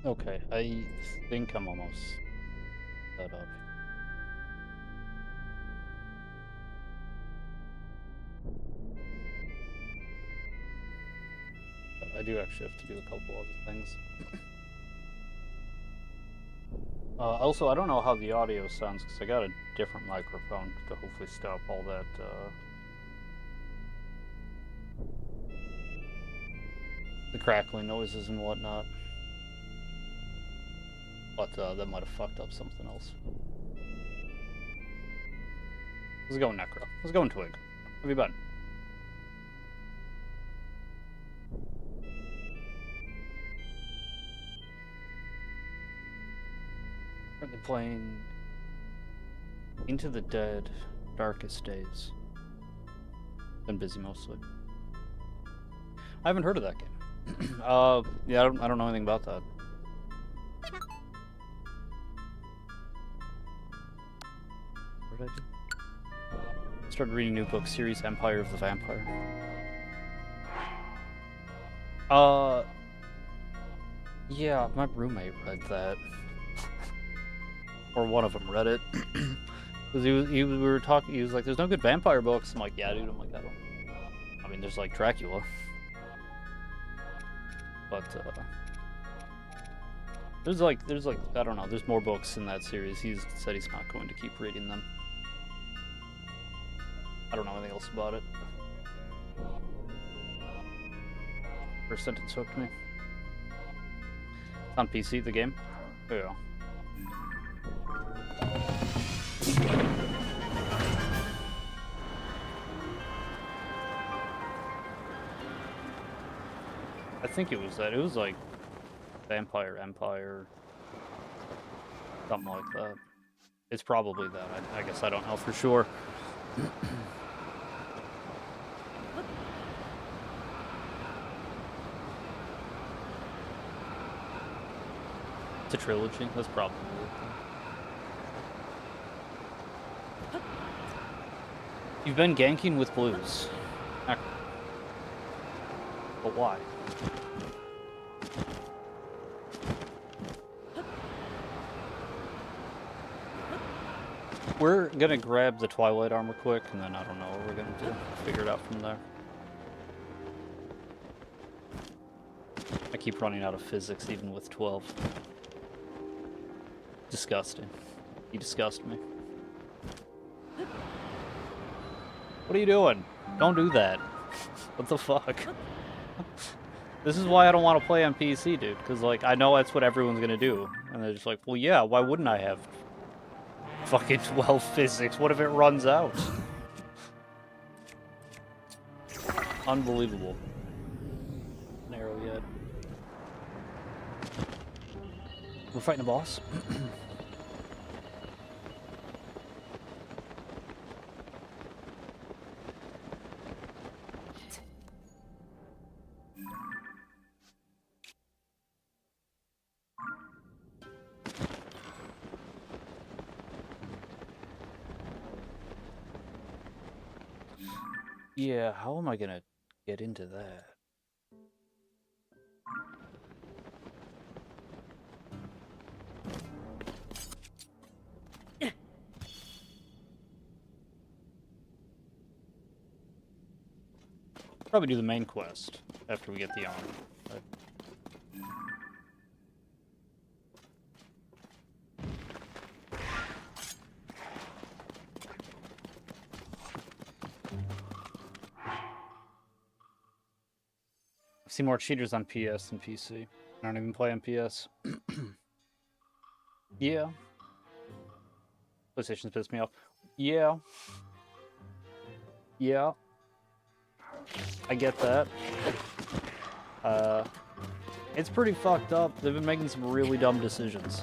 Okay, I think I'm almost set up. But I do actually have to do a couple other things. Also, I don't know how the audio sounds because I got a different microphone to hopefully stop all that the crackling noises and whatnot. But that might have fucked up something else. Let's go Necro. Let's go Twig. Have you been? Currently playing Into the Dead, Darkest Days. Been busy mostly. I haven't heard of that game. Yeah, I don't know anything about that. What did I do? Started reading new book series, Empire of the Vampire. Yeah, my roommate read that. Or one of them read it. Because we were talking, he was like, there's no good vampire books. I'm like, yeah, dude, I'm like, I mean, there's like Dracula. But, there's like, I don't know, there's more books in that series. He's said he's not going to keep reading them. I don't know anything else about it. First sentence hooked me. It's on PC, the game? Oh, yeah. I think it was that. It was like Vampire Empire, something like that. It's probably that. I guess I don't know for sure. It's a trilogy. That's probably it. You've been ganking with blues. But why? We're gonna grab the Twilight armor quick, and then I don't know what we're gonna do. Figure it out from there. I keep running out of physics even with 12. Disgusting. You disgust me. What are you doing? Don't do that. What the fuck? This is why I don't want to play on PC, dude. Because, like, I know that's what everyone's gonna do. And they're just like, well, yeah, why wouldn't I have fucking 12 physics? What if it runs out? Unbelievable. An arrow yet. We're fighting a boss? Yeah, how am I gonna get into that? Probably do the main quest after we get the armor. But... I've seen more cheaters on PS than PC. I don't even play on PS. Yeah. PlayStation's pissed me off. Yeah. Yeah. I get that. It's pretty fucked up. They've been making some really dumb decisions.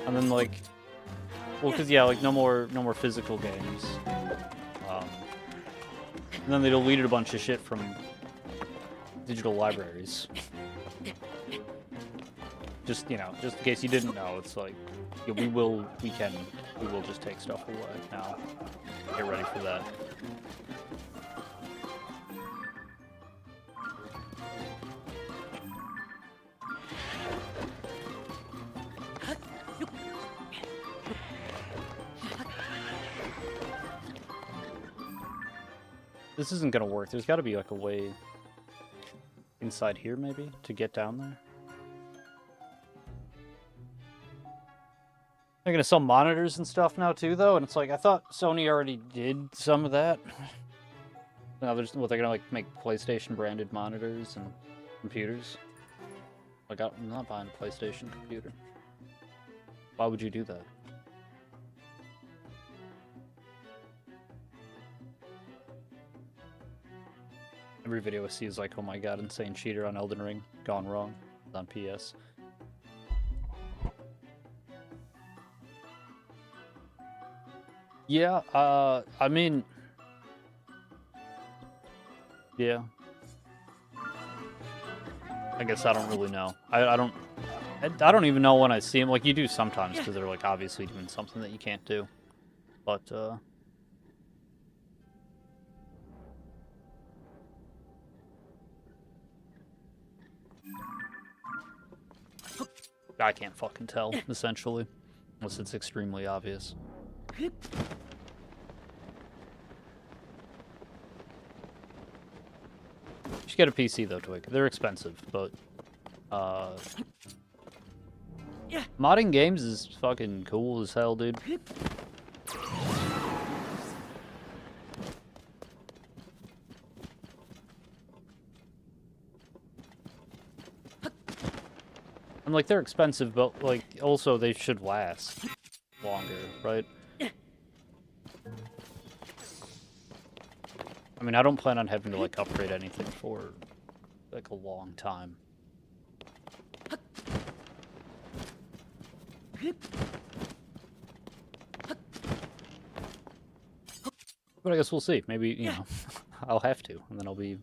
And then, like... Well, because, yeah, like, no more physical games. And then they deleted a bunch of shit from digital libraries. Just, you know, just in case you didn't know, it's like, yeah, we will just take stuff away now. Get ready for that. This isn't gonna work. There's gotta be like a way inside here maybe to get down there. They're gonna sell monitors and stuff now too though, and it's like I thought Sony already did some of that. Now they're gonna like make PlayStation branded monitors and computers. Like I'm not buying a PlayStation computer. Why would you do that? Every video I see is like, oh my god, insane cheater on Elden Ring, gone wrong, on PS. Yeah, I mean, yeah. I guess I don't really know. I don't even know when I see them. Like, you do sometimes, because they're, like, obviously doing something that you can't do. But, I can't fucking tell, essentially. Unless it's extremely obvious. You should get a PC, though, Twig. They're expensive, but, modding games is fucking cool as hell, dude. And, like, they're expensive, but, like, also they should last longer, right? I mean, I don't plan on having to, like, upgrade anything for, like, a long time. But I guess we'll see. Maybe, you know, I'll have to, and then I'll be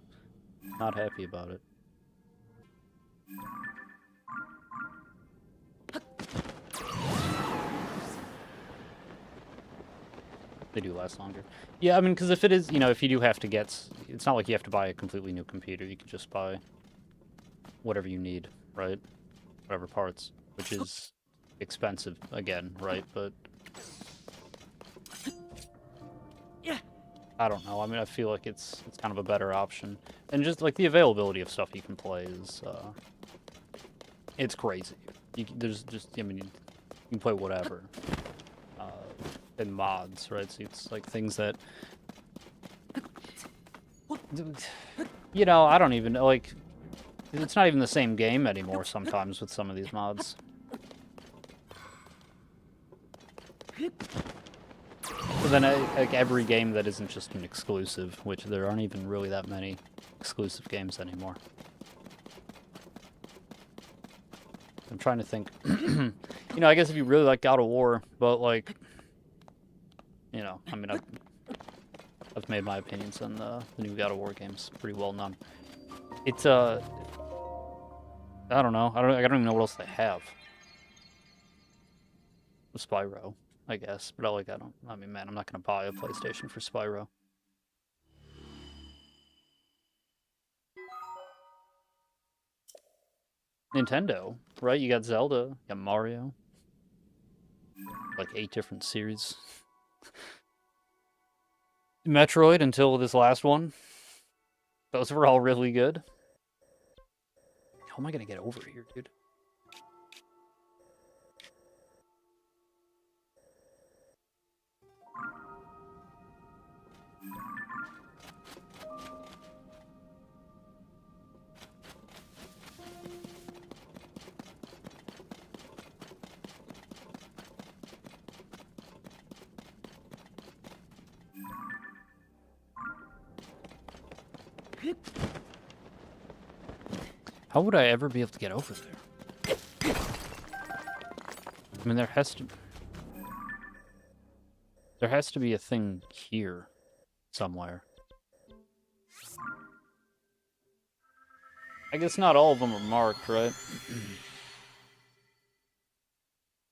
not happy about it. They do last longer. Yeah, I mean, because if it is, you know, if you do have to get... It's not like you have to buy a completely new computer. You can just buy whatever you need, right? Whatever parts, which is expensive, again, right? But... I don't know. I mean, I feel like it's kind of a better option. And just, like, the availability of stuff you can play is, it's crazy. There's just, I mean, you can play whatever. And mods, right? So it's, like, things that... You know, I don't even know, like... It's not even the same game anymore sometimes with some of these mods. But then, like, every game that isn't just an exclusive, which there aren't even really that many exclusive games anymore. I'm trying to think. You know, I guess if you really like God of War, but, like... You know, I mean, I've made my opinions on the new God of War games pretty well known. It's, I don't know. I don't even know what else they have. Spyro, I guess. But I mean, man, I'm not going to buy a PlayStation for Spyro. Nintendo, right? You got Zelda, you got Mario. Like 8 different series. Metroid until this last one. Those were all really good. How am I going to get over here, dude? How would I ever be able to get over there? I mean, there has to be a thing here somewhere. I guess not all of them are marked, right?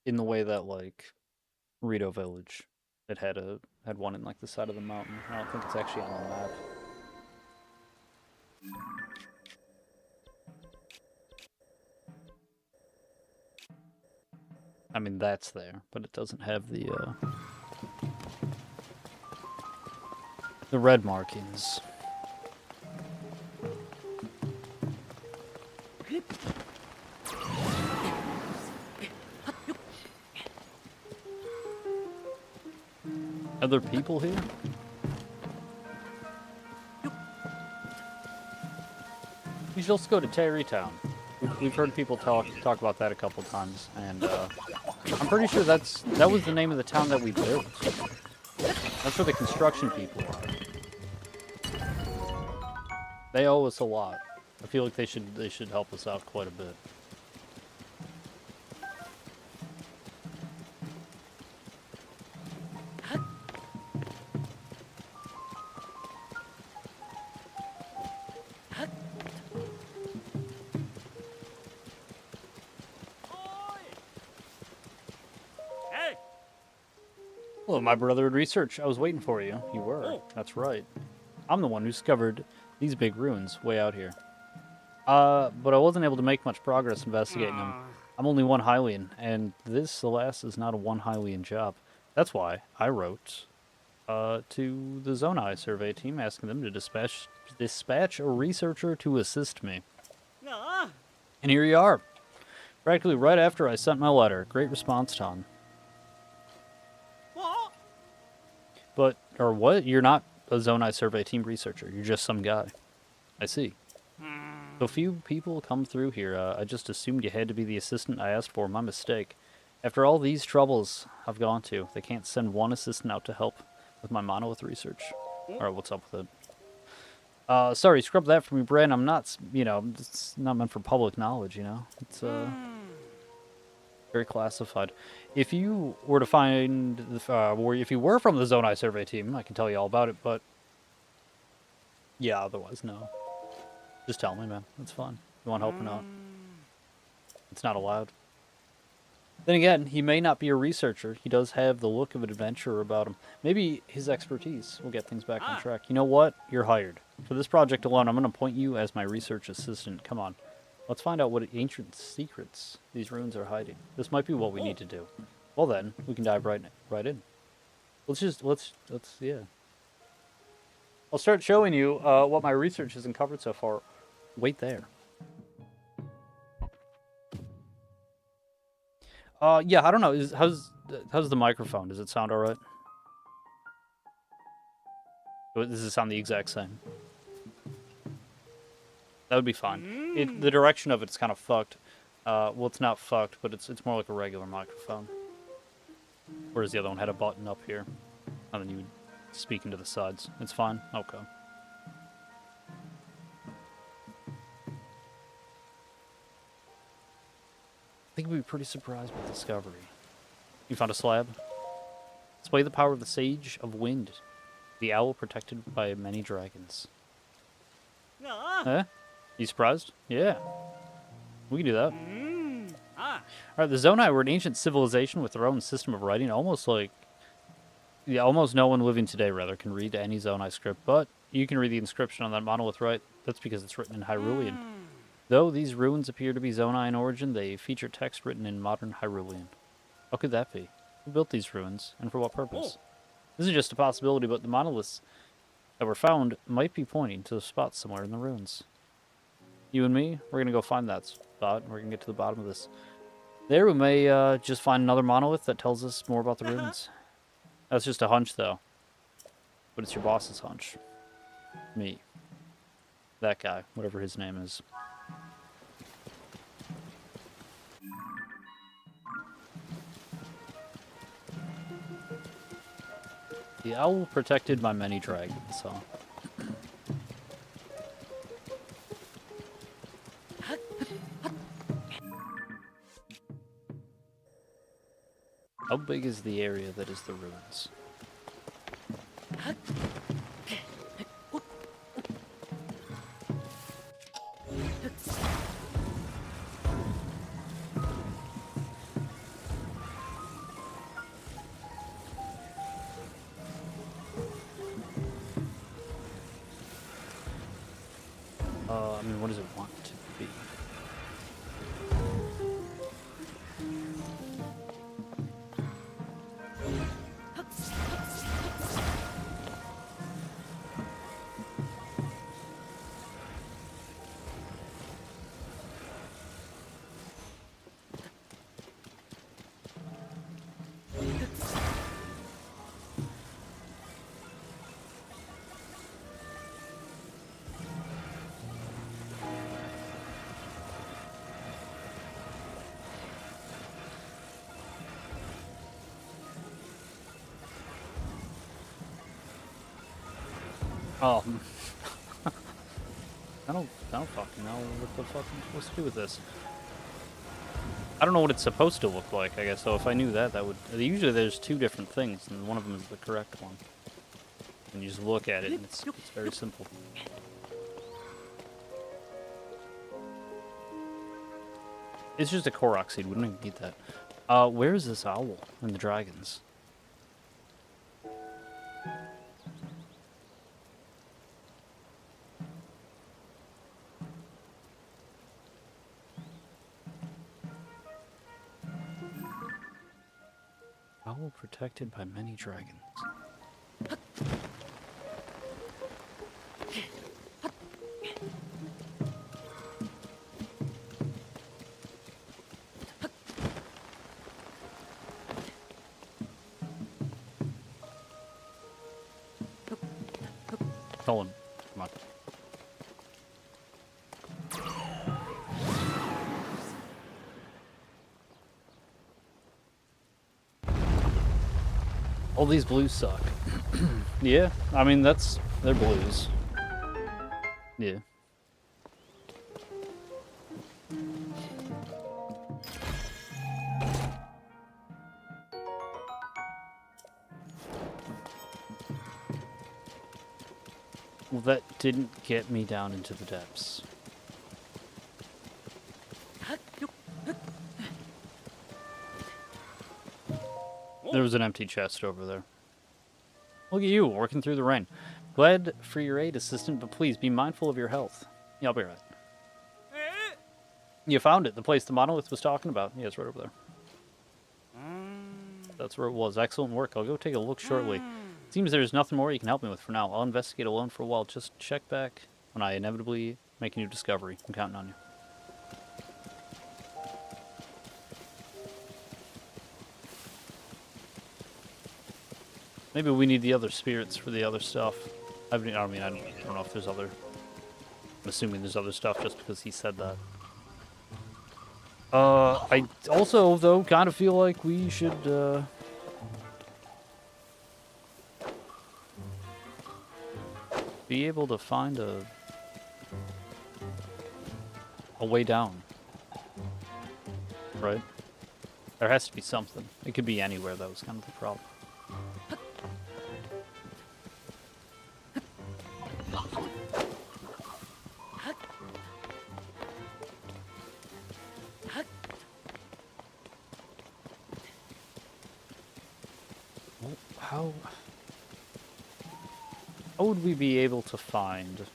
In the way that, like, Rito Village, it had one in, like, the side of the mountain. I don't think it's actually on the map. I mean, that's there, but it doesn't have the red markings. Other people here? You should also go to Terrytown. We've heard people talk about that a couple times, and I'm pretty sure that was the name of the town that we built. That's where the construction people are. They owe us a lot. I feel like they should help us out quite a bit. Hello, my brother in research. I was waiting for you. You were. That's right. I'm the one who discovered these big ruins way out here. But I wasn't able to make much progress investigating them. I'm only one Hylian, and this, alas, is not a one Hylian job. That's why I wrote to the Zonai survey team asking them to dispatch a researcher to assist me. And here you are. Practically right after I sent my letter. Great response, Tom. But, or what? You're not a Zonai survey team researcher. You're just some guy. I see. So few people come through here. I just assumed you had to be the assistant I asked for. My mistake. After all these troubles I've gone to, they can't send one assistant out to help with my monolith research. Alright, what's up with it? Sorry, scrub that from me, Brand. I'm not, it's not meant for public knowledge, It's, very classified. If you were to find, or if you were from the Zonai survey team, I can tell you all about it, but yeah, otherwise, no. Just tell me, man. It's fine. You want help or not? It's not allowed. Then again, he may not be a researcher. He does have the look of an adventurer about him. Maybe his expertise will get things back on track. You know what? You're hired. For this project alone, I'm going to appoint you as my research assistant. Come on. Let's find out what ancient secrets these ruins are hiding. This might be what we need to do. Well then, we can dive right in. Let's yeah. I'll start showing you what my research has uncovered so far. Wait there. Yeah, I don't know. How's the microphone? Does it sound alright? Does it sound the exact same? That would be fine. The direction of it's kind of fucked. Well, it's not fucked, but it's more like a regular microphone. Whereas the other one had a button up here. And then you would speak into the sides. It's fine? Okay. I think we'd be pretty surprised with discovery. You found a slab? Display the power of the Sage of Wind. The owl protected by many dragons. Eh? You surprised? Yeah. We can do that. Alright, the Zonai were an ancient civilization with their own system of writing, almost like... Yeah, almost no one living today, rather, can read any Zonai script, but you can read the inscription on that monolith, right? That's because it's written in Hyrulean. Though these ruins appear to be Zonai in origin, they feature text written in modern Hyrulean. How could that be? Who built these ruins, and for what purpose? This is just a possibility, but the monoliths that were found might be pointing to a spot somewhere in the ruins. You and me, we're going to go find that spot, and we're going to get to the bottom of this. There we may just find another monolith that tells us more about the ruins. That's just a hunch, though. But it's your boss's hunch. Me. That guy, whatever his name is. The owl protected by many dragons, huh? How big is the area that is the ruins? I mean, what does it want to be? Oh. I don't fucking know what the fuck I'm supposed to do with this. I don't know what it's supposed to look like, I guess, so if I knew that, that would... Usually there's two different things, and one of them is the correct one. And you just look at it, and it's very simple. It's just a Korok seed, we don't even need that. Where is this owl and the dragons? Owl protected by many dragons. Colin, come on. All these blues suck. Yeah, I mean, they're blues. Yeah. Well, that didn't get me down into the depths. There was an empty chest over there. Look at you, working through the rain. Glad for your aid, assistant, but please be mindful of your health. Yeah, I'll be right. You found it, the place the monolith was talking about. Yeah, it's right over there. That's where it was. Excellent work. I'll go take a look shortly. Seems there's nothing more you can help me with for now. I'll investigate alone for a while. Just check back when I inevitably make a new discovery. I'm counting on you. Maybe we need the other spirits for the other stuff. I don't know if there's other... I'm assuming there's other stuff just because he said that. I also, though, kind of feel like we should, be able to find a way down. Right? There has to be something. It could be anywhere, that was kind of the problem. How would we be able to find...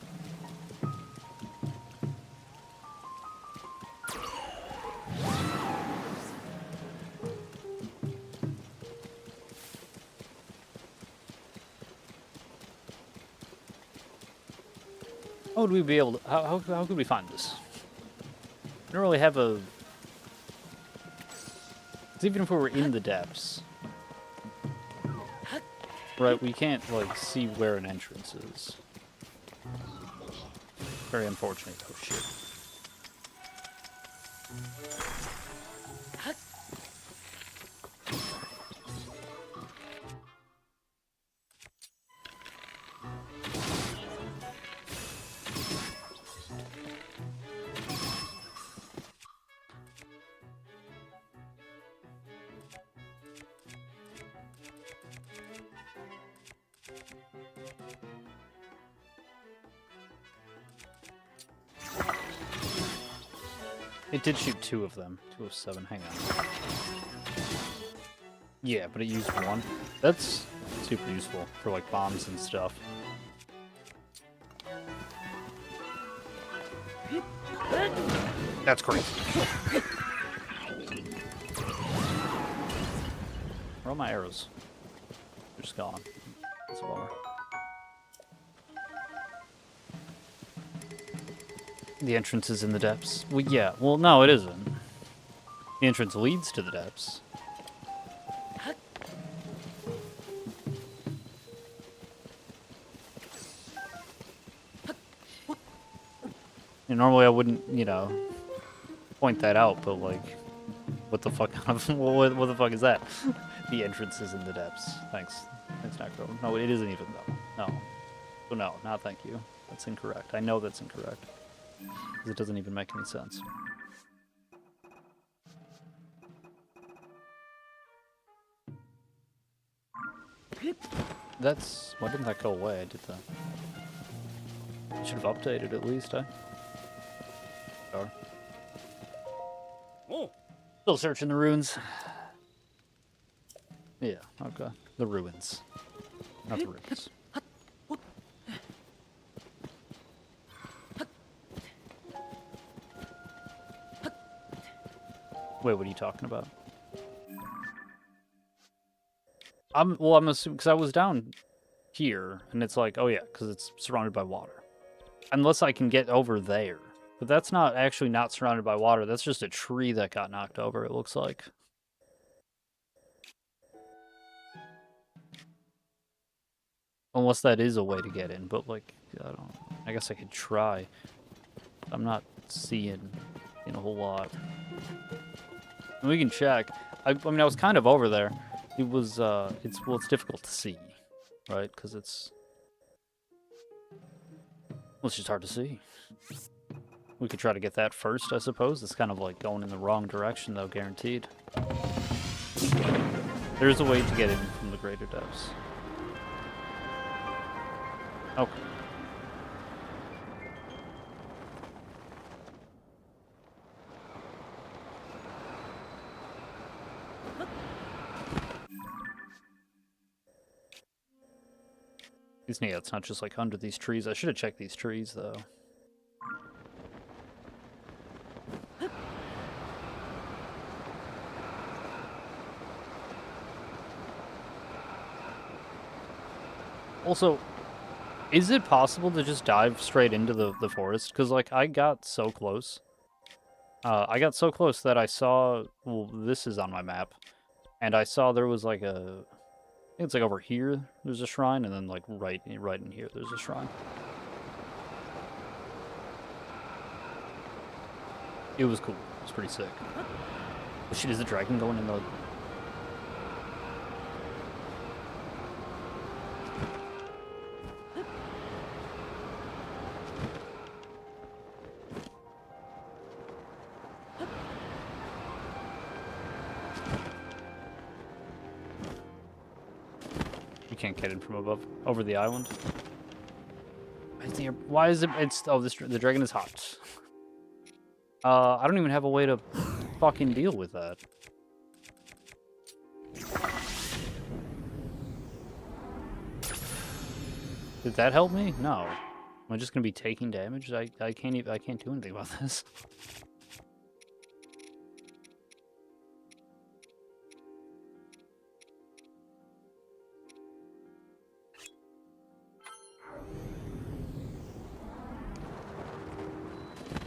How would we be able to... How could we find this? We don't really have a... 'Cause even if we were in the depths... Right, we can't, like, see where an entrance is. Very unfortunate. Oh, shit. It did shoot 2 of them. 2 of 7. Hang on. Yeah, but it used 1. That's super useful for, like, bombs and stuff. That's crazy. Where are my arrows? They're just gone. That's a bummer. The entrance is in the depths. Well, yeah. Well, no, it isn't. The entrance leads to the depths. And normally I wouldn't, you know, point that out, but like, what the fuck? What the fuck is that? The entrance is in the depths. Thanks, Necro. No, it isn't even though. No. So no, not thank you. That's incorrect. I know that's incorrect. Because it doesn't even make any sense. That's... Why didn't that go away? I did that. I should have updated at least, Sure. Still searching the ruins. Yeah, okay. The ruins. Not the ruins. Wait, what are you talking about? I'm assuming, because I was down here, and it's like, oh yeah, because it's surrounded by water. Unless I can get over there. But that's not actually not surrounded by water, that's just a tree that got knocked over, it looks like. Unless that is a way to get in, but like, I guess I could try. I'm not seeing a whole lot. And we can check. I mean, I was kind of over there. It was, it's difficult to see, right? Because it's just hard to see. We could try to get that first, I suppose. It's kind of like going in the wrong direction, though, guaranteed. There's a way to get in from the greater depths. Okay. Yeah, it's not just like under these trees. I should have checked these trees, though. Also, is it possible to just dive straight into the forest? Because, like, I got so close. I got so close that I saw... Well, this is on my map. And I saw there was, like, a... I think it's, like, over here, there's a shrine, and then, like, right in here, there's a shrine. It was cool. It was pretty sick. Oh, shit, is the dragon going in the... Can't get in from above, over the island. Why is it? It's the dragon is hot. I don't even have a way to fucking deal with that. Did that help me? No. Am I just gonna be taking damage? I can't even. I can't do anything about this.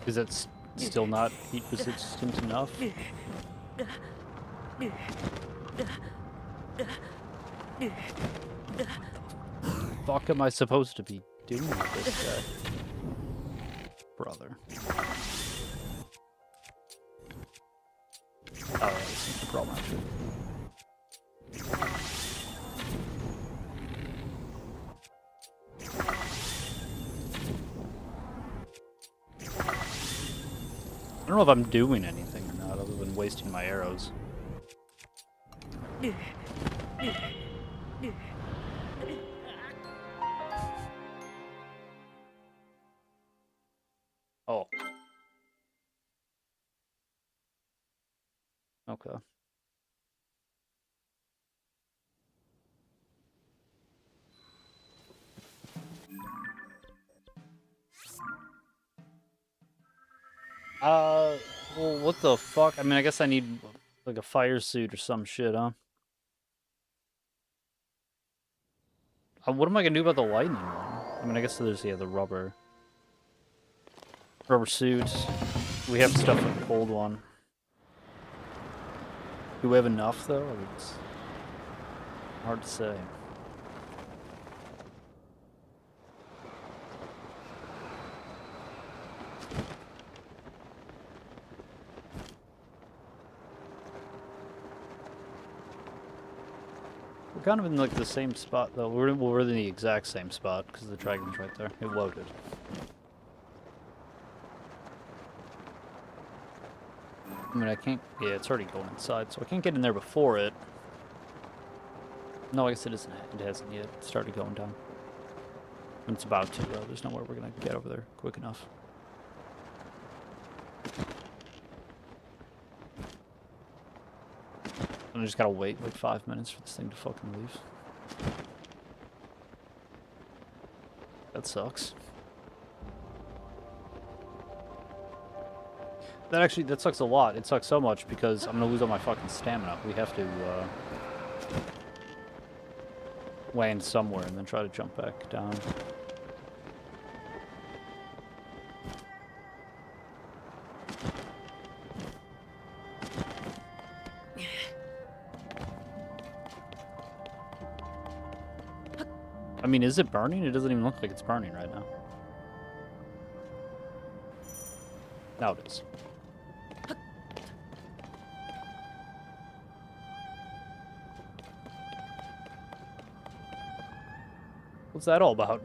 Is that still not heat resistant enough? What the fuck am I supposed to be doing with this guy? Brother. Oh, that's the problem, actually. I don't know if I'm doing anything or not, other than wasting my arrows. Oh. Okay. Well, what the fuck? I mean, I guess I need, like, a fire suit or some shit, huh? What am I gonna do about the lightning one? I mean, I guess there's, yeah, the rubber suit. We have stuff for the cold one. Do we have enough, though? It's hard to say. We're kind of in like the same spot though. We're in the exact same spot because the dragon's right there. It loaded. I mean, I can't. Yeah, it's already going inside, so I can't get in there before it. No, I guess it isn't. It hasn't yet. It started going down. And it's about to, though. There's nowhere we're gonna get over there quick enough. And I just gotta wait like 5 minutes for this thing to fucking leave. That sucks. That sucks a lot. It sucks so much because I'm gonna lose all my fucking stamina. We have to land somewhere and then try to jump back down. I mean, is it burning? It doesn't even look like it's burning right now. Now it is. What's that all about?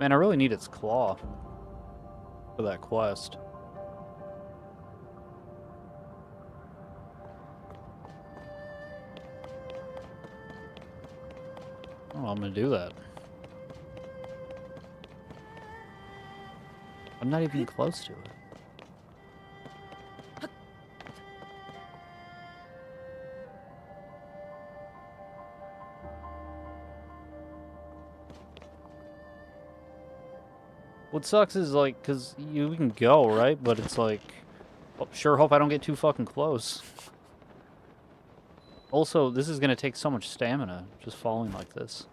Man, I really need its claw for that quest. Oh, I'm gonna do that. I'm not even close to it. What sucks is, like, because you can go, right? But it's like, oh, sure hope I don't get too fucking close. Also, this is going to take so much stamina, just falling like this.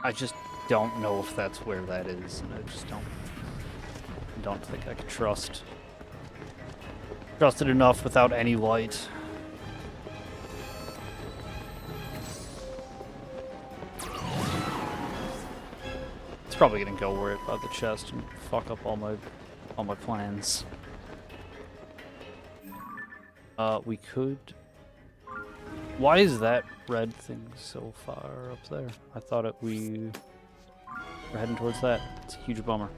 I just don't know if that's where that is, and I just don't think I can trust it enough without any light. It's probably gonna go where it by the chest and fuck up all my plans. We could. Why is that red thing so far up there? I thought we were heading towards that. It's a huge bummer.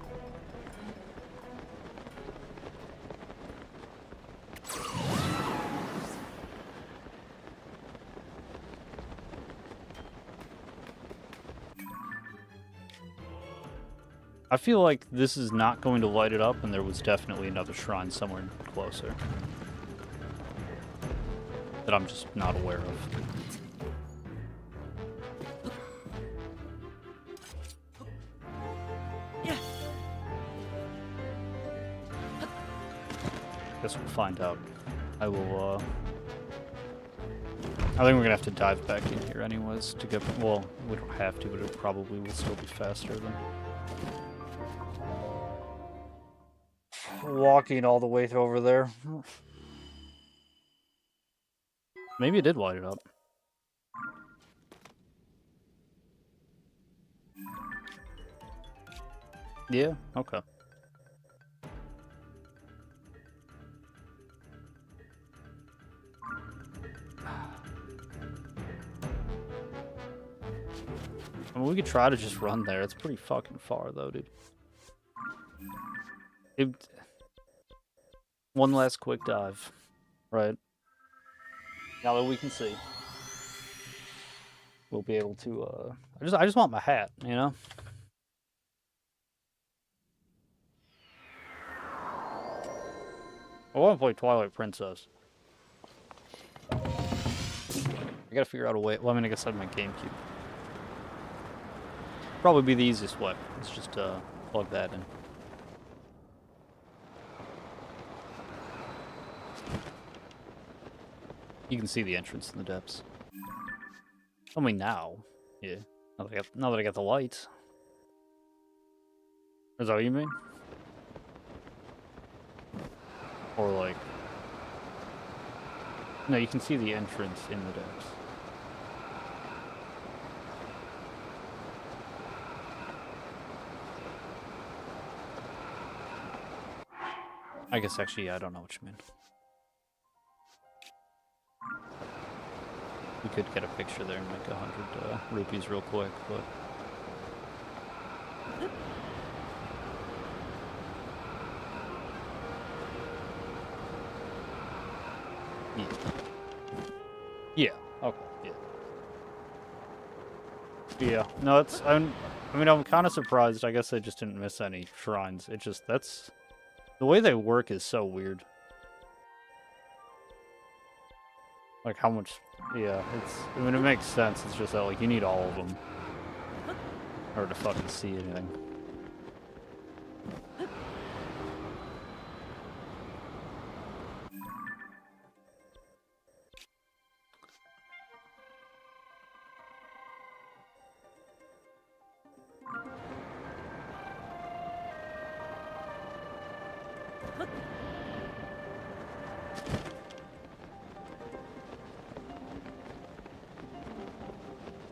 I feel like this is not going to light it up, and there was definitely another shrine somewhere closer that I'm just not aware of. Guess we'll find out. I will, I think we're gonna have to dive back in here anyways to get, well, we don't have to, but it probably will still be faster than walking all the way over there. Maybe it did light it up. Yeah, okay. I mean, we could try to just run there. It's pretty fucking far, though, dude. One last quick dive. Right. Now that we can see, we'll be able to, I just want my hat, you know? I want to play Twilight Princess. I gotta figure out a way. Well, I mean, I guess I have my GameCube. Probably be the easiest way. Let's just plug that in. You can see the entrance in the depths. Only now. Yeah. Now that I got the lights. Is that what you mean? Or like... No, you can see the entrance in the depths. I guess actually, I don't know what you mean. We could get a picture there and make 100 rupees real quick, but... Yeah. Yeah. Okay. Yeah. Yeah. No, it's... I mean, I'm kind of surprised. I guess I just didn't miss any shrines. It just... That's... The way they work is so weird. Like, how much... Yeah, it's... I mean, it makes sense. It's just that, like, you need all of them. In order to fucking see anything.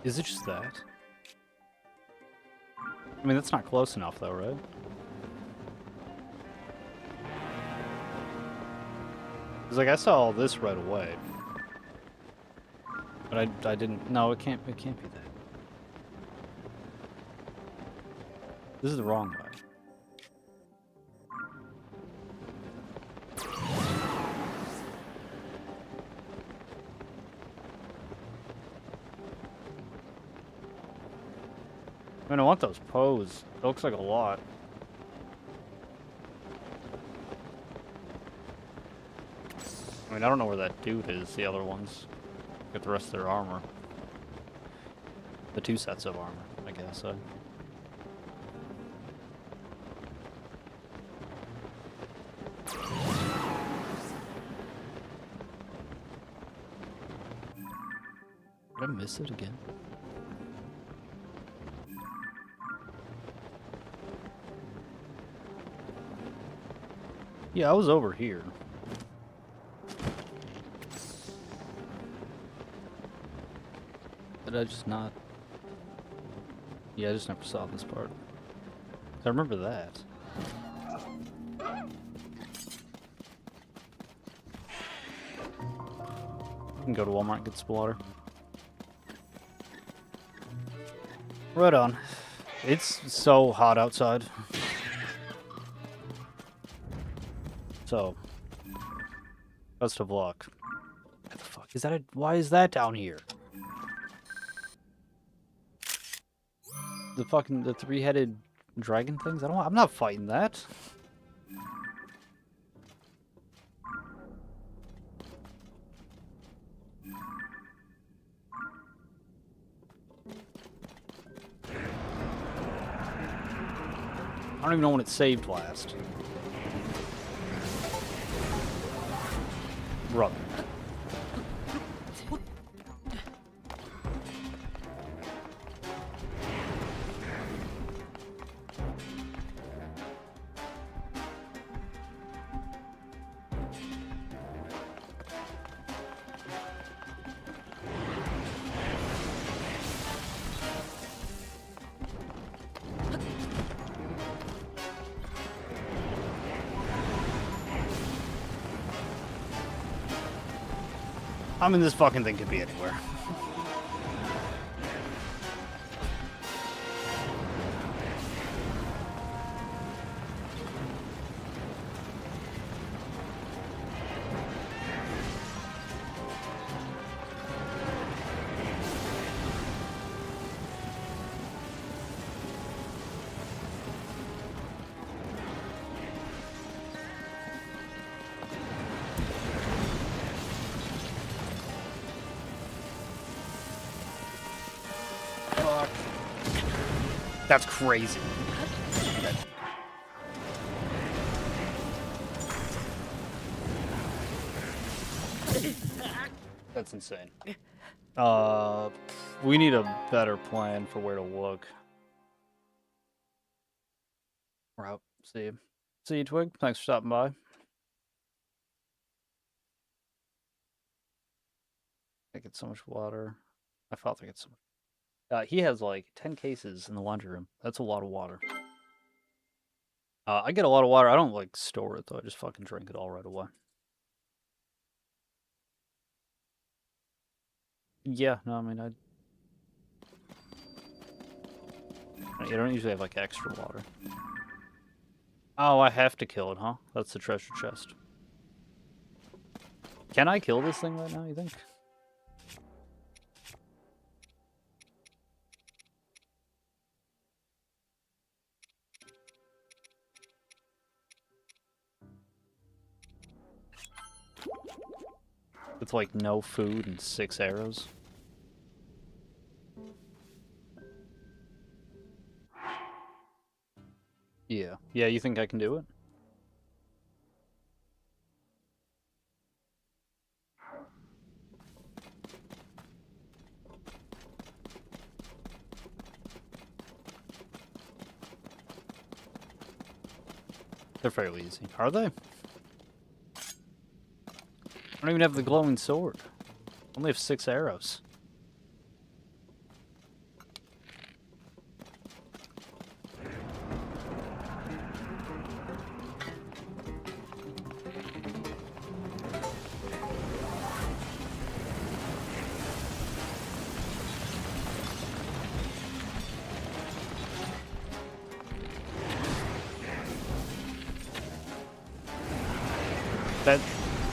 Is it just that? I mean, that's not close enough, though, right? Because, like, I saw all this right away. But I didn't... No, it can't be that. This is the wrong way. I mean, I want those pose. It looks like a lot. I mean, I don't know where that dude is, the other ones. Get the rest of their armor. The 2 sets of armor, I guess. Did I miss it again? Yeah, I was over here. Did I just not... Yeah, I just never saw this part. I remember that. I can go to Walmart and get some water. Right on. It's so hot outside. So, best of luck. What the fuck is that? Why is that down here? The 3-headed dragon things? I'm not fighting that. I don't even know when it saved last. Brother. I mean, this fucking thing could be anywhere. That's crazy. That's insane. We need a better plan for where to look. We're out. See you. See you, Twig. Thanks for stopping by. I get so much water. My father gets so much. He has like 10 cases in the laundry room. That's a lot of water. I get a lot of water. I don't like store it though. I just fucking drink it all right away. Yeah, no, I mean, you don't usually have like extra water. Oh, I have to kill it, huh? That's the treasure chest. Can I kill this thing right now, you think? With like no food and 6 arrows. Yeah. Yeah, you think I can do it? They're fairly easy. Are they? I don't even have the glowing sword. I only have 6 arrows.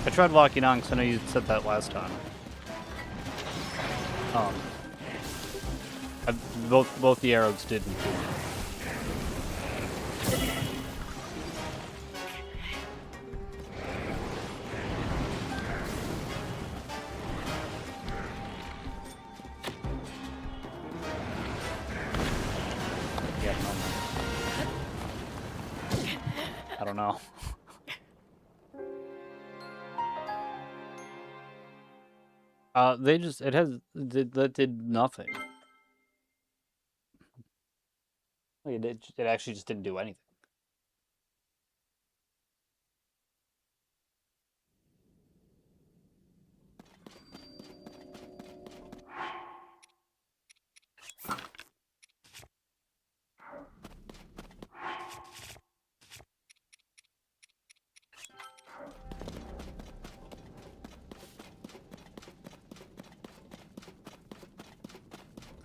I tried locking on because I know you said that last time. Both the arrows didn't do it. Yeah, I don't know. That did nothing. Like it actually just didn't do anything.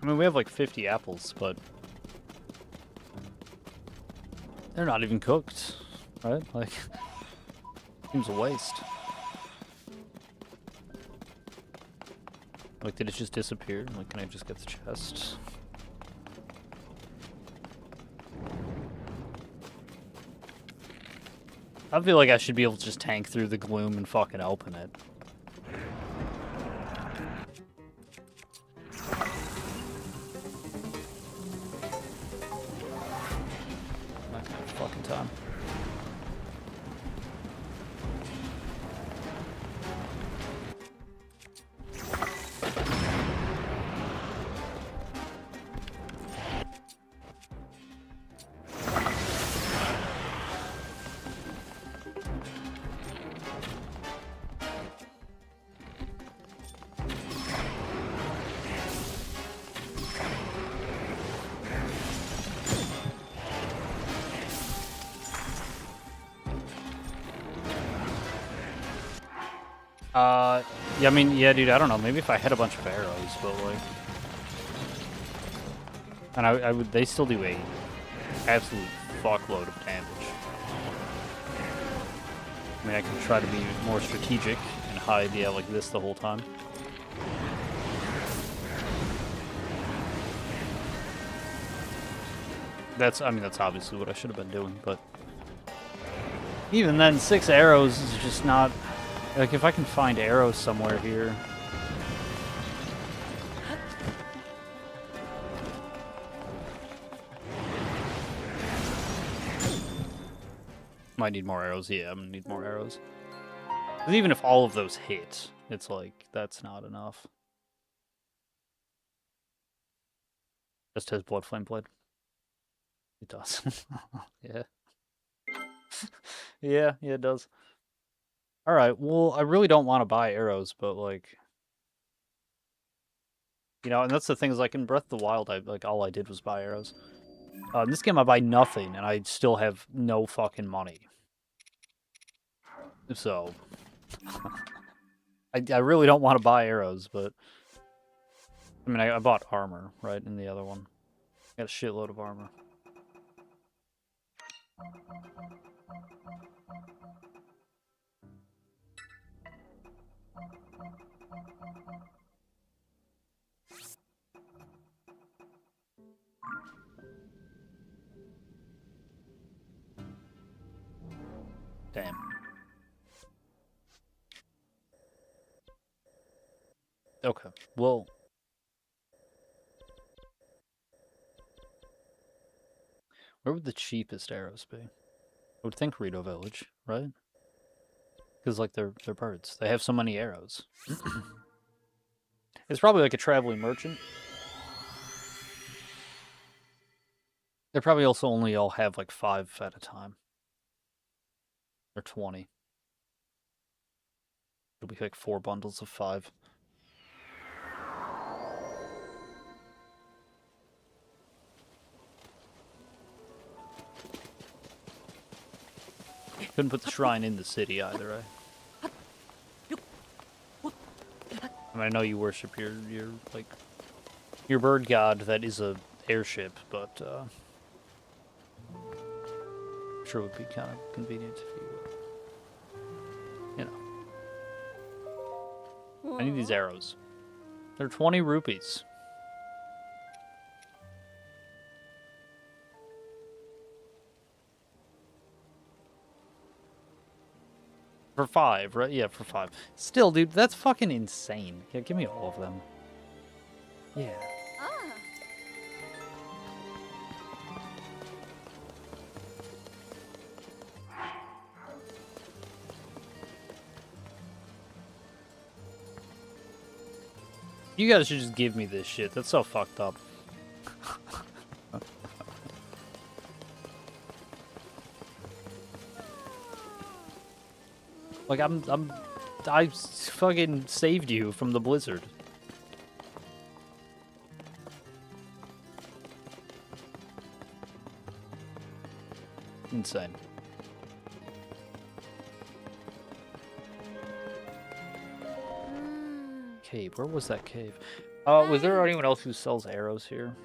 I mean, we have like 50 apples, but they're not even cooked, right? Like, seems a waste. Like, did it just disappear? Like, can I just get the chest? I feel like I should be able to just tank through the gloom and fucking open it. Not gonna have fucking time. Yeah, I mean, yeah, dude, I don't know. Maybe if I had a bunch of arrows, but like, and I would, they still do a absolute fuckload of damage. I mean, I can try to be more strategic and hide, yeah, like this the whole time. I mean, that's obviously what I should have been doing, but even then, 6 arrows is just not. Like, if I can find arrows somewhere here. Might need more arrows. Yeah, I'm gonna need more arrows. Because even if all of those hit, it's like, that's not enough. Just his blood flame blade. It does. Yeah. Yeah, it does. Alright, well, I really don't want to buy arrows, but like... You know, and that's the thing is, like, in Breath of the Wild, all I did was buy arrows. In this game, I buy nothing, and I still have no fucking money. So... I really don't want to buy arrows, but... I mean, I bought armor, right, in the other one. Got a shitload of armor. Damn. Okay, well... Where would the cheapest arrows be? I would think Rito Village, right? Because, like, they're birds. They have so many arrows. It's probably like a traveling merchant. They probably also only all have, like, 5 at a time. Or 20. It'll be like 4 bundles of 5. Couldn't put the shrine in the city either, right? I mean, I know you worship your like your bird god that is a airship, but I'm sure it would be kind of convenient if you know. I need these arrows. They're 20 rupees. For 5, right? Yeah, for 5. Still, dude, that's fucking insane. Yeah, give me all of them. Yeah. You guys should just give me this shit. That's so fucked up. Like, I fucking saved you from the blizzard. Insane. Cave. Where was that cave? Was there anyone else who sells arrows here?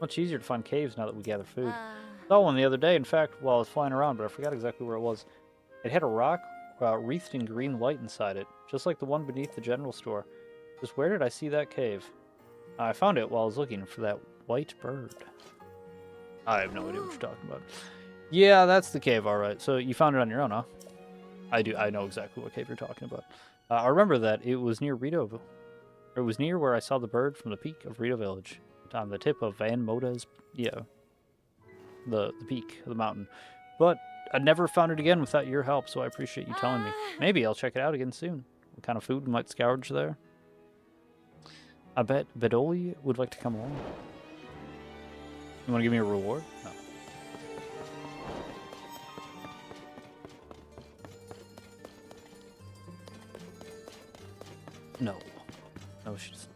Much easier to find caves now that we gather food. Saw one the other day, in fact, while I was flying around, but I forgot exactly where it was. It had a rock wreathed in green light inside it, just like the one beneath the general store. Just where did I see that cave? I found it while I was looking for that white bird. I have no idea what you're talking about. Yeah, that's the cave, alright. So you found it on your own, huh? I know exactly what cave you're talking about. I remember that it was near Rito. It was near where I saw the bird from the peak of Rito Village. On the tip of Van Moda's, yeah. The peak of the mountain. But I never found it again without your help, so I appreciate you telling me. Maybe I'll check it out again soon. What kind of food might scourge there? I bet Bedoli would like to come along. You want to give me a reward? No. No. No, she's...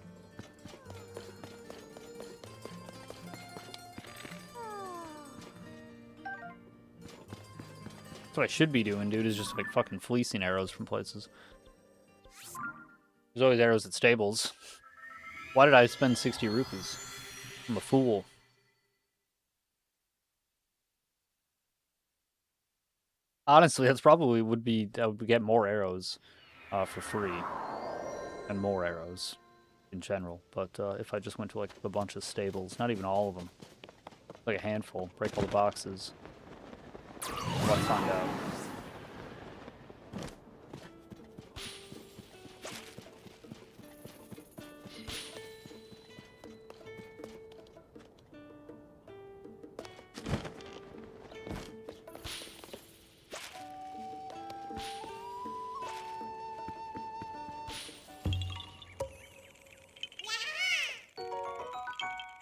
That's what I should be doing, dude, is just, like, fucking fleecing arrows from places. There's always arrows at stables. Why did I spend 60 rupees? I'm a fool. Honestly, that's probably would be... I would get more arrows for free. And more arrows in general. But if I just went to, like, a bunch of stables, not even all of them. Like a handful. Break all the boxes. Let's find out.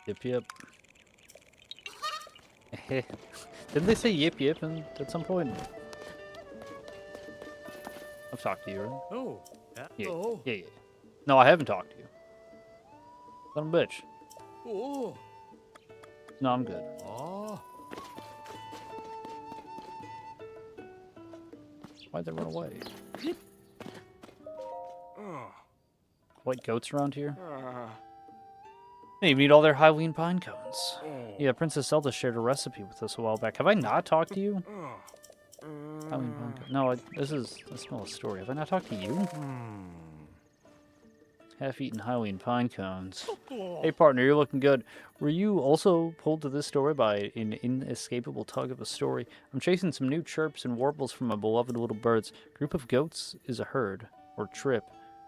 Yip yip. Didn't they say yip yip at some point? I've talked to you, right? Oh. Yeah. Oh. Yeah. No, I haven't talked to you. Son of a bitch. Oh. No, I'm good. Oh. Why'd they run away? Oh. White goats around here? Ah. Hey, you need all their Halloween pine cones. Oh. Yeah, Princess Zelda shared a recipe with us a while back. Have I not talked to you? Oh. Halloween pine cones. No, this is a small story. Have I not talked to you? Half-eaten Halloween pine cones. Hey, partner, you're looking good. Were you also pulled to this story by an inescapable tug of a story? I'm chasing some new chirps and warbles from my beloved little birds. Group of goats is a herd, or trip,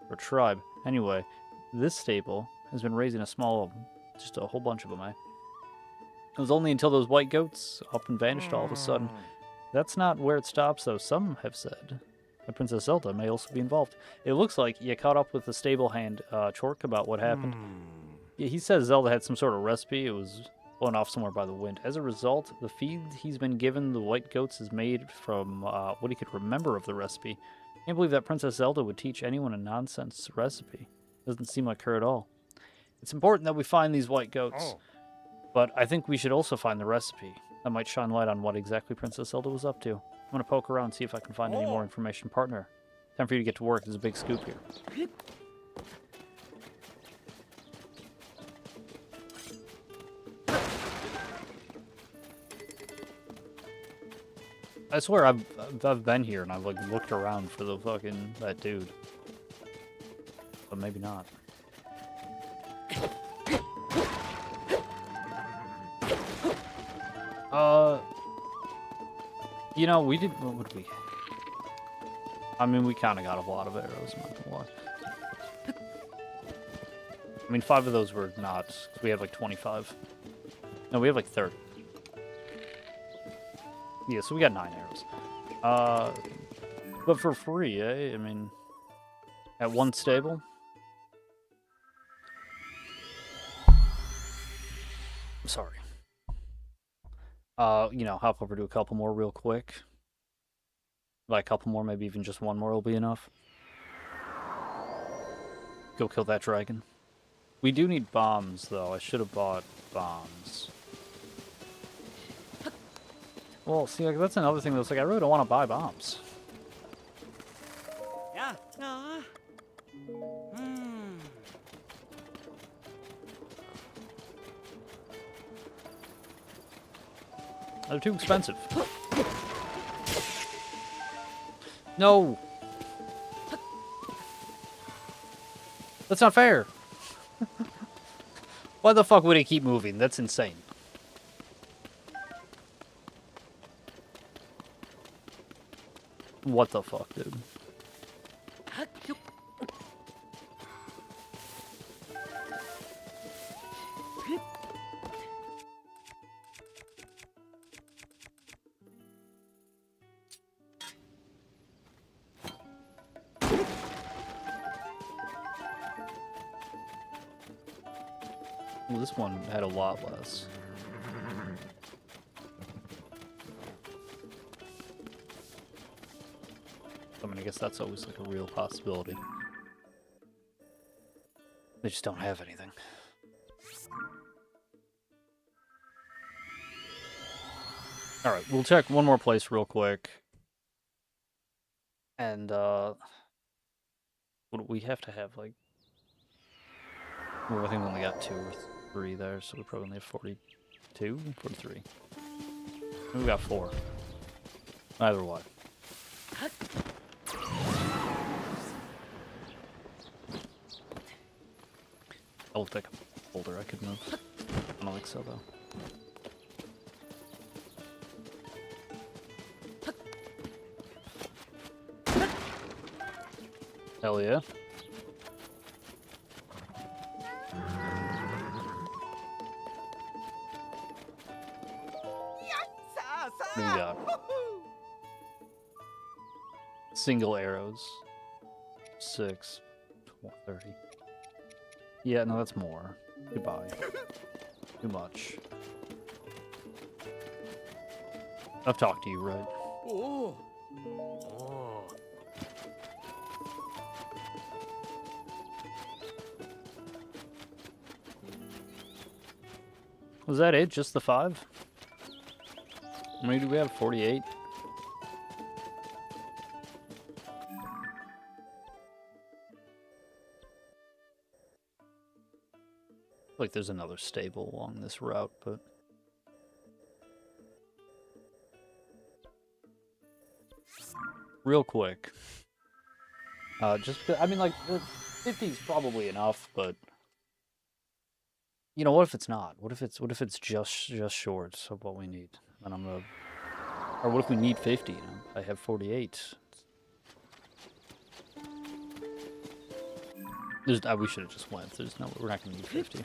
or tribe. Anyway, this stable has been raising a small, just a whole bunch of them, eh? It was only until those white goats up and vanished all of a sudden. That's not where it stops, though. Some have said that Princess Zelda may also be involved. It looks like you caught up with the stable hand, Chork, about what happened. Yeah, he says Zelda had some sort of recipe. It was blown off somewhere by the wind. As a result, the feed he's been given the white goats is made from what he could remember of the recipe. Can't believe that Princess Zelda would teach anyone a nonsense recipe. Doesn't seem like her at all. It's important that we find these white goats. But I think we should also find the recipe. That might shine light on what exactly Princess Zelda was up to. I'm going to poke around and see if I can find any more information. Partner, time for you to get to work. There's a big scoop here. I swear I've been here and I've like looked around for the fucking that dude. But maybe not. You know, we did. What would we? I mean, we kind of got a lot of arrows. I'm not gonna lie. I mean, 5 of those were not. 'Cause we had like 25. No, we have like 30. Yeah, so we got 9 arrows. But for free, eh? I mean, at one stable. I'm sorry. You know, hop over to a couple more real quick. Like a couple more, maybe even just one more will be enough. Go kill that dragon. We do need bombs, though. I should have bought bombs. Well, see, like, that's another thing that's like, I really don't want to buy bombs. Yeah. They're too expensive. No! That's not fair! Why the fuck would it keep moving? That's insane. What the fuck, dude? Well, this one had a lot less. I mean, I guess that's always like a real possibility. They just don't have anything. Alright, we'll check one more place real quick. And, we have to have, like... Well, I think we only got 2 or 3 there, so we probably only have 42? 43. We got 4. Either way. That looked like a boulder I could move. I don't think so, though. Hell yeah. What do we got? Single arrows. 6, 30. Yeah, no, that's more. Goodbye. Too much. I've talked to you, right? Oh. Oh. Was that it? Just the 5? How many do we have? 48? Like there's another stable along this route, but real quick. Just I mean, like the 50 is probably enough, but you know, what if it's not? What if it's just short of what we need? Then I'm gonna, or what if we need 50? You know, I have 48. We should have just went. There's no, we're not gonna need 50.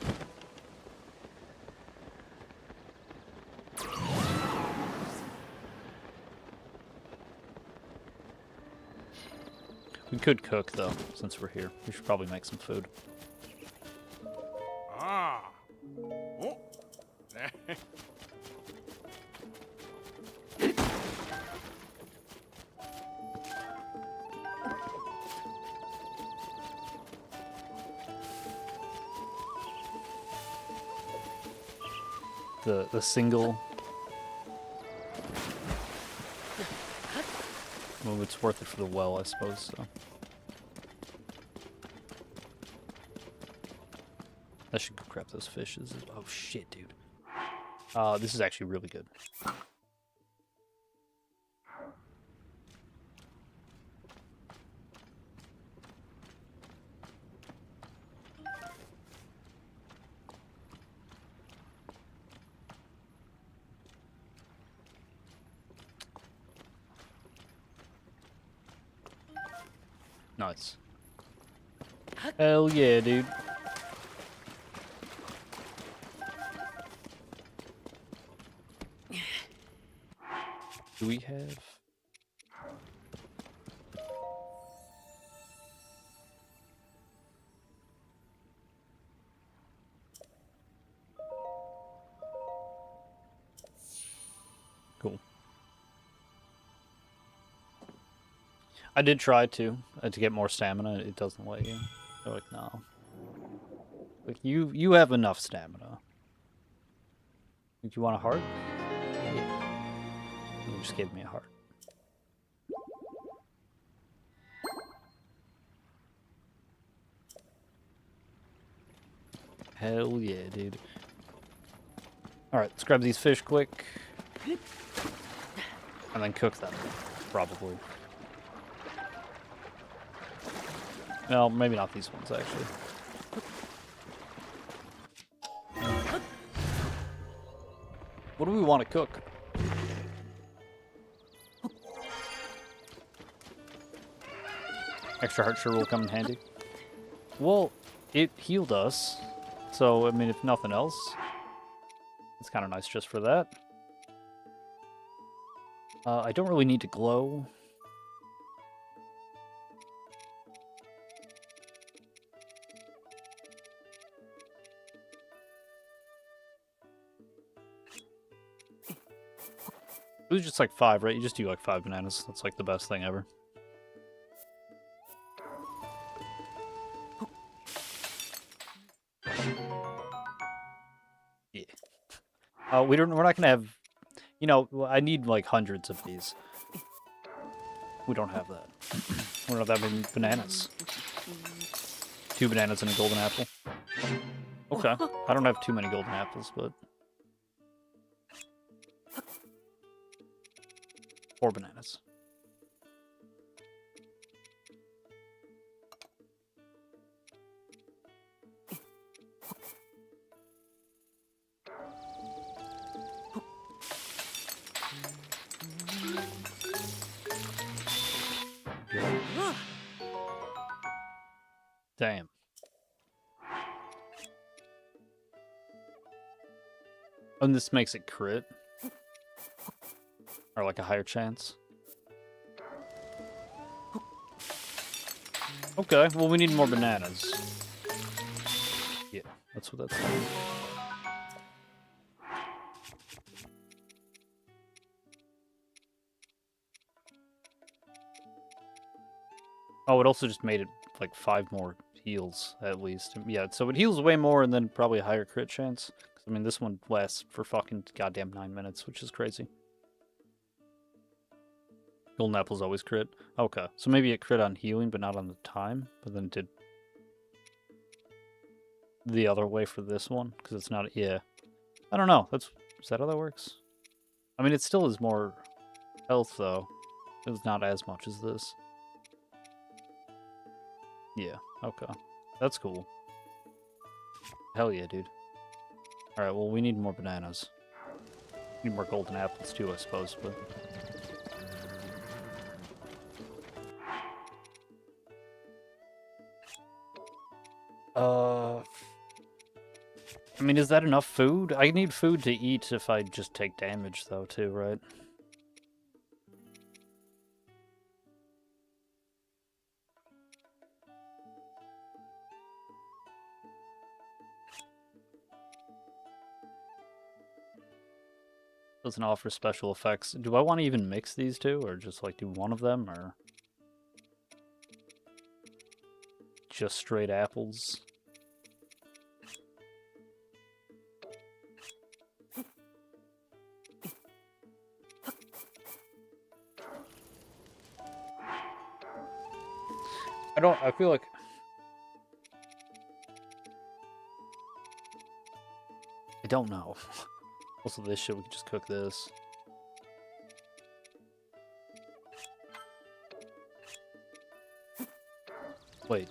We could cook though, since we're here. We should probably make some food. Ah. Oh. The single. Well, it's worth it for the well, I suppose. So I should go grab those fishes. Oh shit, dude. This is actually really good. Nice. Hell yeah, dude. Do we have... Cool. I did try to get more stamina. It doesn't let you. They're like, no. Like, you have enough stamina. Think you want a heart? Yeah. You just gave me a heart. Hell yeah, dude. Alright, let's grab these fish quick. And then cook them, probably. No, maybe not these ones, actually. What do we want to cook? Extra heart sure will come in handy. Well, it healed us. So, I mean, if nothing else, it's kind of nice just for that. I don't really need to glow. It was just like 5, right? You just do like 5 bananas. That's like the best thing ever. Yeah. We're not gonna have, you know, I need like hundreds of these. We don't have that. We don't have that many bananas. 2 bananas and a golden apple. Okay. I don't have too many golden apples, but 4 bananas. Damn. And this makes it crit? Or like a higher chance? Okay, well we need more bananas. Yeah, that's what that's like. Oh, it also just made it like 5 more heals at least. Yeah, so it heals way more and then probably a higher crit chance. 'Cause, I mean, this one lasts for fucking goddamn 9 minutes, which is crazy. Golden apples always crit. Okay, so maybe it crit on healing, but not on the time. But then it did the other way for this one because it's not. Yeah, I don't know. Is that how that works? I mean, it still is more health though. It's not as much as this. Yeah. Okay, that's cool. Hell yeah, dude. All right. Well, we need more bananas. Need more golden apples too, I suppose. But I mean, is that enough food? I need food to eat if I just take damage, though, too, right? Doesn't offer special effects. Do I want to even mix these two, or just, like, do one of them, or just straight apples? I feel like... I don't know. Also, this shit, we could just cook this. Wait.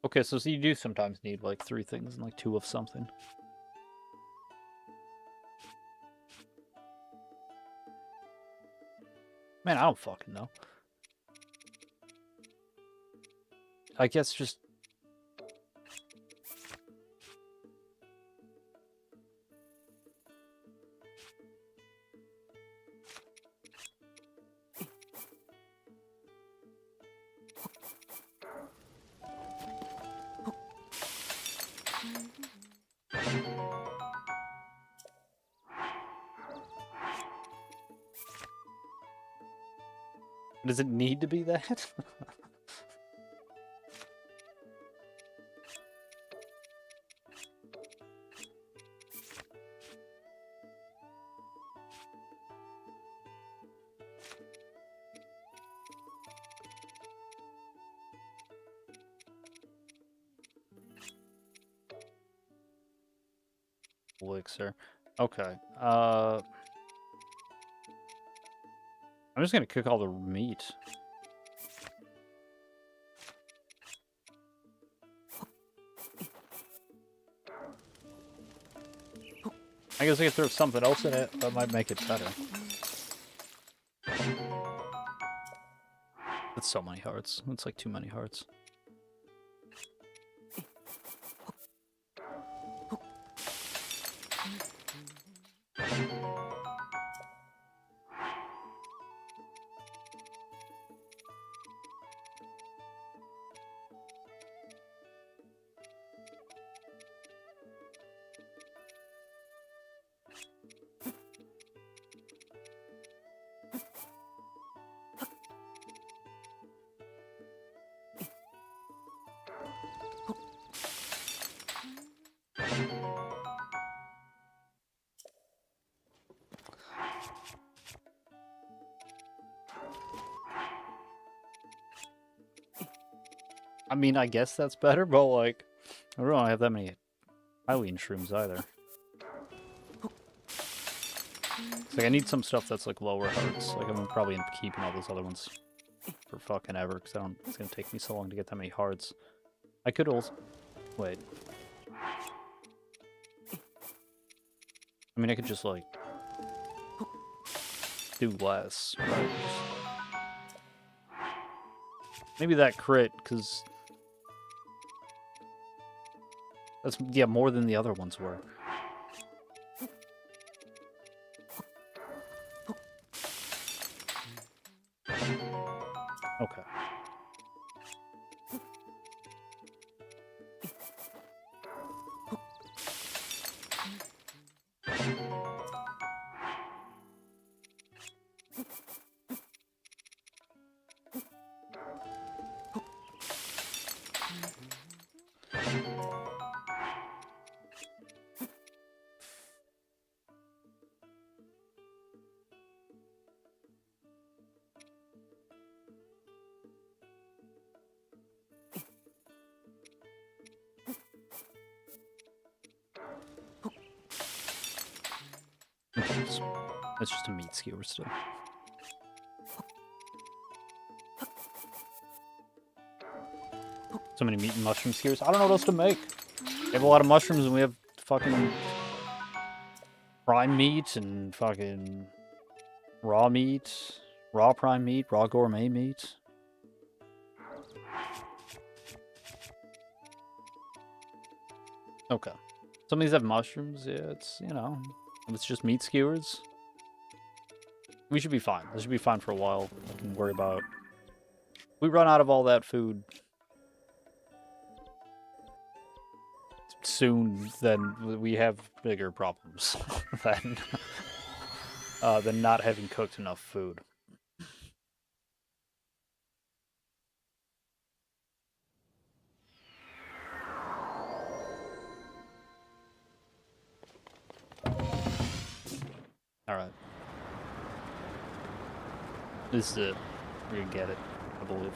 Okay, so you do sometimes need, like, 3 things and, like, 2 of something. Man, I don't fucking know. I guess just... Does it need to be that? Elixir. Okay. I'm just gonna cook all the meat. I guess I could throw something else in it that might make it better. That's so many hearts. That's like too many hearts. I mean, I guess that's better, but like, I don't really have that many Hylian shrooms either. It's like I need some stuff that's like lower hearts. Like I'm gonna probably end up keeping all those other ones for fucking ever because it's gonna take me so long to get that many hearts. I could also wait. I mean, I could just like do less, right? Maybe that crit because that's more than the other ones were. Okay. That's just a meat skewer still. So many meat and mushroom skewers. I don't know what else to make. We have a lot of mushrooms and we have fucking prime meat and fucking raw meat, raw prime meat, raw gourmet meat. Okay. Some of these have mushrooms. Yeah, it's, you know, if it's just meat skewers, we should be fine. This should be fine for a while. I can worry about. We run out of all that food soon, then we have bigger problems than not having cooked enough food. Alright. This is it. We're gonna get it, I believe.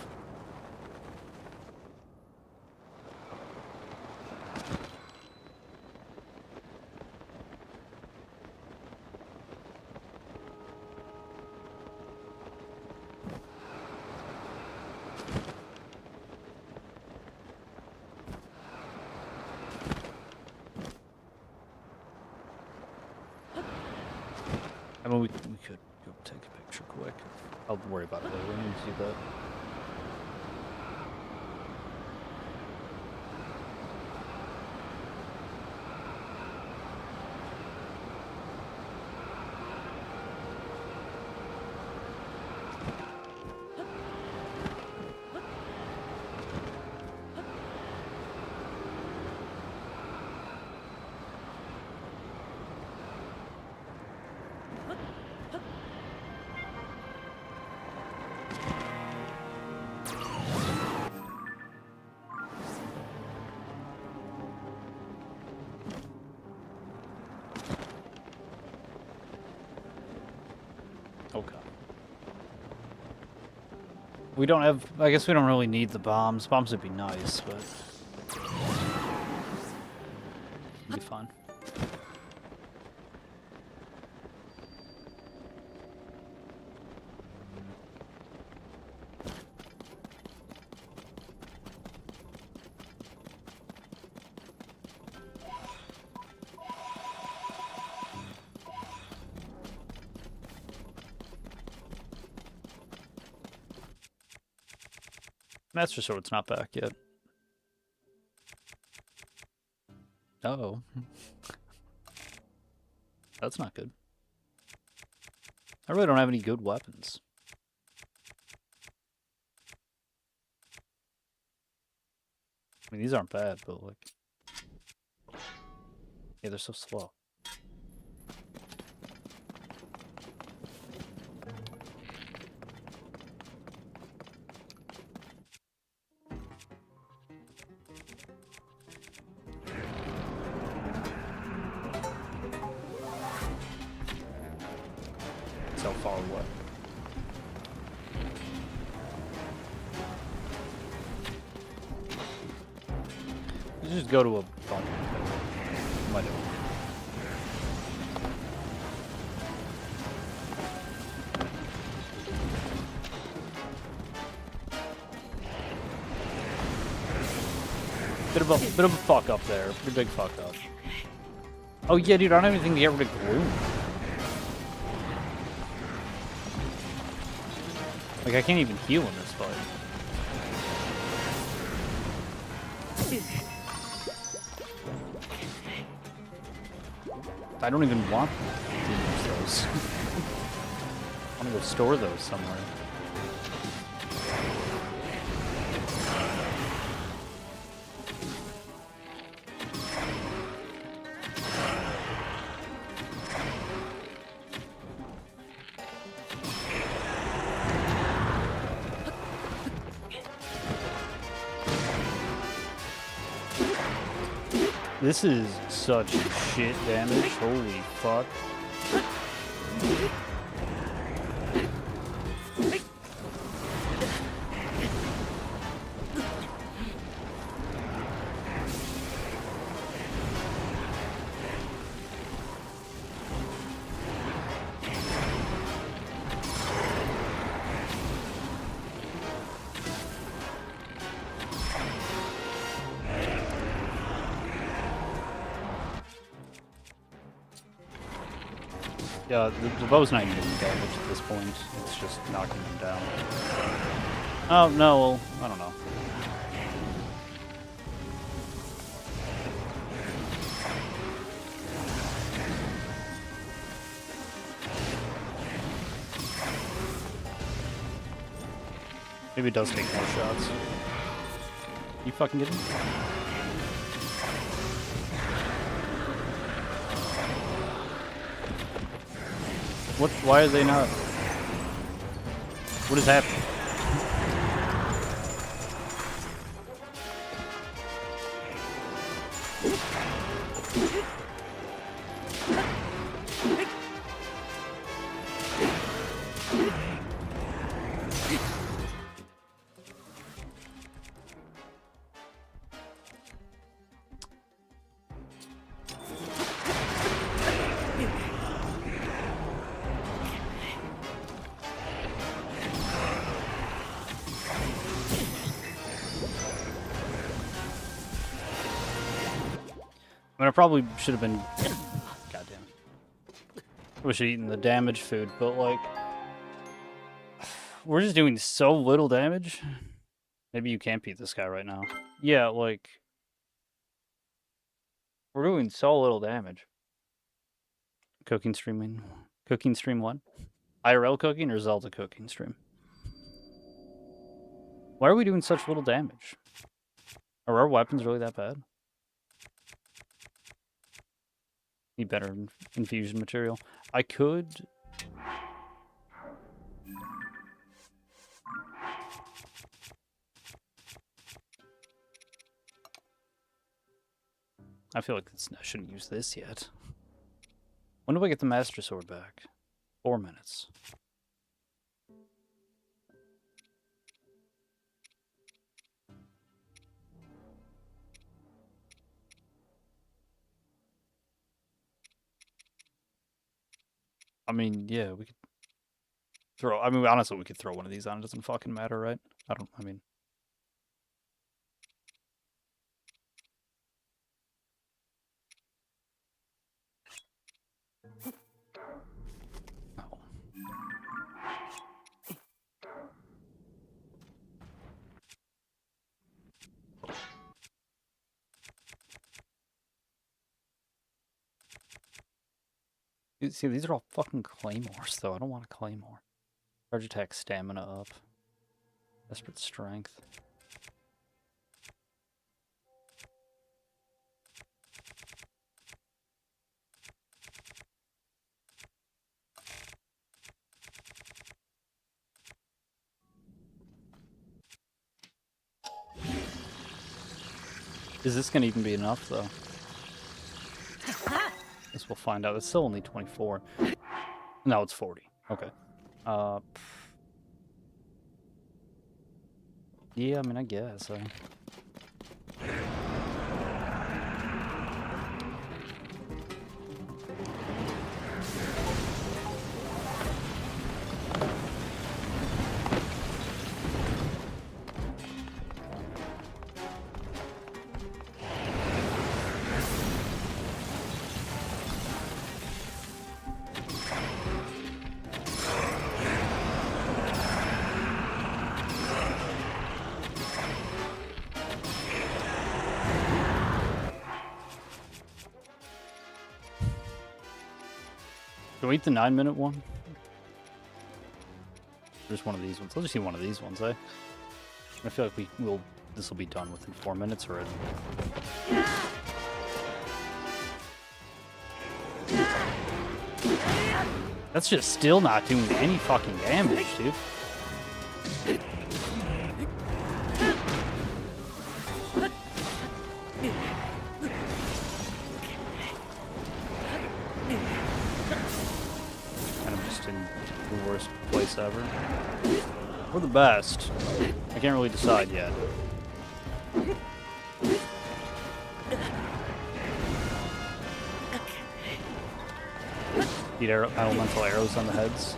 I mean, we could go take a picture quick. I'll worry about it later. We need to do that. Okay. We don't have... I guess we don't really need the bombs. Bombs would be nice, but... It'll be fine. Master Sword's not back yet. Uh-oh. That's not good. I really don't have any good weapons. I mean, these aren't bad, but like... Yeah, they're so slow. So far away. You just go to a bump. Might do. Bit of a fuck up there. Pretty big fuck up. Oh yeah, dude, I don't have anything to get rid of gloom. Like, I can't even heal in this fight. I don't even want to use those. I want to go store those somewhere. This is such shit damage. Holy fuck. Yeah, the bow's not even doing damage at this point. It's just knocking them down. Oh, no, well, I don't know. Maybe it does take more shots. You fucking kidding me? What? Why are they not? What is happening? I mean, I probably should have been. Goddamn. I wish I'd eaten the damage food, but like, we're just doing so little damage. Maybe you can't beat this guy right now. Yeah, like, we're doing so little damage. Cooking streaming. Cooking stream what? IRL cooking or Zelda cooking stream? Why are we doing such little damage? Are our weapons really that bad? Need better infusion material. I could... I feel like I shouldn't use this yet. When do I get the Master Sword back? 4 minutes. I mean, yeah, we could throw... I mean, honestly, we could throw one of these on. It doesn't fucking matter, right? I mean... No. See, these are all fucking claymores, though. I don't want a claymore. Charge attack, stamina up. Desperate strength. Is this gonna even be enough, though? Guess we'll find out. It's still only 24. No, it's 40. Okay. Yeah, I mean, I guess. Can we eat the 9-minute one? Just one of these ones. Let's just eat one of these ones, eh? I feel like this will be done within 4 minutes already. That's just still not doing any fucking damage, dude. just in the worst place ever. Or the best. I can't really decide yet. Need elemental arrows on the heads.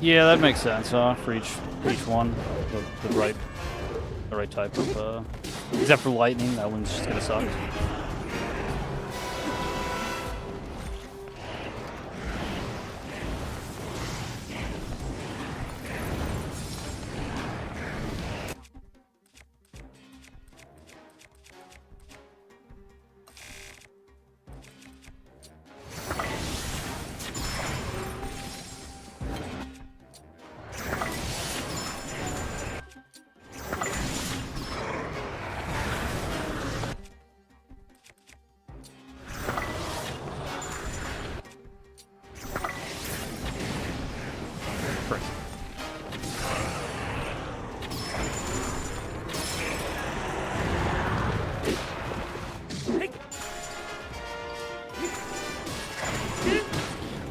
Yeah, that makes sense, huh? For each one, the right type of. Except for lightning, that one's just gonna suck.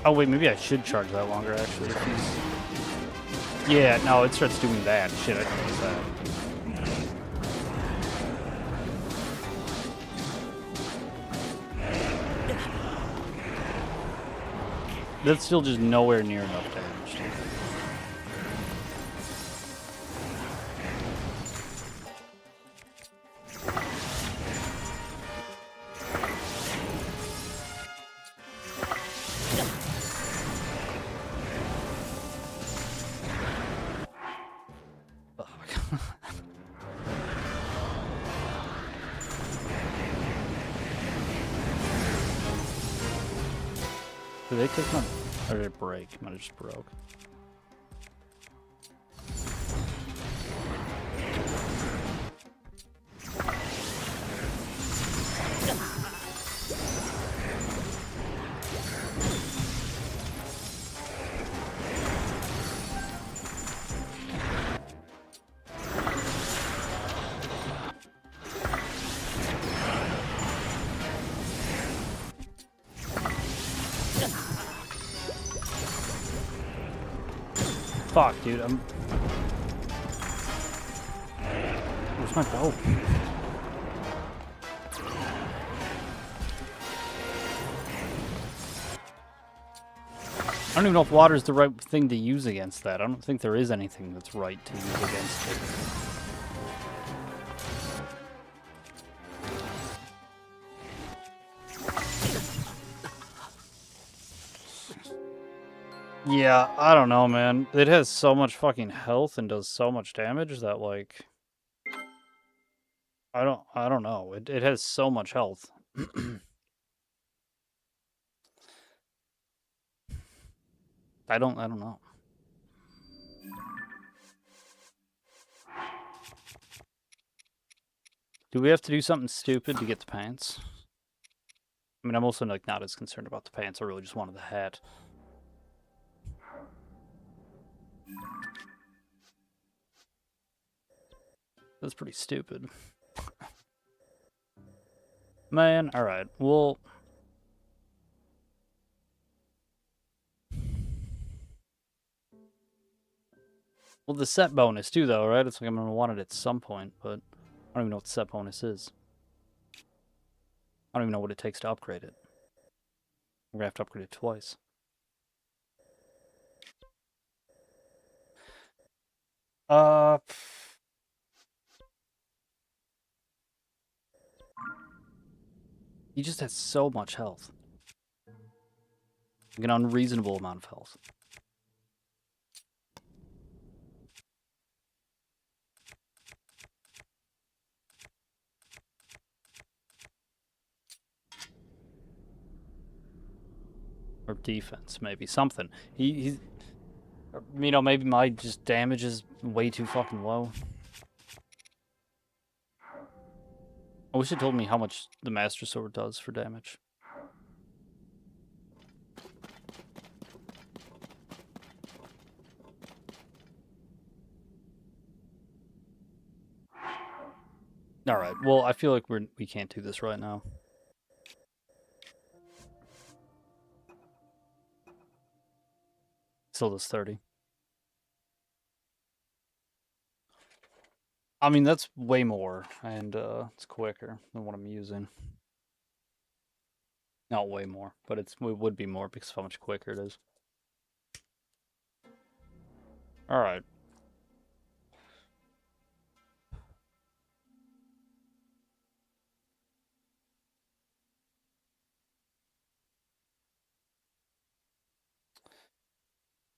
Oh wait, maybe I should charge that longer actually. If he's... Yeah, no, it starts doing that. Shit, I didn't use that. That's still just nowhere near enough damage. Dude. Did they take my... Or did it break? Might have just broke. Fuck, dude, I'm... Where's my bow? I don't even know if water's the right thing to use against that. I don't think there is anything that's right to use against it. Yeah, I don't know, man. It has so much fucking health and does so much damage that, like... I don't know. It has so much health. I don't know. Do we have to do something stupid to get the pants? I mean, I'm also, like, not as concerned about the pants. I really just wanted the hat. That's pretty stupid. Man, alright. Well... Well, the set bonus, too, though, right? It's like I'm gonna want it at some point, but... I don't even know what the set bonus is. I don't even know what it takes to upgrade it. We're gonna have to upgrade it twice. He just has so much health. Like an unreasonable amount of health. Or defense, maybe. Something. He's... You know, maybe my just damage is way too fucking low. I wish it told me how much the Master Sword does for damage. Alright, well, I feel like we can't do this right now. Still does 30. I mean, that's way more, and it's quicker than what I'm using. Not way more, but it would be more because of how much quicker it is. Alright.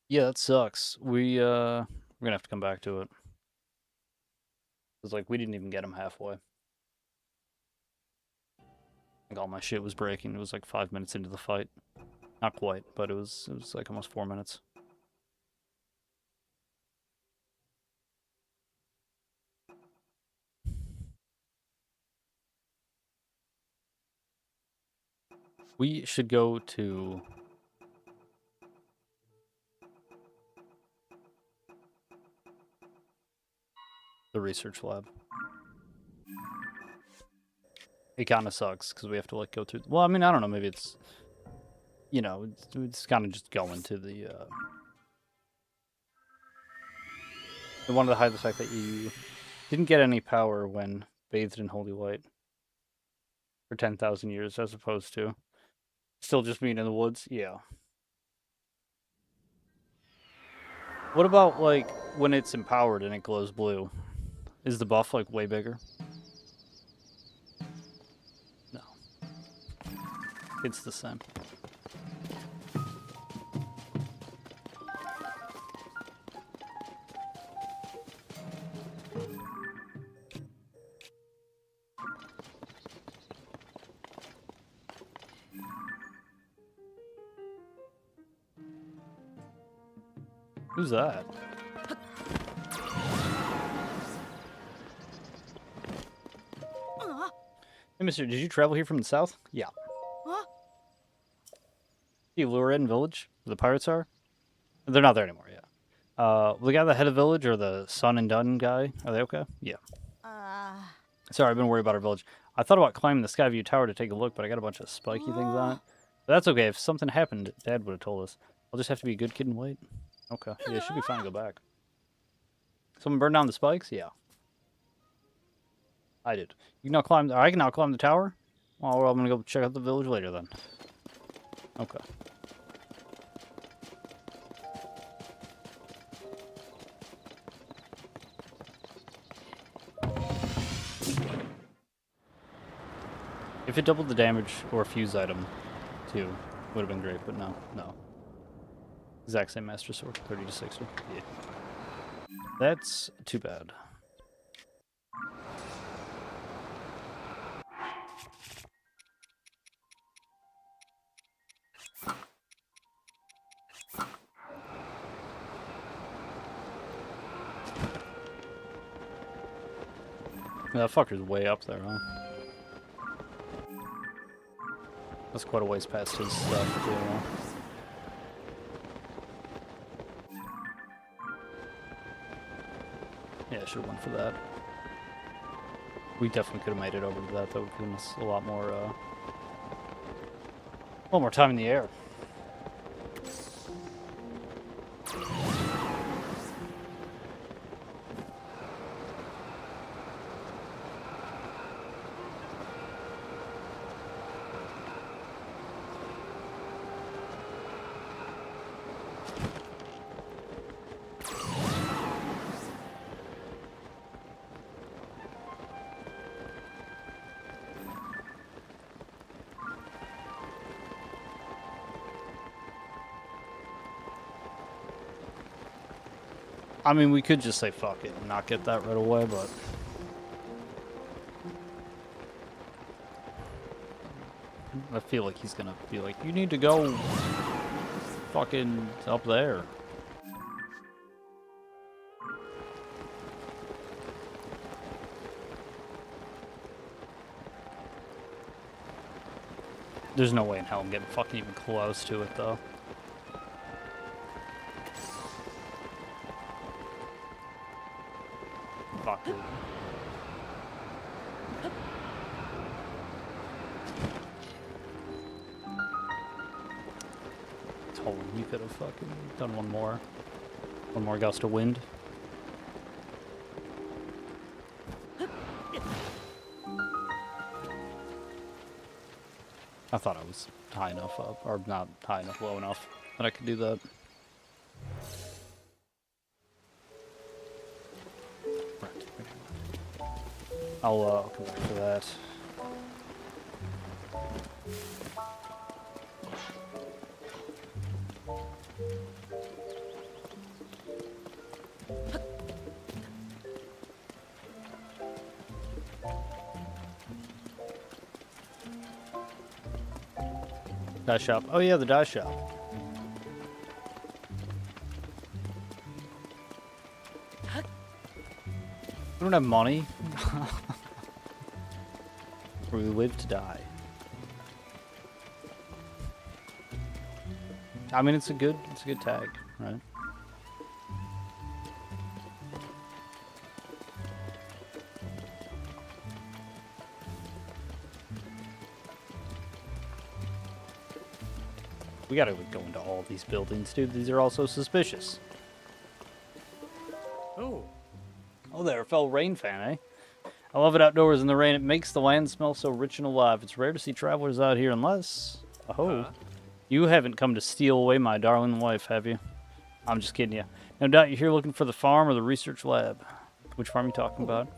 Yeah, that sucks. We're gonna have to come back to it. It's like we didn't even get him halfway. Like all my shit was breaking. It was like 5 minutes into the fight. Not quite, but it was like almost 4 minutes. We should go to the research lab. It kind of sucks because we have to like go through. Well, I mean, I don't know. Maybe it's, you know, it's kind of just going to the. I wanted to hide the fact that you didn't get any power when bathed in holy light for 10,000 years, as opposed to still just being in the woods. Yeah. What about like when it's empowered and it glows blue? Is the buff like way bigger? No. It's the same. Who's that? Hey, mister, did you travel here from the south? Yeah. You Lured Village, where the pirates are? They're not there anymore, yeah. The guy at the head of the village, or the Sun and Dun guy, are they okay? Yeah. Sorry, I've been worried about our village. I thought about climbing the Skyview Tower to take a look, but I got a bunch of spiky things on it. But that's okay. If something happened, Dad would have told us. I'll just have to be a good kid and wait. Okay. Yeah, it should be fine to go back. Someone burned down the spikes? Yeah. I did. You can now climb. I can now climb the tower? Well, I'm going to go check out the village later then. Okay. If it doubled the damage or a fuse item, too, would have been great, but no. Exact same Master Sword, 30 to 60. Yeah. That's too bad. That fucker's way up there, huh? That's quite a ways past his stuff, too. Yeah, I should have went for that. We definitely could have made it over to that. That would have given us a lot more time in the air. I mean, we could just say fuck it and not get that right away, but... I feel like he's gonna be like, you need to go fucking up there. There's no way in hell I'm getting fucking even close to it, though. Fuck it. Oh, you could have fucking done one more. One more gust of wind. I thought I was high enough up, or not high enough, low enough that I could do that. Right. I'll come back for that. Dye shop. Oh yeah, the dye shop. We don't have money. We live to die. I mean, it's a good tag, right? We gotta go into all these buildings, dude. These are all so suspicious. Oh. Oh, there, fell rain fan, eh? I love it outdoors in the rain. It makes the land smell so rich and alive. It's rare to see travelers out here unless... Oh, you haven't come to steal away my darling wife, have you? I'm just kidding you. No doubt you're here looking for the farm or the research lab. Which farm are you talking about?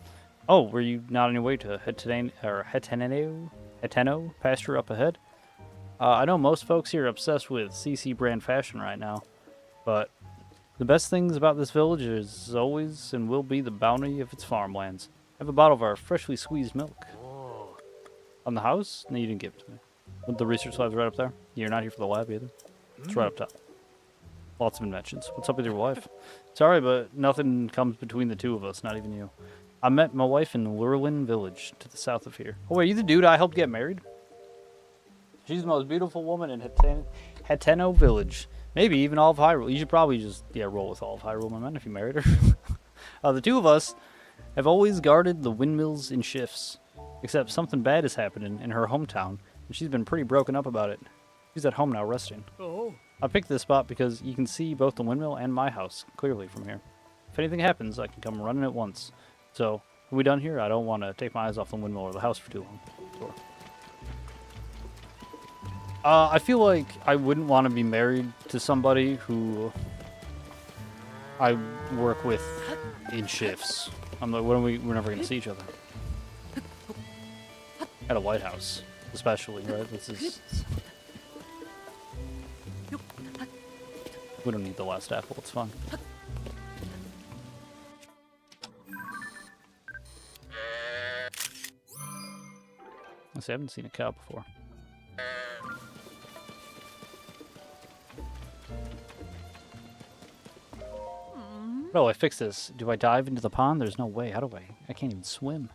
Oh, were you not on your way to Heteno pasture up ahead? I know most folks here are obsessed with CC brand fashion right now, but the best things about this village is always and will be the bounty of its farmlands. I have a bottle of our freshly squeezed milk. Oh. On the house? No, you didn't give it to me. The research lab's right up there. You're not here for the lab either. It's right up top. Lots of inventions. What's up with your wife? Sorry, but nothing comes between the two of us, not even you. I met my wife in Lurlin village to the south of here. Oh, are you the dude I helped get married? She's the most beautiful woman in Heteno village. Maybe even all of Hyrule. You should probably just, roll with all of Hyrule, my man, if you married her. The two of us have always guarded the windmills in shifts. Except something bad is happening in her hometown, and she's been pretty broken up about it. She's at home now resting. Oh. I picked this spot because you can see both the windmill and my house clearly from here. If anything happens, I can come running at once. So, are we done here? I don't want to take my eyes off the windmill or the house for too long. Sure. I feel like I wouldn't want to be married to somebody who I work with in shifts. I'm like, we're never going to see each other. At a White House, especially, right? This is... We don't need the last apple, it's fine. I see, I haven't seen a cow before. Oh, I fixed this. Do I dive into the pond? There's no way. How do I? I can't even swim.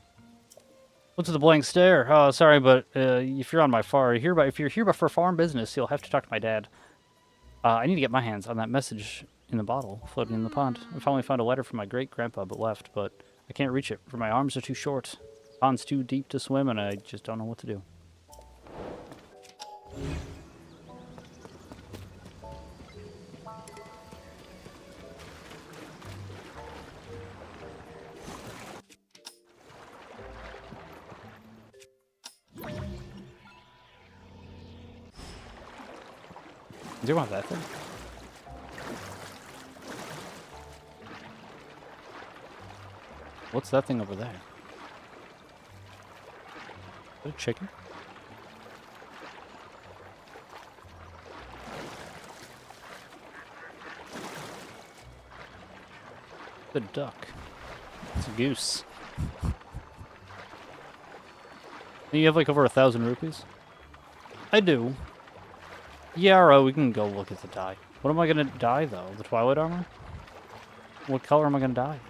What's with the blank stare? Oh, sorry, but if you're on my farm, if you're here for farm business, you'll have to talk to my dad. I need to get my hands on that message in the bottle floating in the pond. I finally found a letter from my great-grandpa, but left, but I can't reach it, for my arms are too short. The pond's too deep to swim, and I just don't know what to do. Do you want that thing? What's that thing over there? Is that a chicken? It's a duck. It's a goose. You have like over 1,000 rupees? I do. Yeah, alright, we can go look at the dye. What am I gonna dye, though? The Twilight armor? What color am I gonna dye it?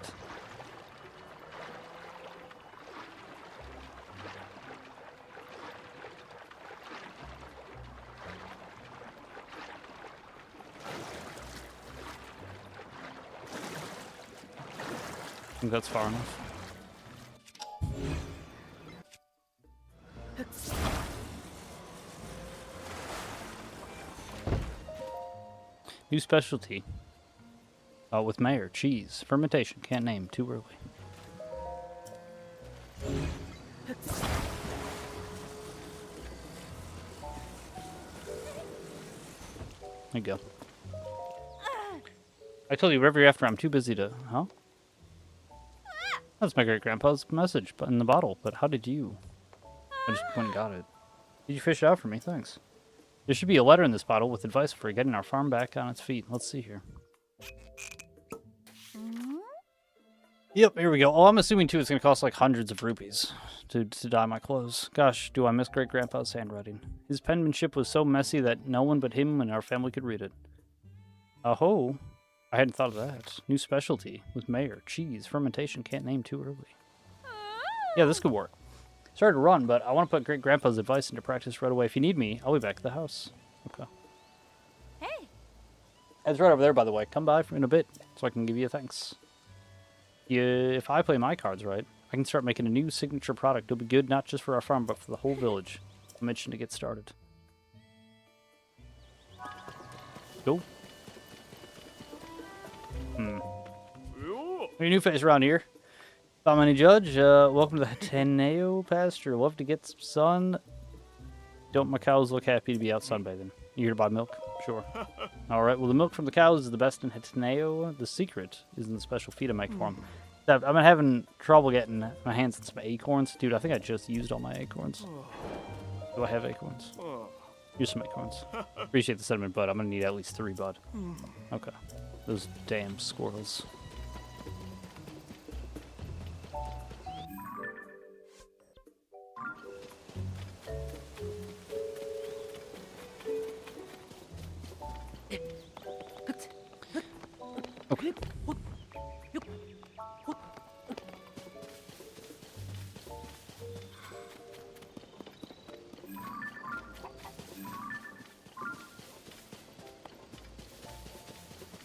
I think that's far enough. New specialty. With mayor. Cheese. Fermentation. Can't name. Too early. There you go. I told you, wherever you're after, I'm too busy to... Huh? That's my great-grandpa's message in the bottle, but how did you... I just went and got it. Did you fish it out for me? Thanks. There should be a letter in this bottle with advice for getting our farm back on its feet. Let's see here. Yep, here we go. Oh, I'm assuming, too, it's going to cost like hundreds of rupees to dye my clothes. Gosh, do I miss great-grandpa's handwriting. His penmanship was so messy that no one but him and our family could read it. Oh, I hadn't thought of that. New specialty with mayor. Cheese. Fermentation. Can't name. Too early. Yeah, this could work. Sorry to run, but I want to put great-grandpa's advice into practice right away. If you need me, I'll be back at the house. Okay. Hey. It's right over there, by the way. Come by in a bit so I can give you a thanks. Yeah, if I play my cards right, I can start making a new signature product. It'll be good not just for our farm, but for the whole village. I mentioned to get started. Go. Your new face around here. If I'm any judge, welcome to the Teneo pasture. Love to get some sun. Don't my cows look happy to be out sunbathing? You here to buy milk? Sure. Alright, well the milk from the cows is the best in Teneo. The secret is in the special feed I make for them. I've been having trouble getting my hands on some acorns. Dude, I think I just used all my acorns. Do I have acorns? Here's some acorns. Appreciate the sentiment, bud. I'm gonna need at least 3, bud. Okay. Those damn squirrels. Okay.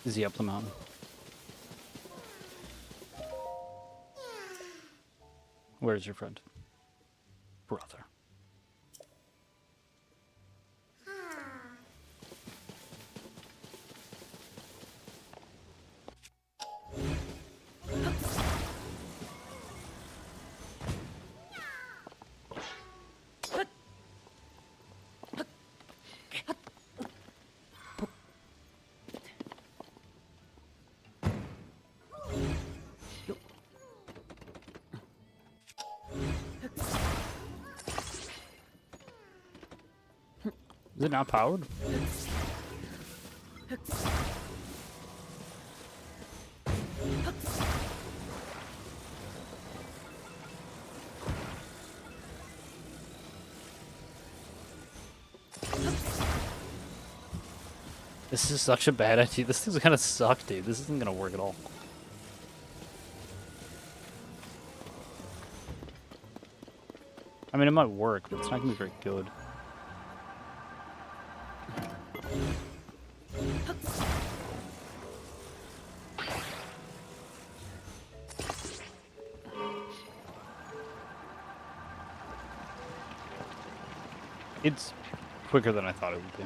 Is he up the mountain? Where's your friend? Brother. Is it not powered? This is such a bad idea. This thing's gonna suck, dude. This isn't gonna work at all. I mean, it might work, but it's not gonna be very good. It's quicker than I thought it would be.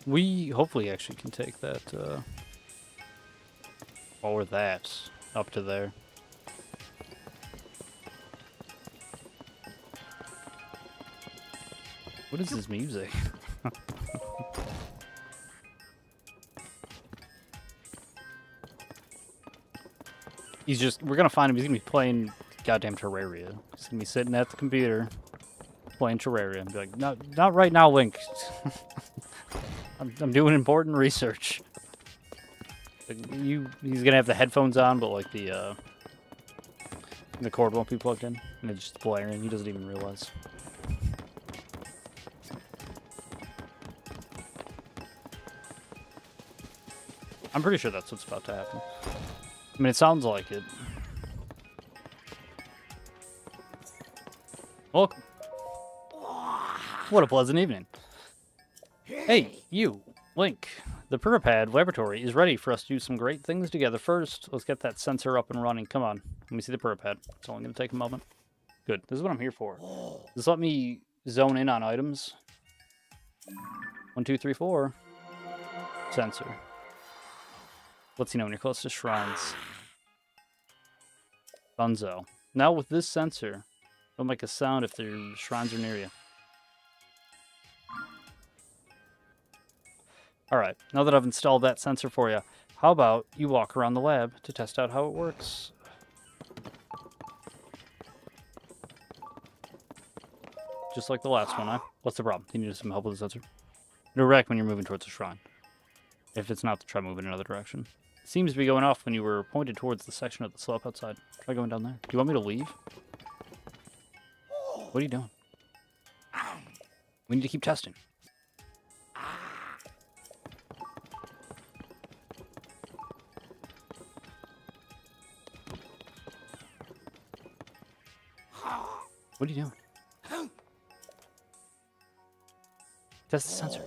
We hopefully actually can take that, or that, up to there. What is this music? We're gonna find him, he's gonna be playing goddamn Terraria. He's gonna be sitting at the computer, playing Terraria, and be like, not right now, Link. I'm doing important research. Like, he's gonna have the headphones on, but like the cord won't be plugged in, and it's just blaring. He doesn't even realize. I'm pretty sure that's what's about to happen. I mean, it sounds like it. Welcome. What a pleasant evening. Hey, you, Link. The Puripad laboratory is ready for us to do some great things together. First, let's get that sensor up and running. Come on, let me see the Puripad. It's only going to take a moment. Good. This is what I'm here for. Just let me zone in on items. 1, 2, 3, 4. Sensor. Let's see now when you're close to shrines. Bunzo. Now with this sensor, it'll make a sound if the shrines are near you. Alright, now that I've installed that sensor for you, how about you walk around the lab to test out how it works? Just like the last one, huh? What's the problem? You need some help with the sensor? Direct when you're moving towards the shrine. If it's not, try moving in another direction. It seems to be going off when you were pointed towards the section of the slope outside. Try going down there. Do you want me to leave? What are you doing? We need to keep testing. What are you doing? Test the sensor.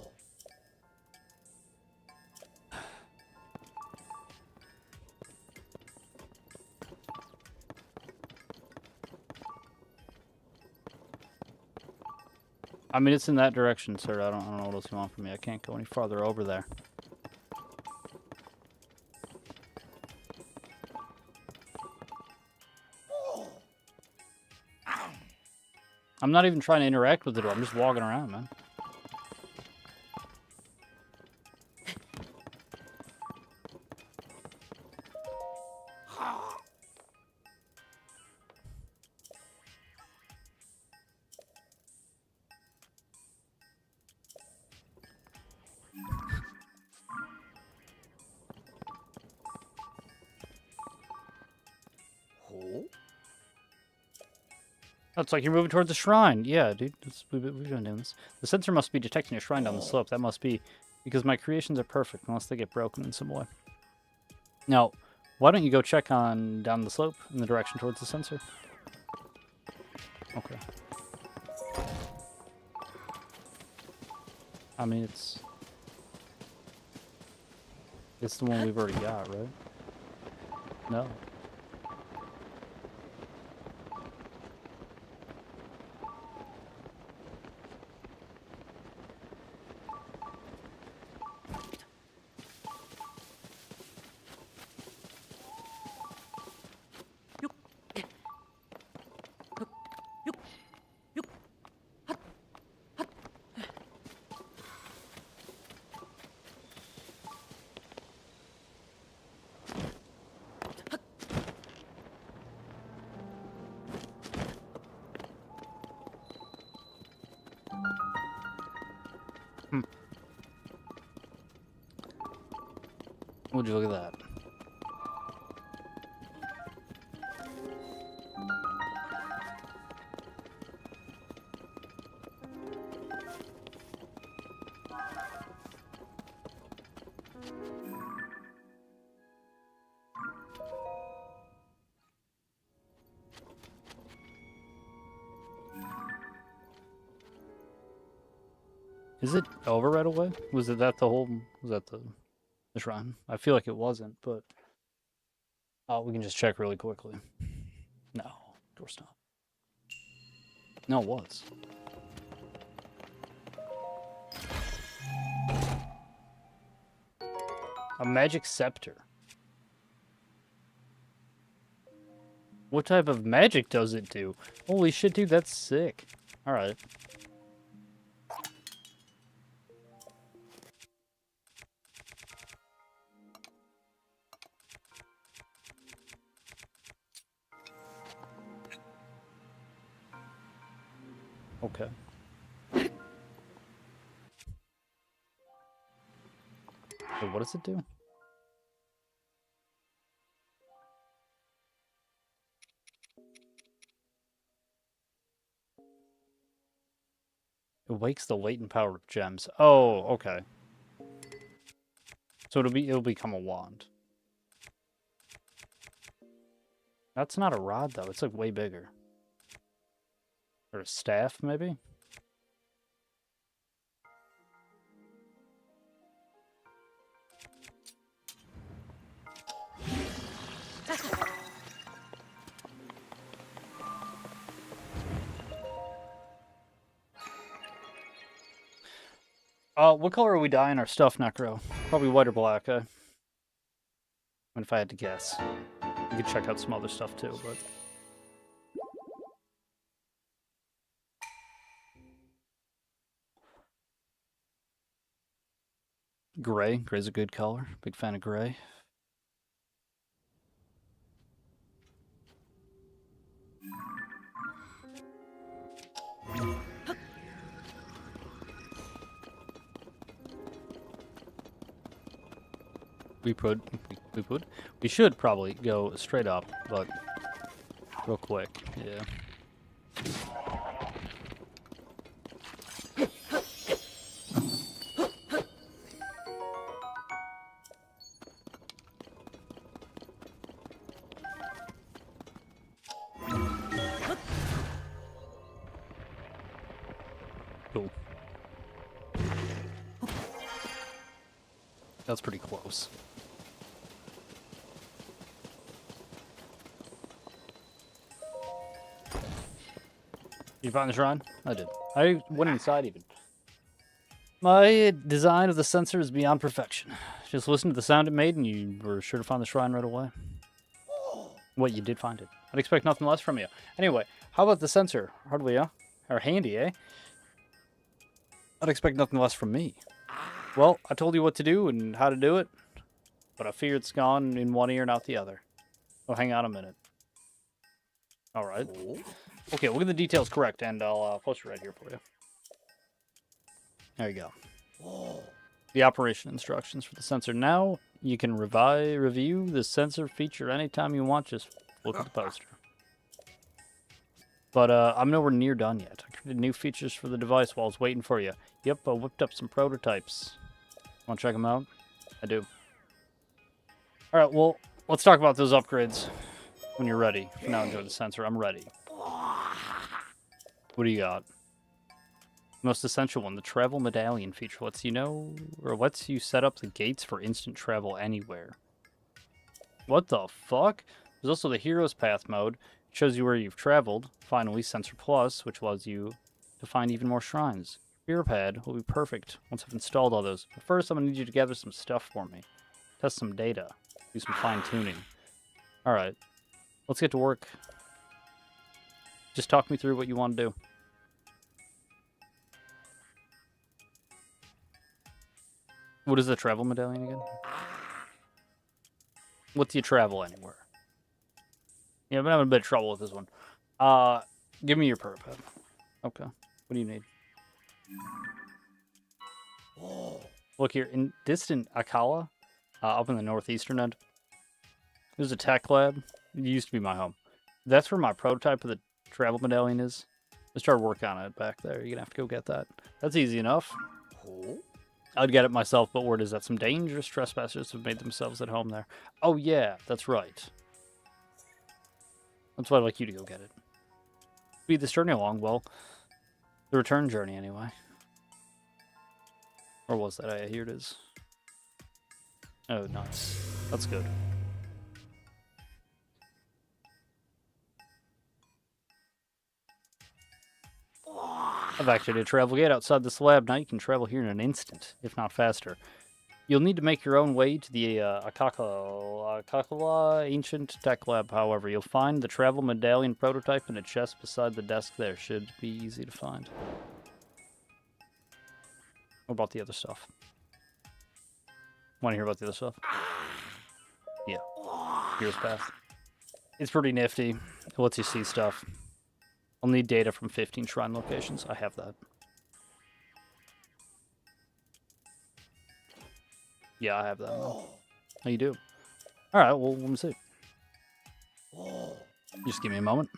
I mean, it's in that direction, sir. I don't know what else you want from me. I can't go any farther over there. I'm not even trying to interact with the door. I'm just walking around, man. Oh, it's like you're moving towards the shrine. Yeah, dude. We've been doing this. The sensor must be detecting a shrine down the slope. That must be because my creations are perfect unless they get broken in some way. Now, why don't you go check on down the slope in the direction towards the sensor? Okay. I mean, it's the one we've already got, right? No. Would you look at that? Is it over right away? Was it that the whole? Was that the shrine? I feel like it wasn't, but we can just check really quickly. No, of course not. No, it was. A magic scepter. What type of magic does it do? Holy shit, dude, that's sick. Alright. Okay. So what does it do? It wakes the latent power of gems. Oh, okay. So it'll become a wand. That's not a rod though, it's like way bigger. Or a staff, maybe? What color are we dyeing our stuff, Necro? Probably white or black, eh? And if I had to guess. You could check out some other stuff too, but... Gray. Gray's a good color. Big fan of gray. We should probably go straight up, but real quick, yeah. Cool. That's pretty close. You found the shrine? I did. I went inside even. My design of the sensor is beyond perfection. Just listen to the sound it made and you were sure to find the shrine right away. What, you did find it. I'd expect nothing less from you. Anyway, how about the sensor? Hardly, huh? Or handy, eh? I'd expect nothing less from me. Well, I told you what to do and how to do it, but I fear it's gone in one ear and out the other. Oh, hang on a minute. Alright. Okay, we'll get the details correct, and I'll post it right here for you. There you go. The operation instructions for the sensor. Now, you can review the sensor feature anytime you want. Just look at the poster. But I'm nowhere near done yet. I created new features for the device while I was waiting for you. Yep, I whipped up some prototypes. Want to check them out? I do. Alright, well, let's talk about those upgrades when you're ready. For now, enjoy the sensor. I'm ready. What do you got? Most essential one, the travel medallion feature lets you set up the gates for instant travel anywhere. What the fuck? There's also the Hero's Path mode. It shows you where you've traveled. Finally, Sensor Plus, which allows you to find even more shrines. Your pad will be perfect once I've installed all those. But first, I'm going to need you to gather some stuff for me. Test some data. Do some fine-tuning. Alright. Let's get to work. Just talk me through what you want to do. What is the travel medallion again? What do you travel anywhere? Yeah, I've been having a bit of trouble with this one. Give me your perp pad. Okay. What do you need? Look here, in distant Akala, up in the northeastern end, there's a tech lab. It used to be my home. That's where my prototype of the travel medallion is. I started working on it back there. You're gonna have to go get that. That's easy enough. I'd get it myself, but word is that some dangerous trespassers have made themselves at home there. Oh yeah, that's right. That's why I'd like you to go get it. Speed this journey along, well, the return journey anyway. Or was that? Yeah, here it is. Oh, nice. That's good. I've activated a travel gate outside this lab. Now you can travel here in an instant, if not faster. You'll need to make your own way to the Akakala Ancient Tech Lab, however. You'll find the travel medallion prototype in a chest beside the desk there. Should be easy to find. What about the other stuff? Want to hear about the other stuff? Yeah. Here's Path. It's pretty nifty. It lets you see stuff. I'll need data from 15 shrine locations. I have that. Yeah, I have that. Oh, you do? Alright, well, let me see. Just give me a moment.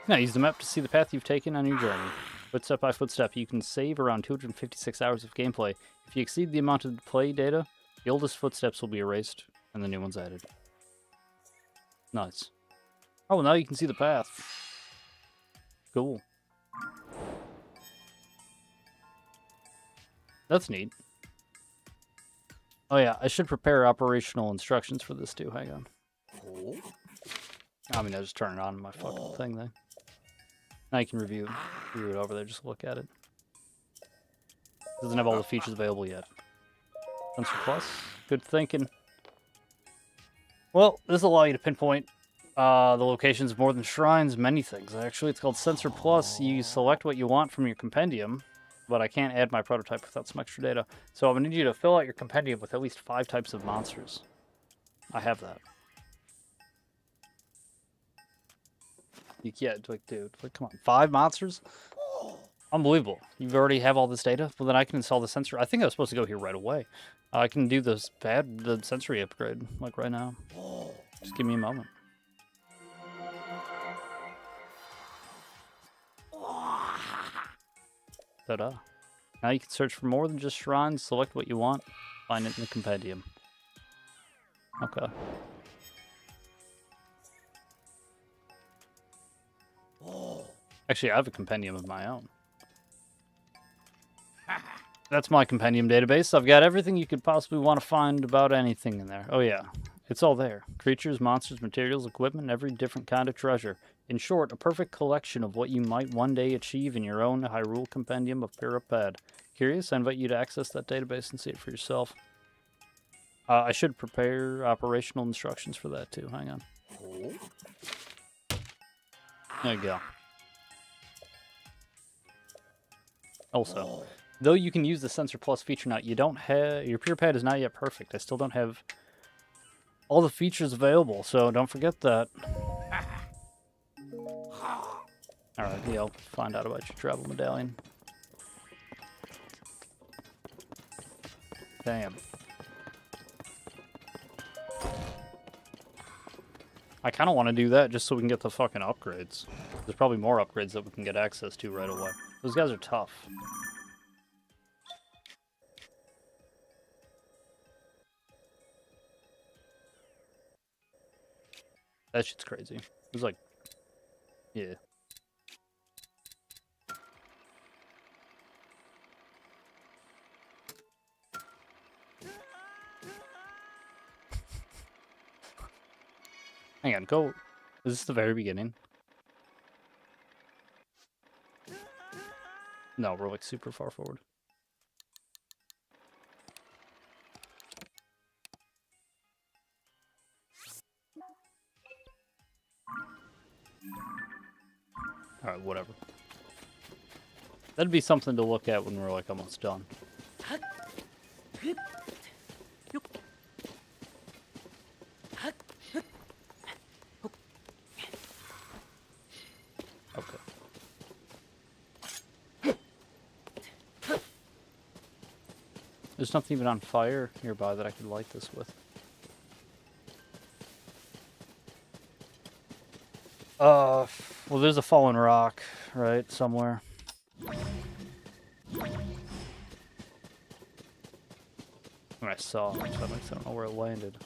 Now, use the map to see the path you've taken on your journey. Footstep by footstep, you can save around 256 hours of gameplay. If you exceed the amount of play data, the oldest footsteps will be erased, and the new ones added. Nice. Oh, well, now you can see the path. Cool. That's neat. Oh yeah, I should prepare operational instructions for this too. Hang on. I mean, I just turn it on my fucking thing then. Now you can review it over there. Just look at it. Doesn't have all the features available yet. Sensor Plus. Good thinking. Well, this will allow you to pinpoint the locations of more than shrines, many things. Actually, it's called Sensor Plus. You select what you want from your compendium, but I can't add my prototype without some extra data. So I'm going to need you to fill out your compendium with at least 5 types of monsters. I have that. You can't, like, dude, like, come on. 5 monsters? Unbelievable. You already have all this data? Well, then I can install the sensor. I think I was supposed to go here right away. I can do the sensory upgrade, like, right now. Just give me a moment. Ta-da. Now you can search for more than just shrines, select what you want, find it in the compendium. Okay. Actually, I have a compendium of my own. That's my compendium database. I've got everything you could possibly want to find about anything in there. Oh yeah, it's all there. Creatures, monsters, materials, equipment, every different kind of treasure. In short, a perfect collection of what you might one day achieve in your own Hyrule Compendium of Piraped. Curious? I invite you to access that database and see it for yourself. I should prepare operational instructions for that too. Hang on. There you go. Also, though you can use the Sensor Plus feature now, you don't have... Your Piraped is not yet perfect. I still don't have all the features available, so don't forget that. Alright, yeah, I'll find out about your travel medallion. Damn. I kind of want to do that just so we can get the fucking upgrades. There's probably more upgrades that we can get access to right away. Those guys are tough. That shit's crazy. It's like, yeah. Hang on, go. Is this the very beginning? No, we're like super far forward. Alright, whatever. That'd be something to look at when we're like almost done. Okay. There's nothing even on fire nearby that I could light this with. Well, there's a fallen rock, right, somewhere. I saw it, so I don't know where it landed.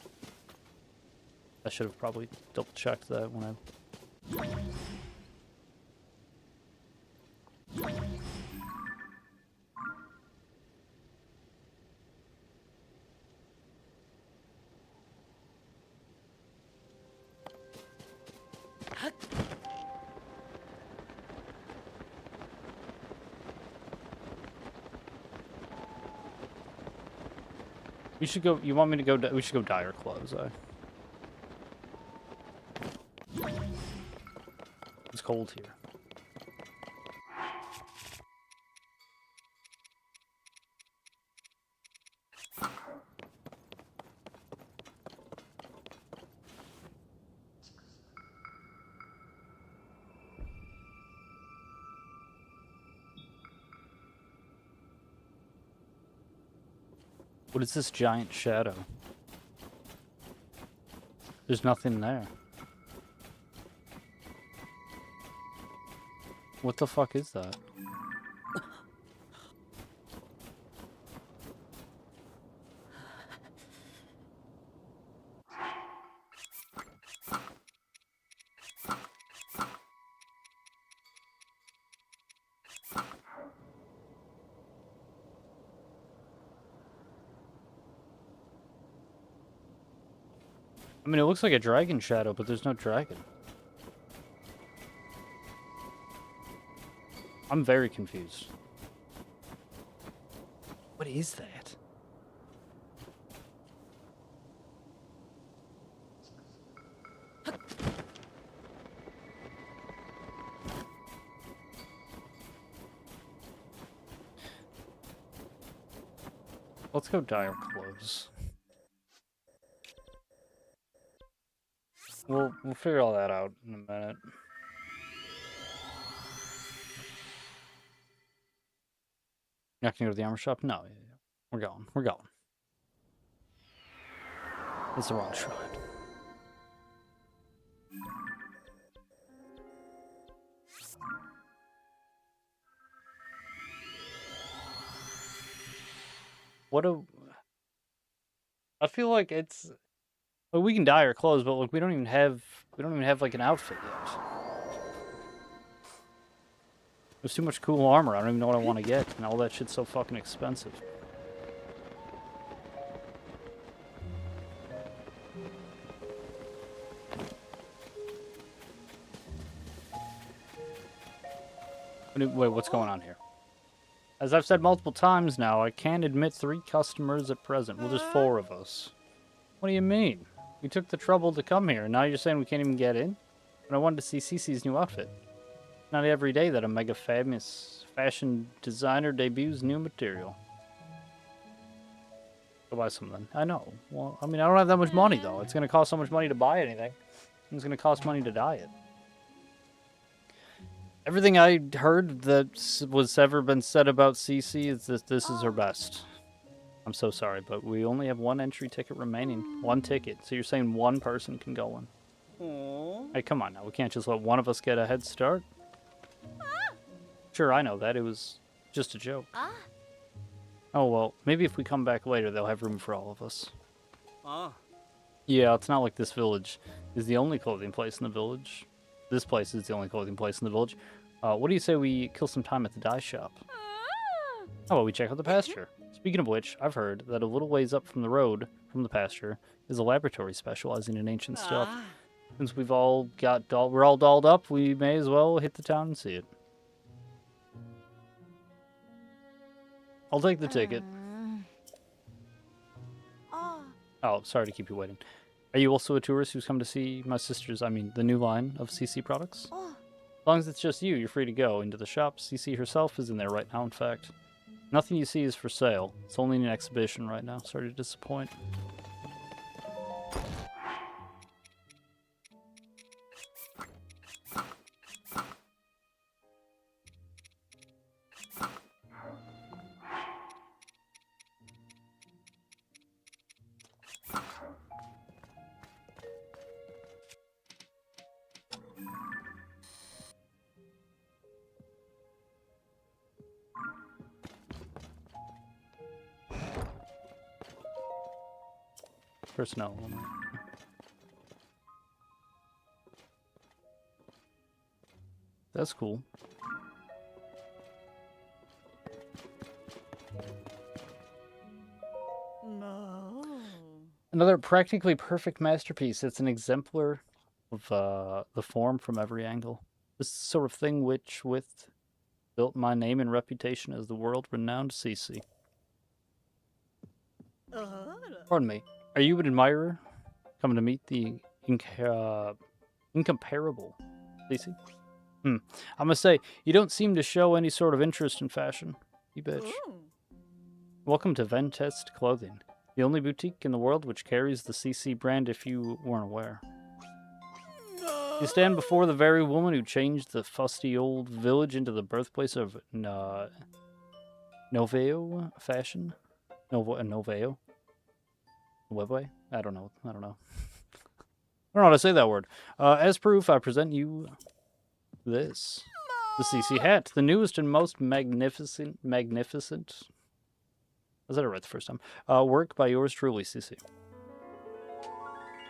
I should have probably double-checked that when I... We should go... You want me to go... We should go dye our clothes, It's cold here. What is this giant shadow? There's nothing there. What the fuck is that? I mean, it looks like a dragon shadow, but there's no dragon. I'm very confused. What is that? Let's go dye our clothes. We'll figure all that out in a minute. You're not gonna go to the armor shop? No, we're going. We're going. It's the wrong shrine. What a... I feel like it's... Well, we can dye our clothes, but look, we don't even have like an outfit yet. There's too much cool armor. I don't even know what I want to get, and all that shit's so fucking expensive. Wait, what's going on here? As I've said multiple times now, I can't admit 3 customers at present. Well, there's 4 of us. What do you mean? We took the trouble to come here, and now you're saying we can't even get in? But I wanted to see Cece's new outfit. Not every day that a mega famous fashion designer debuts new material. Go buy something. I know. Well, I mean, I don't have that much money, though. It's going to cost so much money to buy anything. It's going to cost money to dye it. Everything I heard that was ever been said about Cece is that this is her best. I'm so sorry, but we only have 1 entry ticket remaining. 1 ticket. So you're saying 1 person can go in. Hey, come on now. We can't just let one of us get a head start. Sure, I know that. It was just a joke. Oh, well, maybe if we come back later, they'll have room for all of us. Yeah, it's not like this village is the only clothing place in the village. This place is the only clothing place in the village. What do you say we kill some time at the dye shop? How about we check out the pasture? Speaking of which, I've heard that a little ways up from the road, from the pasture, is a laboratory specializing in ancient stuff. Since we're all dolled up, we may as well hit the town and see it. I'll take the ticket. Oh, sorry to keep you waiting. Are you also a tourist who's come to see my sister's, the new line of CC products? As long as it's just you, you're free to go into the shop. CC herself is in there right now, in fact. Nothing you see is for sale. It's only an exhibition right now. Sorry to disappoint. Personnel. That's cool. No. Another practically perfect masterpiece. It's an exemplar of the form from every angle. This sort of thing which, with, built my name and reputation as the world-renowned CC. Pardon me. Are you an admirer? Coming to meet the incomparable CC? I must say, you don't seem to show any sort of interest in fashion. You bitch. Welcome to Ventest Clothing, the only boutique in the world which carries the CC brand if you weren't aware. You stand before the very woman who changed the fusty old village into the birthplace of Noveo fashion? Noveo? Webway? I don't know. I don't know how to say that word. As proof, I present you this. The CC hat. The newest and most magnificent... Was that right the first time? Work by yours truly, CC.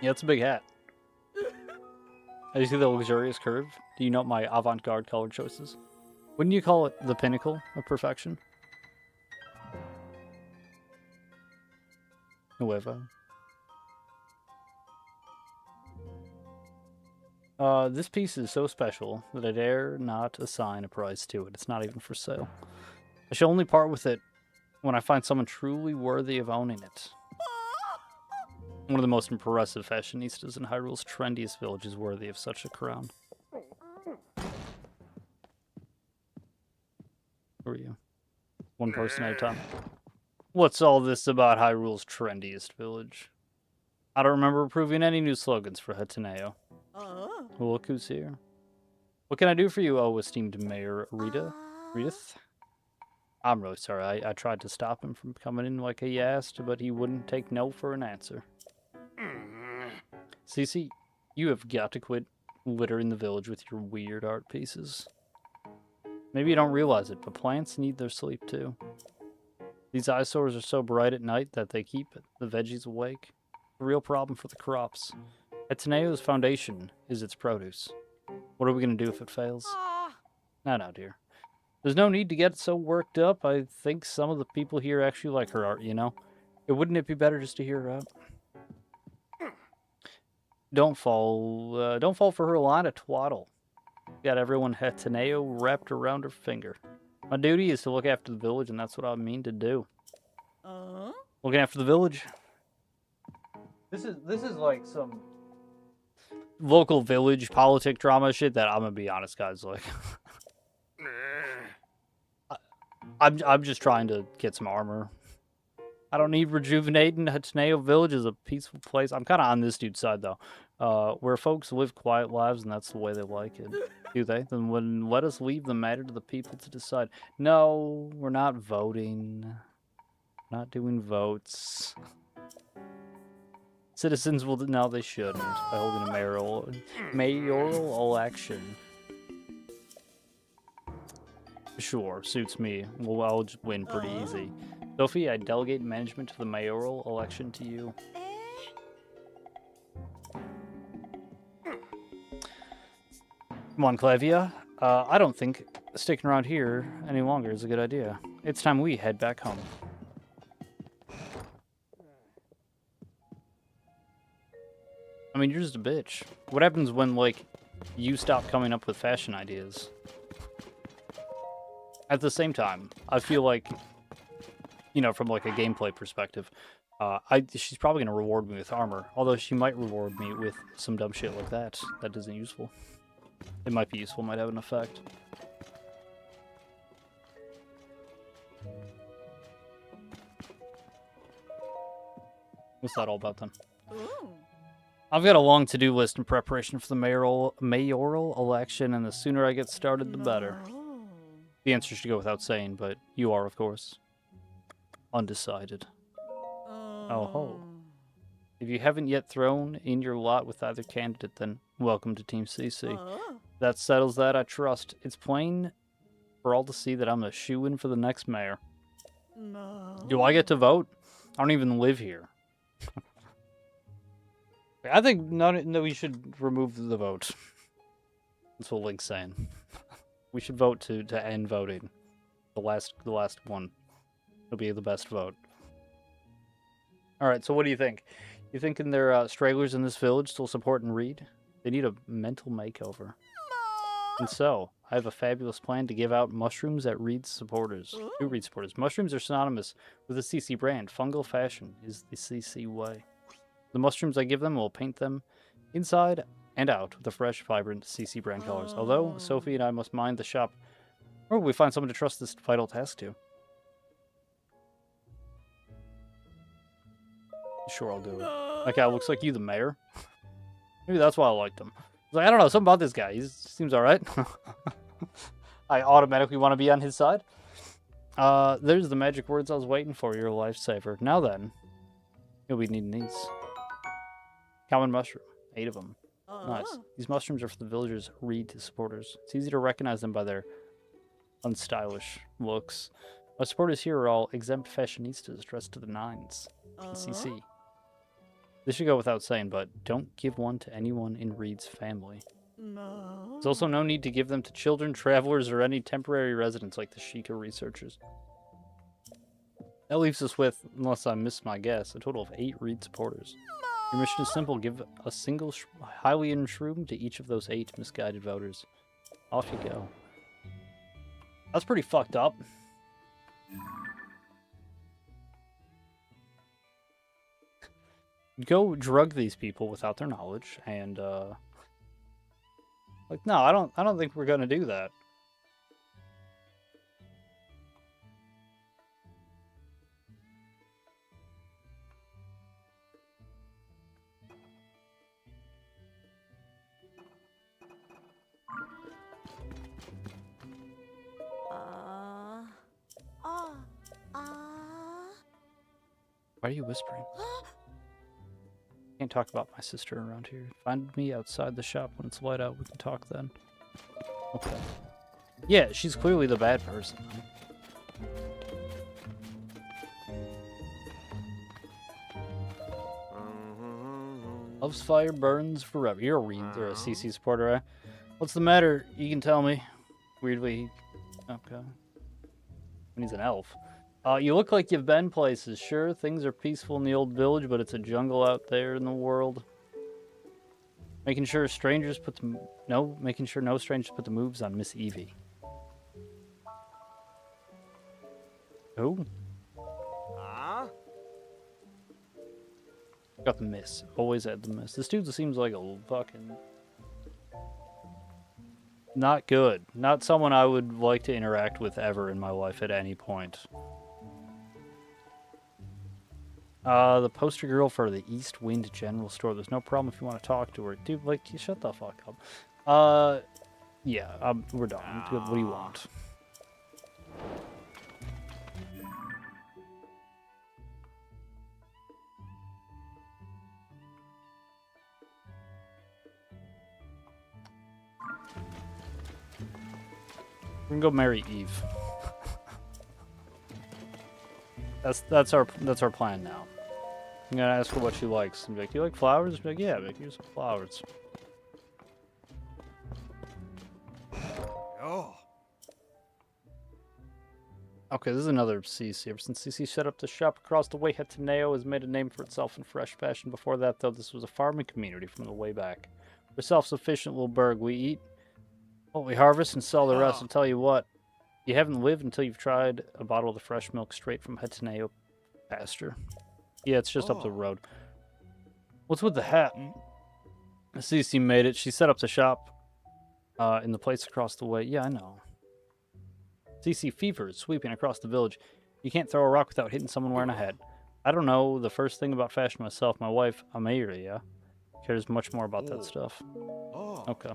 Yeah, it's a big hat. You see the luxurious curve? Do you note my avant-garde color choices? Wouldn't you call it the pinnacle of perfection? Nuevo. This piece is so special that I dare not assign a price to it. It's not even for sale. I shall only part with it when I find someone truly worthy of owning it. One of the most impressive fashionistas in Hyrule's trendiest village is worthy of such a crown. Who are you? One person at a time. What's all this about Hyrule's trendiest village? I don't remember approving any new slogans for Hateneo. Well, look who's here. What can I do for you, oh esteemed Mayor Redith? I'm really sorry. I tried to stop him from coming in like he asked, but he wouldn't take no for an answer. Cece, you have got to quit littering the village with your weird art pieces. Maybe you don't realize it, but plants need their sleep too. These eyesores are so bright at night that they keep the veggies awake. A real problem for the crops. Ateneo's foundation is its produce. What are we going to do if it fails? No, dear. There's no need to get so worked up. I think some of the people here actually like her art, you know? Wouldn't it be better just to hear her out? Don't fall for her line of twaddle. Got everyone Hateneo wrapped around her finger. My duty is to look after the village, and that's what I mean to do. Looking after the village. This is like some local village politic drama shit that I'm gonna be honest, guys. Like, I'm just trying to get some armor. I don't need rejuvenating. Hateneo Village is a peaceful place. I'm kind of on this dude's side, though. Where folks live quiet lives, and that's the way they like it. Do they? Then let us leave the matter to the people to decide. No, we're not voting. Not doing votes. Citizens will... No, they shouldn't. By holding a mayoral election. Sure, suits me. Well, I'll just win pretty easy. Sophie, I delegate management to the mayoral election to you. Come on, Clavia. I don't think sticking around here any longer is a good idea. It's time we head back home. I mean, you're just a bitch. What happens when, like, you stop coming up with fashion ideas? At the same time, I feel like, you know, from, like, a gameplay perspective, she's probably going to reward me with armor. Although she might reward me with some dumb shit like that. That isn't useful. It might be useful, might have an effect. What's that all about, then? I've got a long to-do list in preparation for the mayoral election, and the sooner I get started, the better. The answer should go without saying, but you are, of course, undecided. Oh ho. If you haven't yet thrown in your lot with either candidate, then welcome to Team CC. That settles that, I trust. It's plain for all to see that I'm a shoo-in for the next mayor. Do I get to vote? I don't even live here. I think no, we should remove the vote. That's what Link's saying. We should vote to end voting. The last one. It'll be the best vote. Alright, so what do you think? You thinking there stragglers in this village still support and read? They need a mental makeover. And so, I have a fabulous plan to give out mushrooms at Reed's supporters. To Reed supporters. Mushrooms are synonymous with the CC brand. Fungal fashion is the CC way. The mushrooms I give them will paint them inside and out with the fresh, vibrant CC brand colors. Although, Sophie and I must mind the shop. Or will we find someone to trust this vital task to? Sure, I'll do it. That guy looks like you, the mayor. Maybe that's why I liked him. Like, I don't know, something about this guy. He seems alright. I automatically want to be on his side. There's the magic words I was waiting for, your lifesaver. Now then, you'll be needing these. Common mushroom. 8 of them. Nice. These mushrooms are for the villagers' Reed supporters. It's easy to recognize them by their unstylish looks. My supporters here are all exempt fashionistas dressed to the nines. CC. This should go without saying, but don't give one to anyone in Reed's family. There's also no need to give them to children, travelers, or any temporary residents like the Sheikah researchers. That leaves us with, unless I miss my guess, a total of 8 Reed supporters. Your mission is simple. Give a single Hylian shroom to each of those 8 misguided voters. Off you go. That's pretty fucked up. go drug these people without their knowledge, and like, no, I don't think we're gonna do that. Why are you whispering? Can't talk about my sister around here. Find me outside the shop when it's light out. We can talk then. Okay. Yeah, she's clearly the bad person. Loves fire, burns forever. You're a Reed, or a CC supporter, right? What's the matter? You can tell me. Weirdly, okay. And he's an elf. You look like you've been places. Sure, things are peaceful in the old village, but it's a jungle out there in the world. Making sure no strangers put the moves on Miss Evie. Oh. Got the miss. Always had the miss. This dude seems like a fucking... Not good. Not someone I would like to interact with ever in my life at any point. The poster girl for the East Wind General Store. There's no problem if you want to talk to her. Dude, like, shut the fuck up. Yeah, we're done. What do you want? We're gonna go marry Eve. That's our plan now. I'm gonna ask her what she likes. And be like, "Do you like flowers?" Be like, "Yeah, make you some flowers." Oh. Okay, this is another CC. Ever since CC set up the shop across the way, Hetaneo has made a name for itself in fresh fashion. Before that, though, this was a farming community from the way back. We're self-sufficient, little burg. We eat what we harvest and sell the rest. I'll tell you what, you haven't lived until you've tried a bottle of the fresh milk straight from Hetaneo pasture. Yeah, it's just up the road. What's with the hat? CC made it. She set up the shop in the place across the way. Yeah, I know. CC fever is sweeping across the village. You can't throw a rock without hitting someone wearing a hat. I don't know the first thing about fashion myself. My wife, Amelia, cares much more about that stuff. Okay.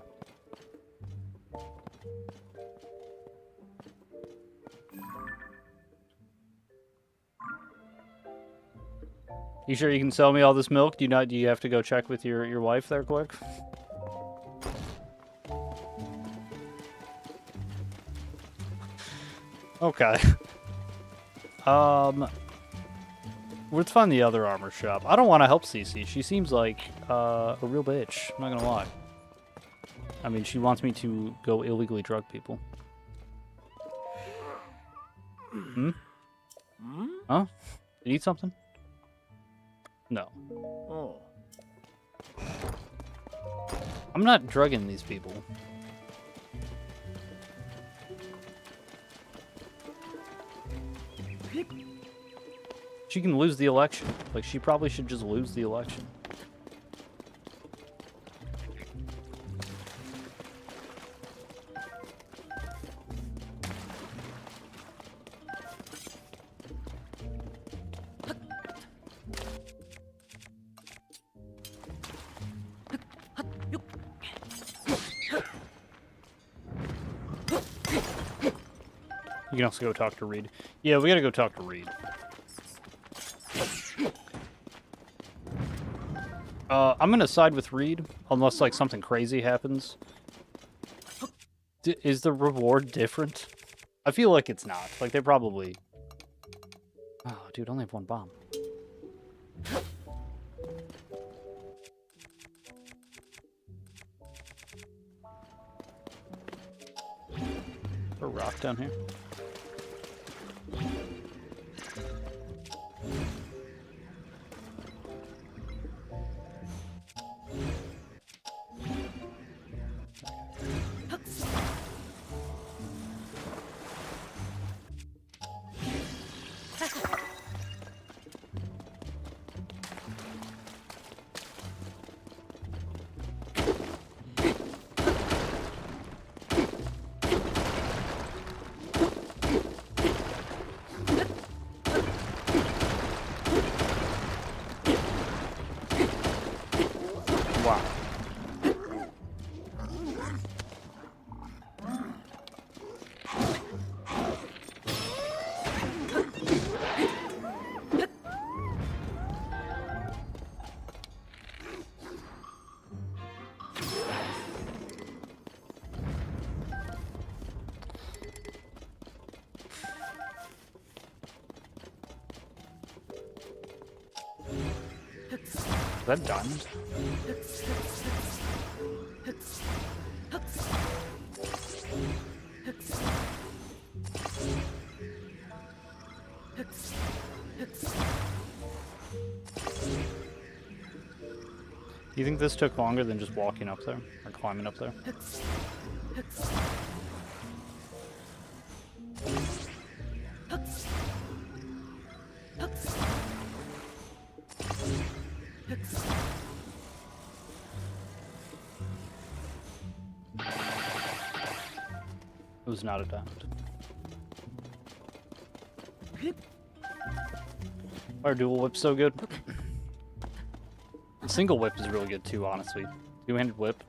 You sure you can sell me all this milk? Do you have to go check with your wife there quick? Okay. Let's find the other armor shop. I don't want to help Cece. She seems like a real bitch. I'm not gonna lie. I mean, she wants me to go illegally drug people. Hmm? Huh? You need something? No. Oh. I'm not drugging these people. She can lose the election. Like, she probably should just lose the election. You can also go talk to Reed. Yeah, we gotta go talk to Reed. I'm gonna side with Reed, unless, like, something crazy happens. Is the reward different? I feel like it's not. Like, they probably... Oh, dude, only have one bomb. A rock down here. that diamond? Do you think this took longer than just walking up there? Or climbing up there? It was not a diamond. Our dual whip's so good. The single whip is really good too, honestly. Two-handed whip.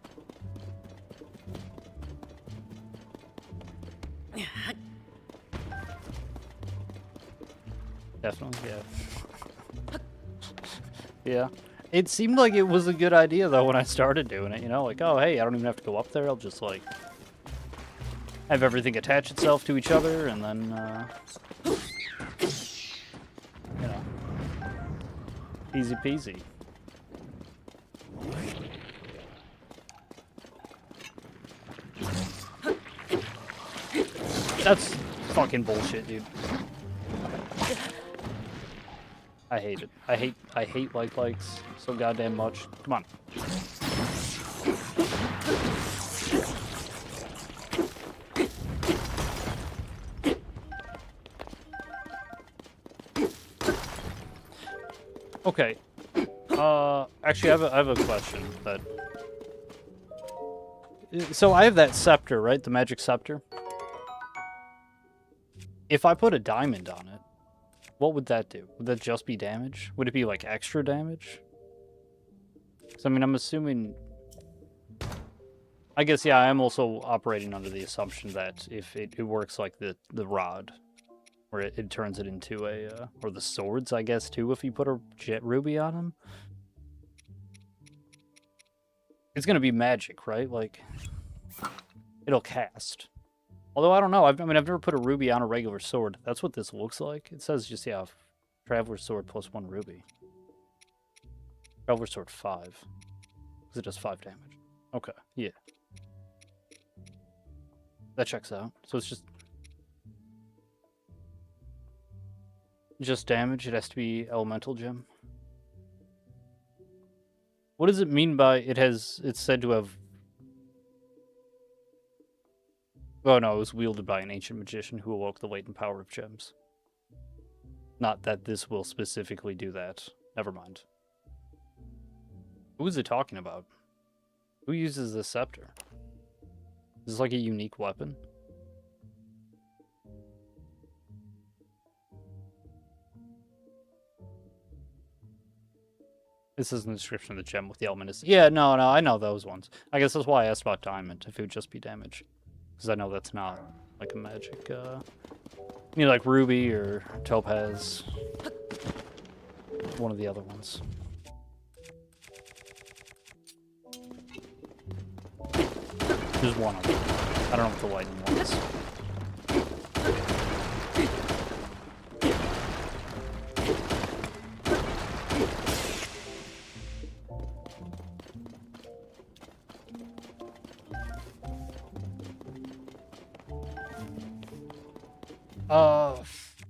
Definitely, yeah. Yeah. It seemed like it was a good idea, though, when I started doing it, you know? Like, oh, hey, I don't even have to go up there. I'll just, like, have everything attach itself to each other, and then, you know, easy peasy. That's fucking bullshit, dude. I hate it. I hate likes so goddamn much. Come on. Okay. Actually, I have a question that. So I have that scepter, right? The magic scepter. If I put a diamond on it, what would that do? Would that just be damage? Would it be like extra damage? Because I mean, I'm assuming. I guess yeah. I am also operating under the assumption that if it works like the rod, where it turns it into a or the swords, I guess too. If you put a jet ruby on them, it's gonna be magic, right? Like it'll cast. Although I don't know. I mean, I've never put a ruby on a regular sword. That's what this looks like. It says just yeah, traveler's sword plus 1 ruby. Traveler's sword 5, because it does 5 damage. Okay, yeah. That checks out. So it's just damage. It has to be elemental gem. What does it mean by it's said to have? Oh no, it was wielded by an ancient magician who awoke the latent power of gems. Not that this will specifically do that. Never mind. Who is it talking about? Who uses the scepter? Is this like a unique weapon? This is the description of the gem with the element is... Yeah, no, I know those ones. I guess that's why I asked about diamond, if it would just be damage. Because I know that's not like a magic, you know, like ruby or topaz. One of the other ones. There's one of them. I don't know what the lightning one is.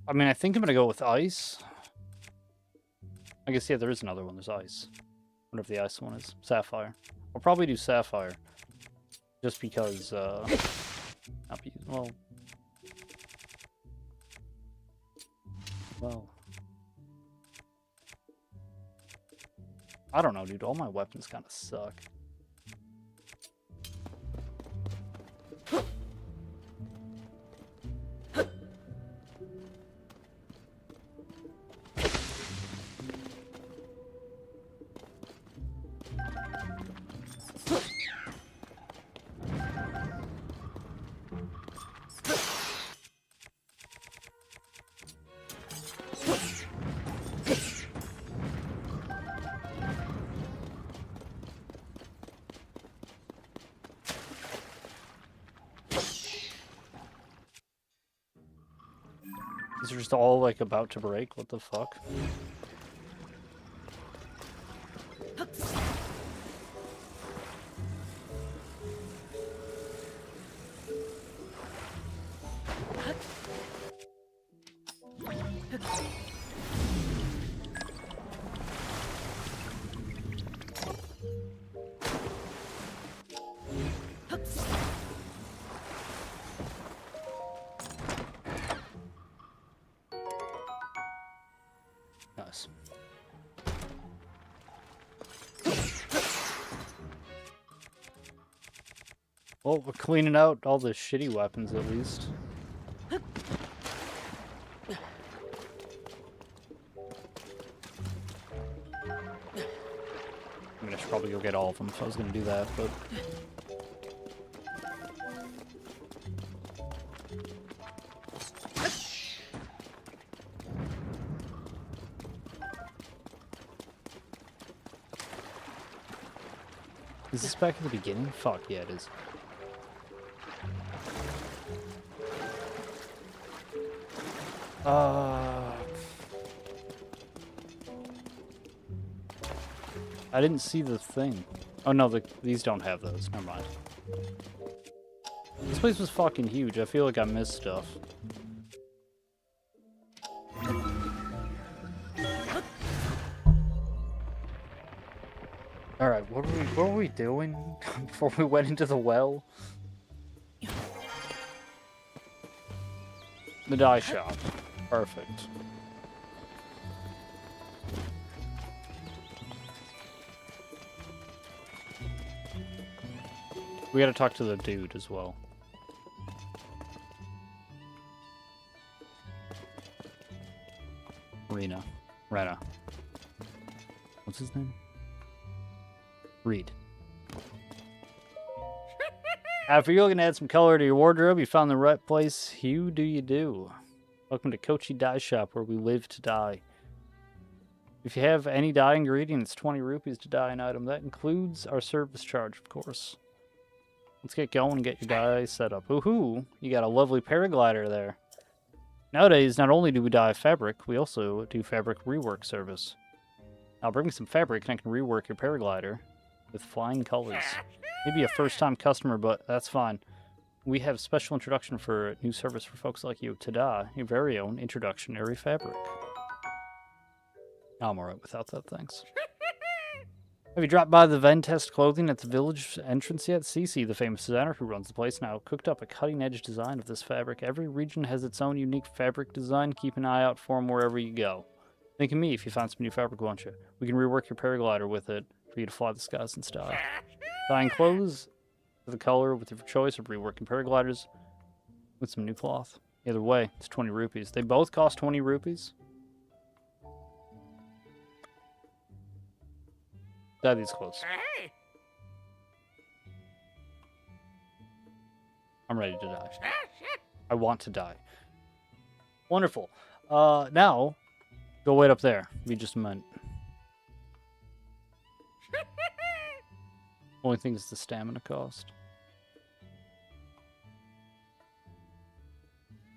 I mean, I think I'm gonna go with ice. I guess, yeah, there is another one. There's ice. Whatever the ice one is. Sapphire. I'll probably do sapphire. Just because, well... I don't know, dude. All my weapons kind of suck. These are just all, like, about to break? What the fuck? Nice. Well, we're cleaning out all the shitty weapons at least. I mean, I should probably go get all of them if I was going to do that, but... Is this back at the beginning? Fuck, yeah, it is. I didn't see the thing. Oh no, these don't have those. Never mind. This place was fucking huge. I feel like I missed stuff. Alright, what were we doing before we went into the well? The dye shop. Perfect. We gotta talk to the dude as well. Rena. What's his name? Reed. After you're looking to add some color to your wardrobe, you found the right place. Who do you do? Welcome to Kochi Dye Shop, where we live to dye. If you have any dye ingredient, it's 20 rupees to dye an item. That includes our service charge, of course. Let's get going and get your dye set up. Woohoo! You got a lovely paraglider there. Nowadays, not only do we dye fabric, we also do fabric rework service. I'll bring me some fabric and I can rework your paraglider with flying colors. Maybe a first-time customer, but that's fine. We have special introduction for a new service for folks like you to dye your very own introductionary fabric. I'm alright without that, thanks. Have you dropped by the Ventest clothing at the village entrance yet? Cece, the famous designer who runs the place now, cooked up a cutting-edge design of this fabric. Every region has its own unique fabric design. Keep an eye out for them wherever you go. Think of me if you find some new fabric, won't you? We can rework your paraglider with it for you to fly the skies in style. Dyeing clothes for the color with your choice, or reworking paragliders with some new cloth. Either way, it's 20 rupees. They both cost 20 rupees. Dye these clothes. I'm ready to die. I want to die. Wonderful. Now, go wait up there. Be just a minute. Only thing is the stamina cost.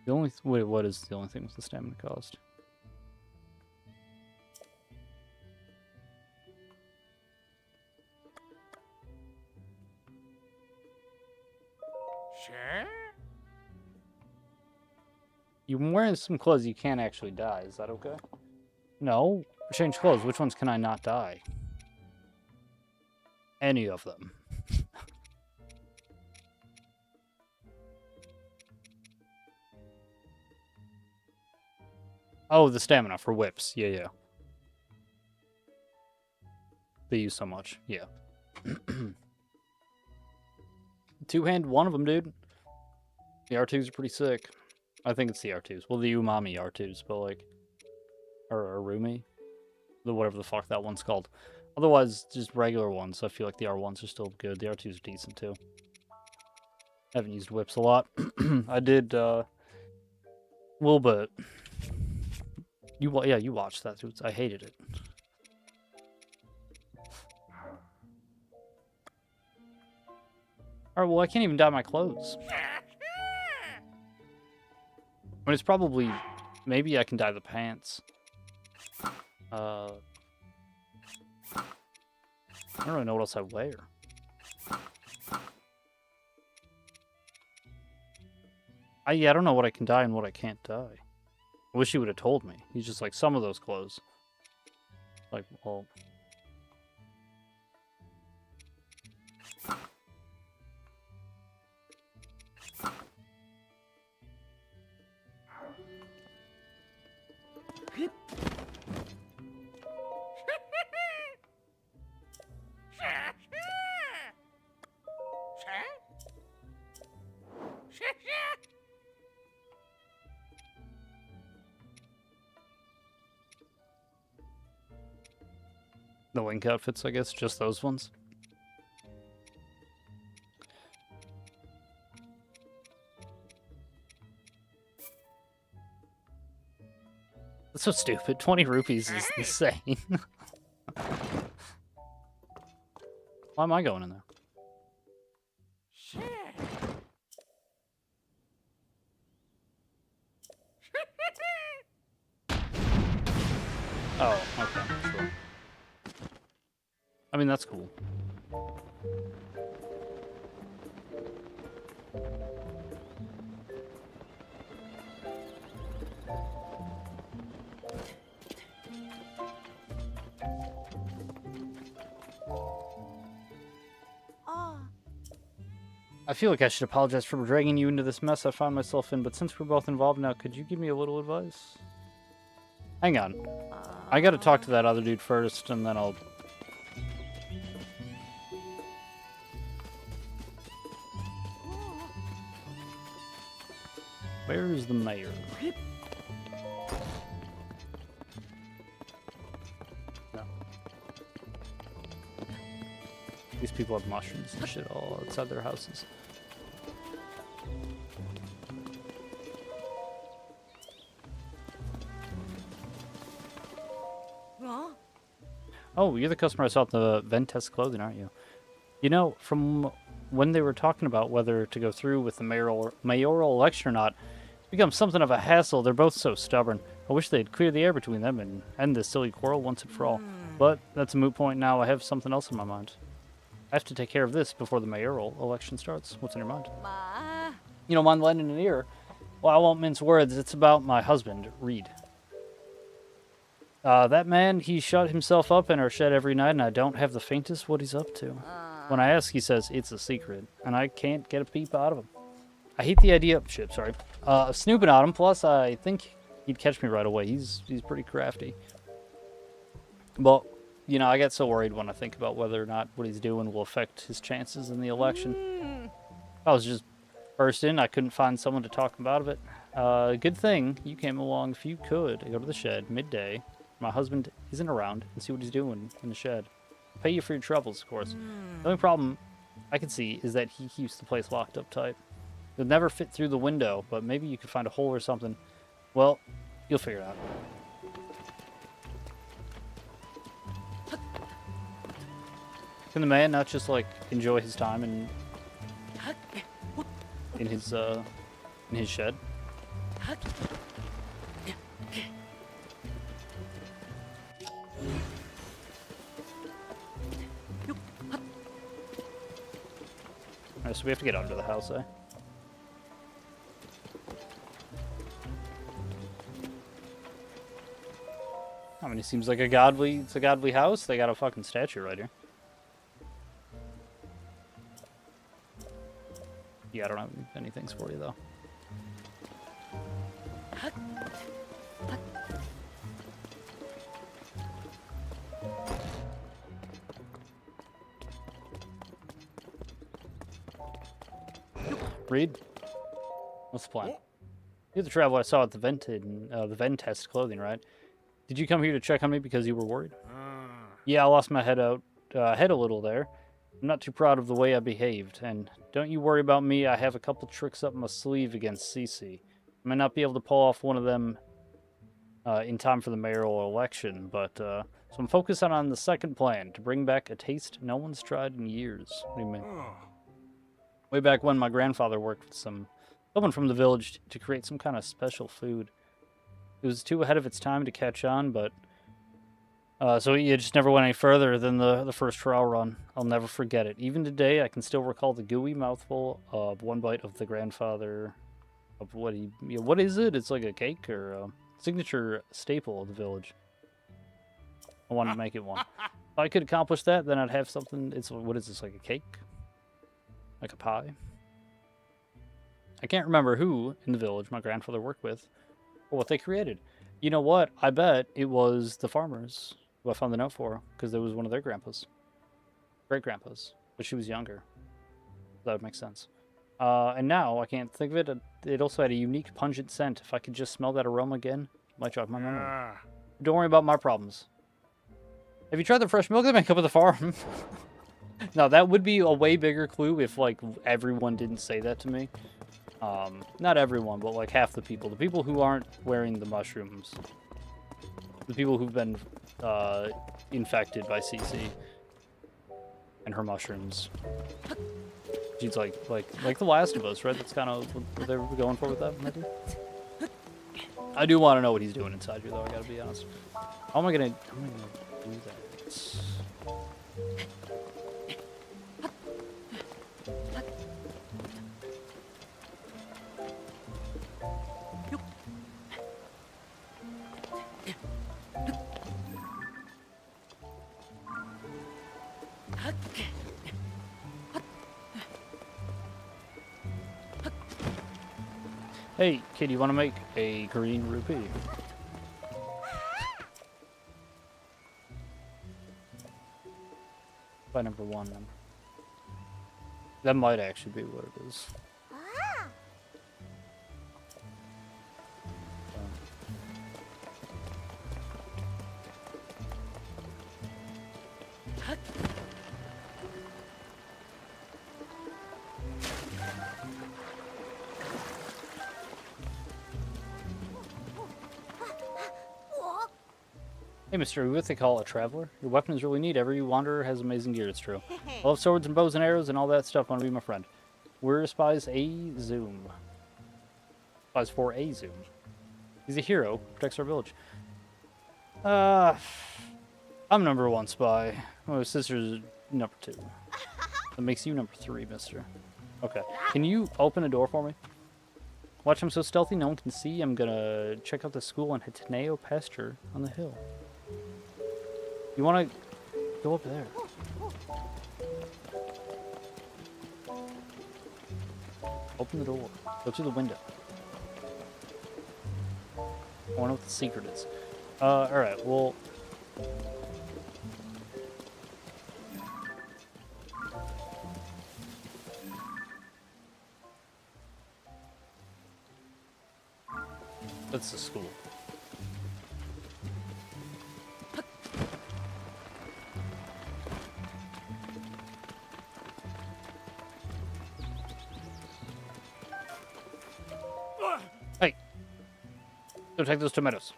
The only wait, what is the only thing with the stamina cost? Sure. You're wearing some clothes you can't actually dye. Is that okay? No. Change clothes. Which ones can I not dye? Any of them. Oh, the stamina for whips. Yeah, yeah. They use so much. Yeah. Two-hand, one of them, dude. The R2s are pretty sick. I think it's the R2s. Well, the Umami R2s, but like... Or Arumi. Whatever the fuck that one's called. Otherwise, just regular ones. I feel like the R1s are still good. The R2s are decent, too. I haven't used whips a lot. I did, a little bit. Yeah, you watched that. I hated it. Alright, well, I can't even dye my clothes. I mean, it's probably... Maybe I can dye the pants. I don't really know what else I wear. Yeah, I don't know what I can dye and what I can't dye. I wish he would have told me. He's just like, some of those clothes. Like, well... The Link outfits, I guess, just those ones. That's so stupid. 20 rupees is insane. Why am I going in there? Oh, okay, sure. I mean, that's cool. I feel like I should apologize for dragging you into this mess I found myself in, but since we're both involved now, could you give me a little advice? Hang on. I gotta talk to that other dude first, and then I'll... Where's the mayor? No. These people have mushrooms and shit all outside their houses. Oh, you're the customer I saw at the vent test clothing, aren't you? You know, from when they were talking about whether to go through with the mayoral election or not, it's become something of a hassle. They're both so stubborn. I wish they'd clear the air between them and end this silly quarrel once and for all. But that's a moot point now. I have something else in my mind. I have to take care of this before the mayoral election starts. What's in your mind? You don't mind lending an ear? Well, I won't mince words. It's about my husband, Reed. That man, he shut himself up in our shed every night, and I don't have the faintest what he's up to. When I ask, he says it's a secret, and I can't get a peep out of him. I hate the idea of snooping at him, plus I think he'd catch me right away. He's pretty crafty. But, you know, I get so worried when I think about whether or not what he's doing will affect his chances in the election. I was just burst in, I couldn't find someone to talk him out of it. Good thing you came along. If you could, go to the shed midday. My husband isn't around, and see what he's doing in the shed. Pay you for your troubles, of course. The only problem I can see is that he keeps the place locked up tight. You'll never fit through the window, but maybe you could find a hole or something. Well, you'll figure it out. Can the man not just, like, enjoy his time in his shed? Alright, so we have to get under the house, eh? I mean, it seems like it's a godly house. They got a fucking statue right here. Yeah, I don't have any things for you, though. Reed, what's the plan? You're the traveler I saw at the vent test clothing, right? Did you come here to check on me because you were worried? Yeah, I lost my head a little there. I'm not too proud of the way I behaved, and don't you worry about me. I have a couple tricks up my sleeve against Cece. I may not be able to pull off one of them in time for the mayoral election, but so I'm focusing on the second plan, to bring back a taste no one's tried in years. What do you mean? Way back when my grandfather worked with someone from the village to create some kind of special food. It was too ahead of its time to catch on, but so it just never went any further than the first trial run. I'll never forget it. Even today, I can still recall the gooey mouthful of one bite of the grandfather of what is it? It's like a cake or signature staple of the village. I want to make it one. If I could accomplish that, then I'd have something. It's what is this, like a cake? Like a pie? I can't remember who in the village my grandfather worked with or what they created. You know what? I bet it was the farmers who I found the note for, because there was one of their grandpas. Great grandpas. But she was younger. That would make sense. And now I can't think of it. It also had a unique pungent scent. If I could just smell that aroma again, it might jog my memory. Don't worry about my problems. Have you tried the fresh milk they make up at the farm? No, that would be a way bigger clue if, like, everyone didn't say that to me. Not everyone, but, like, half the people. The people who aren't wearing the mushrooms. The people who've been infected by CC. And her mushrooms. She's like The Last of Us, right? That's kind of what they were going for with that, maybe? I do want to know what he's doing inside you, though, I gotta be honest. How am I gonna do that? Hey, kid, you want to make a green rupee? By number 1, then. That might actually be what it is. Hey, Mr. what they call a traveler? Your weapon is really neat. Every wanderer has amazing gear, it's true. I love swords and bows and arrows and all that stuff. Want to be my friend. We're spies A Zoom. Spies for A Zoom. He's a hero. Protects our village. I'm number 1 spy. My sister's number 2. That makes you number 3, mister. Okay. Can you open a door for me? Watch, I'm so stealthy no one can see. I'm gonna check out the school and Hitaneo pasture on the hill. You wanna go up there? Open the door. Go through the window. I wonder what the secret is. Alright, well... That's the school. Hey! Go take those tomatoes.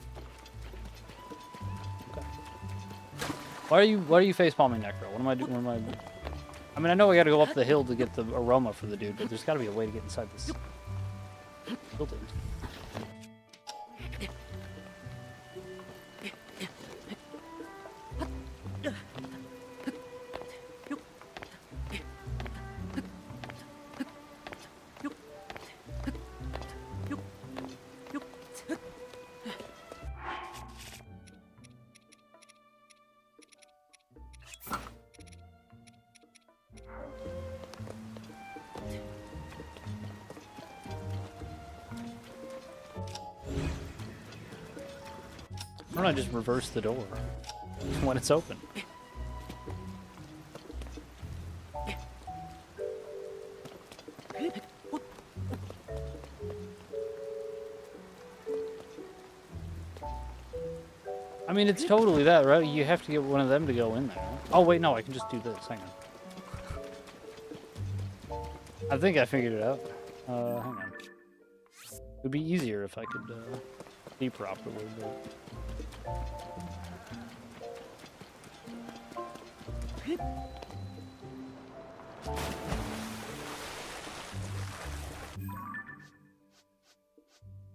Okay. Why are you face palming Necro? What am I doing? I mean, I know I gotta go up the hill to get the aroma for the dude, but there's gotta be a way to get inside this building. Why don't I just reverse the door when it's open? I mean, it's totally that, right? You have to get one of them to go in there. Oh, wait, no, I can just do this. Hang on. I think I figured it out. Hang on. It would be easier if I could be properly, but...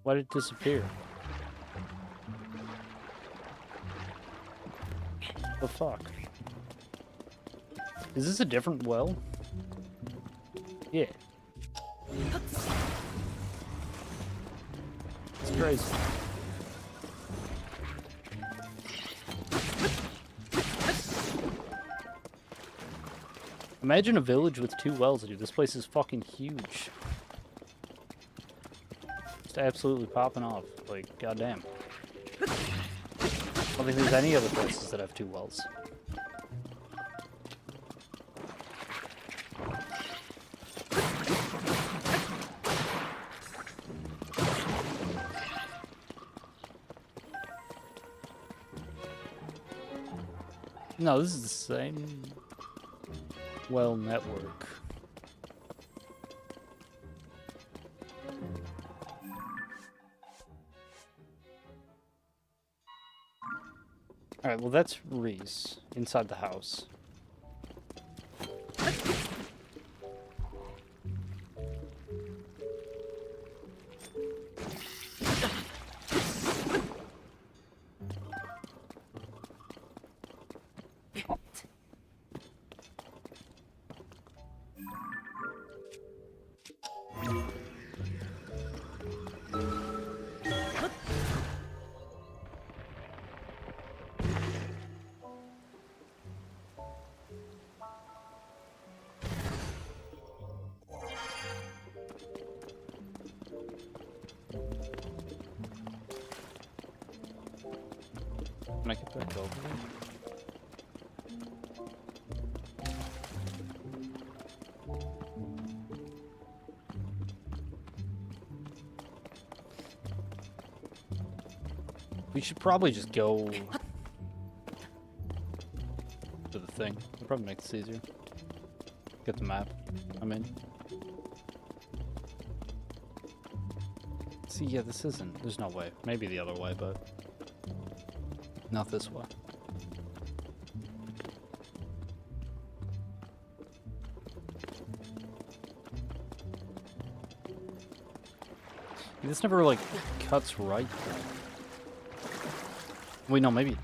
Why did it disappear? The fuck? Is this a different well? Yeah. It's crazy. Imagine a village with 2 wells, dude. This place is fucking huge. Just absolutely popping off. Like, goddamn. I don't think there's any other places that have 2 wells. No, this is the same well network. Alright, well that's Reese inside the house. Can I get back over there? We should probably just go to the thing. It'll probably make this easier. Get the map. I'm in. See, yeah, this isn't. There's no way. Maybe the other way, but not this way. This never, like, cuts right. Wait, no, maybe.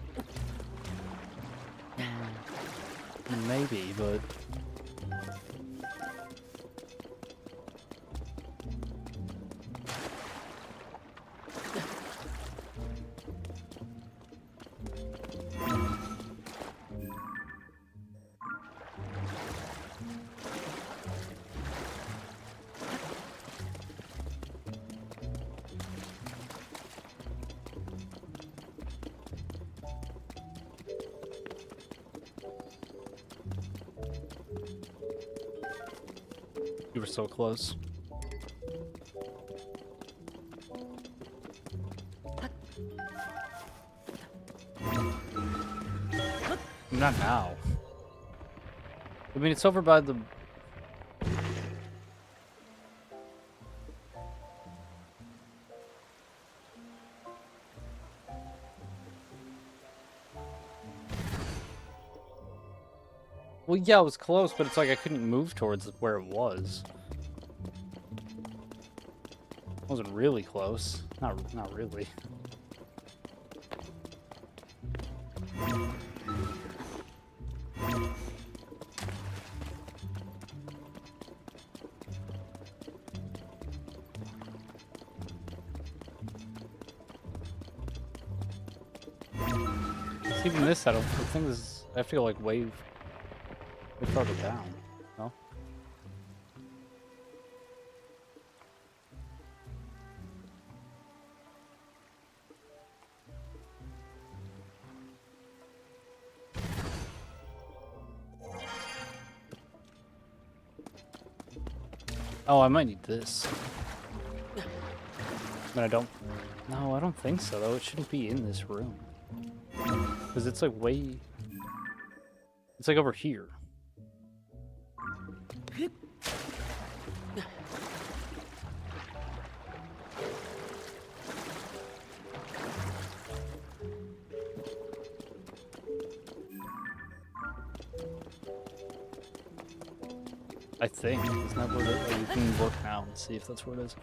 Maybe, but... You were so close. Not now. I mean, it's over by the... Well, yeah, it was close, but it's like I couldn't move towards where it was. It wasn't really close. Not really. Even this, I think this is, I have to go like way farther down, no? Oh, I might need this. But I don't... No, I don't think so, though. It shouldn't be in this room. Because it's like way... It's like over here. I think. Isn't that where it is? Oh, you can look now and see if that's where it is.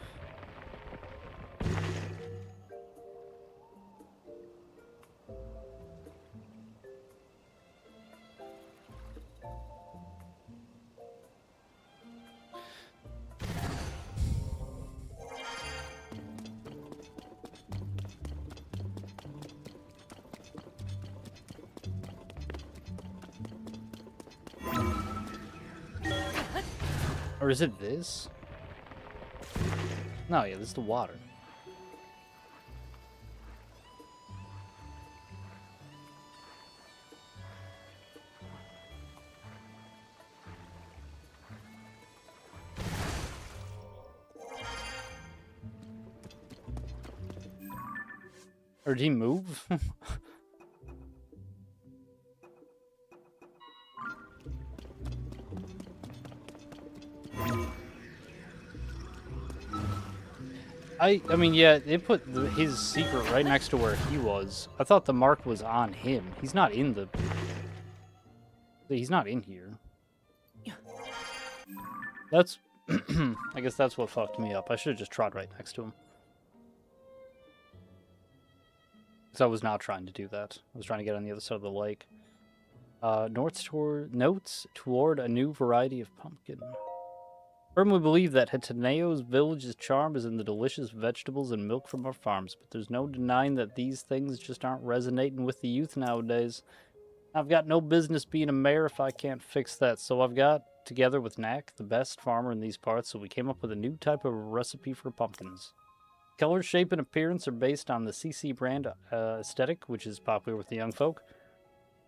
Or is it this? No, yeah, this is the water. Or did he move? I mean, yeah, it put his secret right next to where he was. I thought the mark was on him. He's not in the... He's not in here. That's... I guess that's what fucked me up. I should have just trod right next to him. Because I was not trying to do that. I was trying to get on the other side of the lake. Notes toward a new variety of pumpkin. Firmly believe that Hetaneo's village's charm is in the delicious vegetables and milk from our farms, but there's no denying that these things just aren't resonating with the youth nowadays. I've got no business being a mayor if I can't fix that, so I've got together with Knack, the best farmer in these parts, so we came up with a new type of recipe for pumpkins. Color, shape, and appearance are based on the CC brand aesthetic, which is popular with the young folk.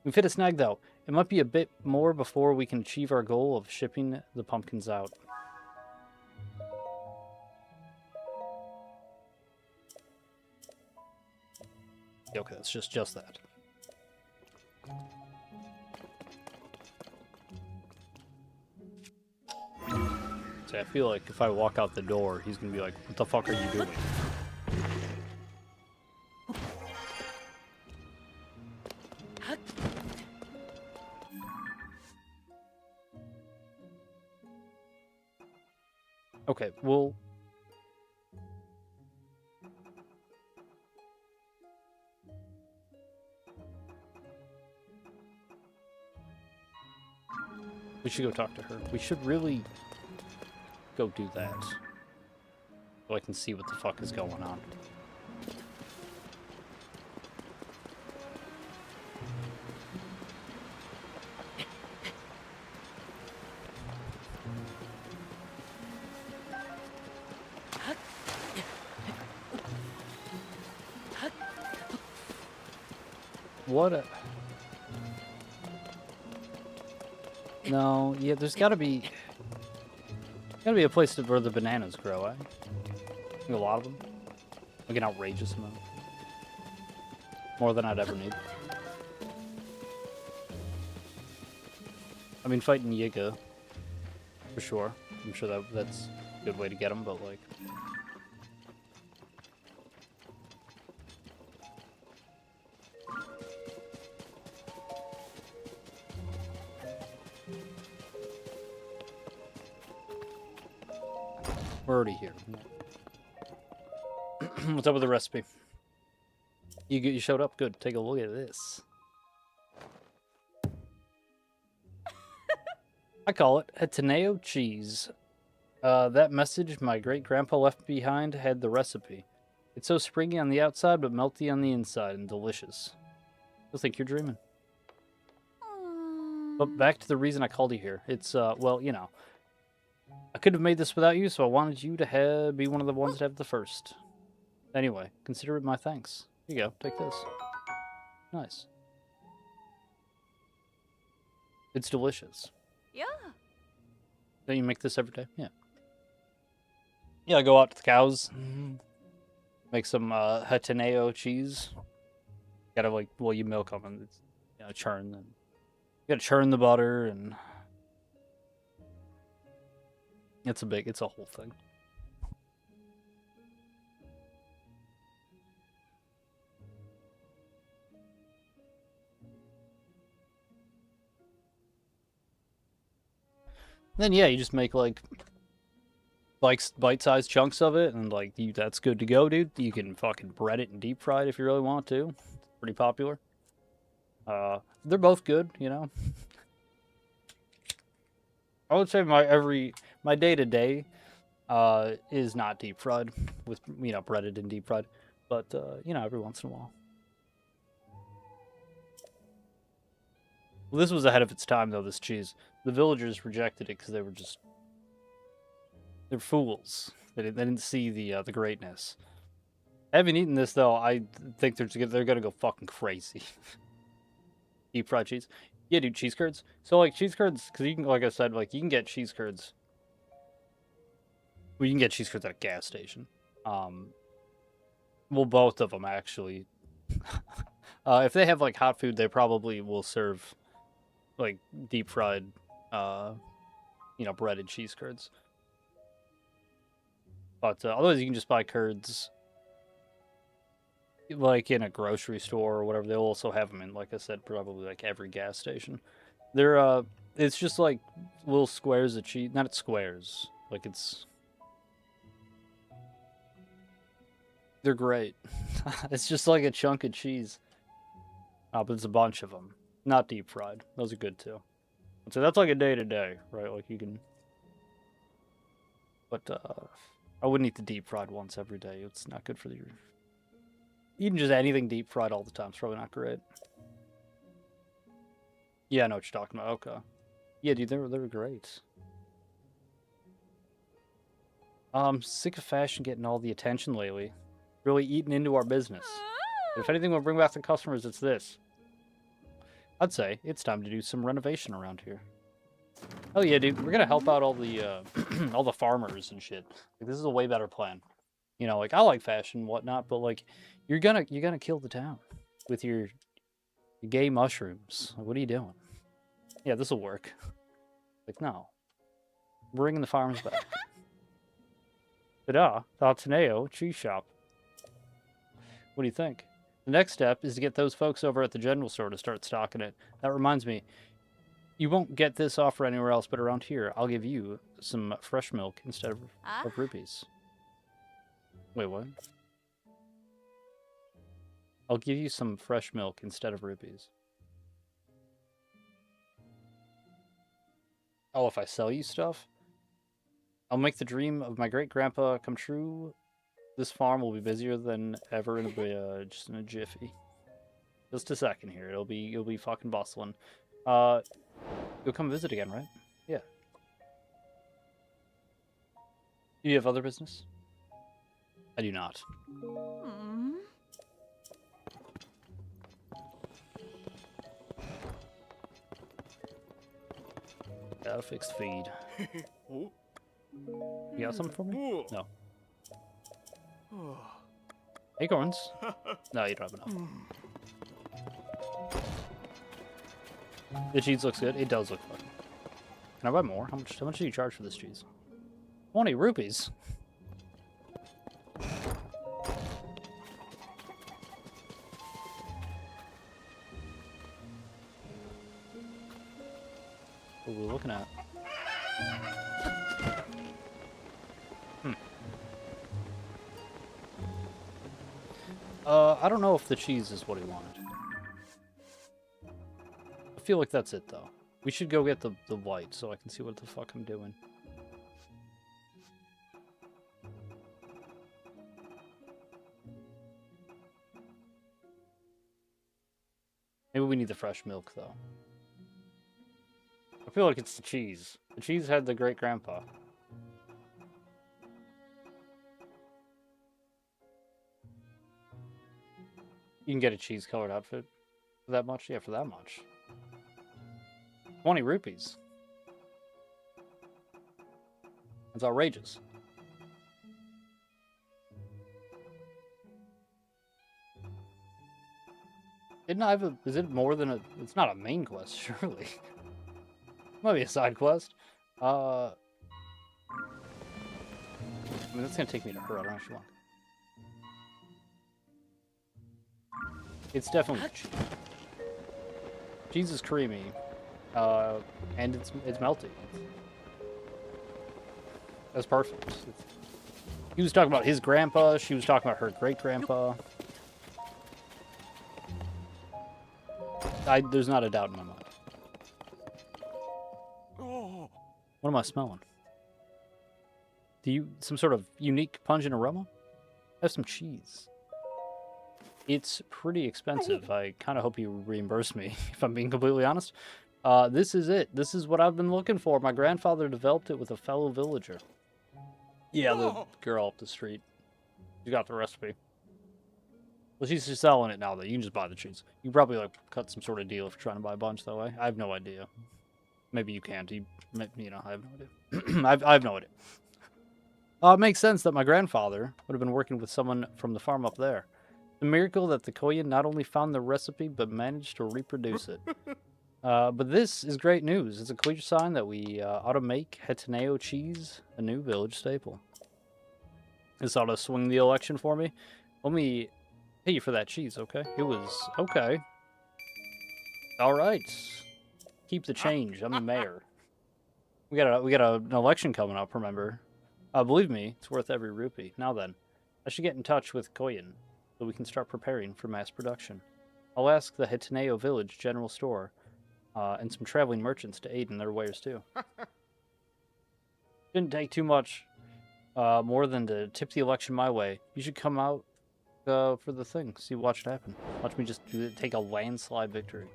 We've hit a snag, though. It might be a bit more before we can achieve our goal of shipping the pumpkins out. Okay, it's just that. See, I feel like if I walk out the door, he's gonna be like, "What the fuck are you doing?" Okay, well... We should go talk to her. We should really go do that. So I can see what the fuck is going on. What a... No, yeah, there's gotta be a place where the bananas grow, eh? I think a lot of them. Like an outrageous amount. More than I'd ever need. I mean, fighting Yiga, for sure. I'm sure that's a good way to get them, but like... We're already here. What's up with the recipe? You showed up? Good. Take a look at this. I call it Hetaneo cheese. That message my great-grandpa left behind had the recipe. It's so springy on the outside, but melty on the inside, and delicious. I think you're dreaming. But back to the reason I called you here. It's, well, you know. I could have made this without you, so I wanted you to be one of the ones to have the first. Anyway, consider it my thanks. Here you go, take this. Nice. It's delicious. Yeah. Don't you make this every day? Yeah. Yeah, I go out to the cows. Make some Hetaneo cheese. Gotta, like, well, you milk them and it's, you know, churn. And you gotta churn the butter and... It's a whole thing. Then yeah, you just make like bite-sized chunks of it, and like that's good to go, dude. You can fucking bread it and deep fry it if you really want to. It's pretty popular. They're both good, you know. I would say my day-to-day is not deep fried with, you know, breaded and deep fried, but you know, every once in a while. Well, this was ahead of its time though, this cheese. The villagers rejected it because they were just They're fools. They didn't see the greatness. I haven't eaten this though. I think they're gonna go fucking crazy. Deep fried cheese. Yeah, dude, cheese curds. So like cheese curds, because you can, like I said, like you can get cheese curds. Well, you can get cheese curds at a gas station. Well, both of them actually. If they have like hot food, they probably will serve like deep fried, breaded cheese curds. But otherwise, you can just buy curds like in a grocery store or whatever. They'll also have them in, like I said, probably like every gas station. They're it's just like little squares of cheese, not squares. Like they're great. It's just like a chunk of cheese. But it's a bunch of them, not deep fried. Those are good too. So that's like a day to day, right? Like you can. But I wouldn't eat the deep fried ones every day. It's not good for your. Eating just anything deep fried all the time is probably not great. Yeah, I know what you're talking about. Okay. Yeah, dude, they were great. I'm sick of fashion getting all the attention lately. Really eating into our business. If anything will bring back the customers, it's this. I'd say it's time to do some renovation around here. Oh yeah, dude, we're gonna help out all the all the farmers and shit. Like, this is a way better plan. You know, like I like fashion and whatnot, but like you're gonna kill the town with your gay mushrooms. Like, what are you doing? Yeah, this will work. Like no, bringing the farmers back. Ta-da! The Ateneo cheese shop. What do you think? The next step is to get those folks over at the general store to start stocking it. That reminds me, you won't get this offer anywhere else but around here. I'll give you some fresh milk instead of rupees. Wait, what? I'll give you some fresh milk instead of rupees. Oh, if I sell you stuff? I'll make the dream of my great-grandpa come true. This farm will be busier than ever in just in a jiffy. Just a second here. You'll be fucking bustling. You'll come visit again, right? Yeah. Do you have other business? I do not. Got a fixed feed. You got something for me? No. Acorns? No, you don't have enough. The cheese looks good. It does look fun. Can I buy more? How much do you charge for this cheese? 20 rupees. What are we looking at? I don't know if the cheese is what he wanted. I feel like that's it, though. We should go get the white so I can see what the fuck I'm doing. Maybe we need the fresh milk, though. I feel like it's the cheese. The cheese had the great-grandpa. You can get a cheese-colored outfit for that much? Yeah, for that much. 20 rupees. That's outrageous. Didn't I have a... Is it more than a... It's not a main quest, surely. Might be a side quest. I mean, that's gonna take me to her. I don't actually want... It's definitely cheese. Cheese is creamy, and it's melty. That's perfect. He was talking about his grandpa. She was talking about her great-grandpa. There's not a doubt in my mind. What am I smelling? Some sort of unique pungent aroma? I have some cheese. It's pretty expensive. I kind of hope you reimburse me, if I'm being completely honest. This is it. This is what I've been looking for. My grandfather developed it with a fellow villager. Yeah, the girl up the street. She got the recipe. Well, she's just selling it now, though. You can just buy the cheese. You can probably, like, cut some sort of deal if you're trying to buy a bunch that way. I have no idea. Maybe you can't. You know, I have no idea. I have no idea. It makes sense that my grandfather would have been working with someone from the farm up there. The miracle that the Koyan not only found the recipe, but managed to reproduce it. But this is great news. It's a clear sign that we ought to make Hetaneo cheese a new village staple. This ought to swing the election for me. Let me pay you for that cheese, okay? It was okay. All right. Keep the change. I'm the mayor. We got an election coming up, remember? Believe me, it's worth every rupee. Now then, I should get in touch with Koyan so we can start preparing for mass production. I'll ask the Hetaneo Village General Store and some traveling merchants to aid in their wares too. Didn't take too much more than to tip the election my way. You should come out for the thing. Watch it happen. Watch me just take a landslide victory.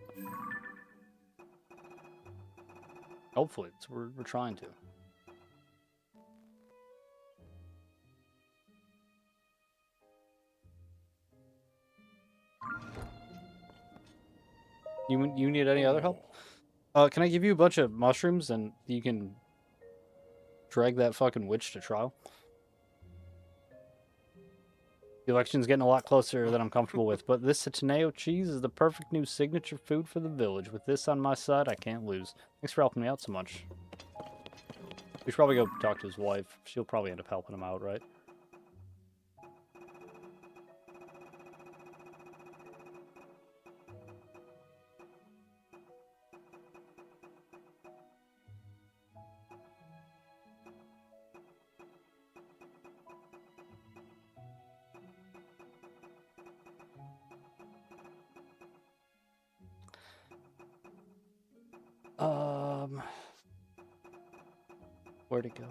Hopefully, we're trying to. You need any other help? Can I give you a bunch of mushrooms and you can drag that fucking witch to trial? The election's getting a lot closer than I'm comfortable with, but this Hetaneo cheese is the perfect new signature food for the village. With this on my side, I can't lose. Thanks for helping me out so much. We should probably go talk to his wife. She'll probably end up helping him out, right? Where'd it go?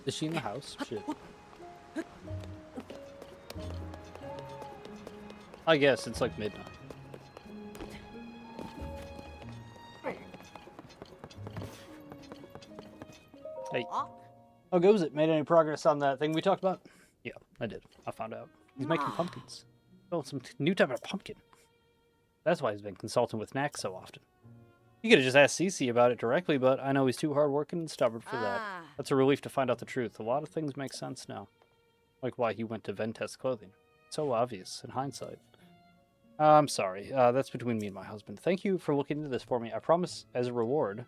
Is she in the house? Shit. I guess it's like midnight. Hey. How goes it? Made any progress on that thing we talked about? Yeah, I did. I found out. He's making pumpkins. Oh, some new type of pumpkin. That's why he's been consulting with Knack so often. You could have just asked Cece about it directly, but I know he's too hardworking and stubborn for that. That's a relief to find out the truth. A lot of things make sense now. Like why he went to Ventest Clothing. So obvious in hindsight. I'm sorry. That's between me and my husband. Thank you for looking into this for me. I promise as a reward...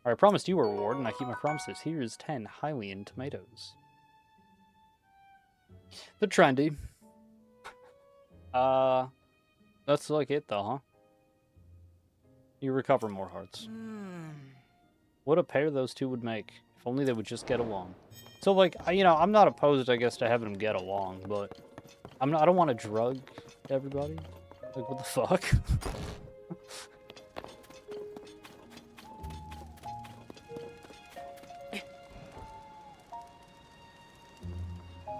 I promised you a reward, and I keep my promises. Here's 10 Hylian tomatoes. They're trendy. That's like it, though, huh? You recover more hearts. What a pair those two would make. If only they would just get along. So, like, you know, I'm not opposed, I guess, to having them get along, but I don't want to drug everybody. Like, what the fuck?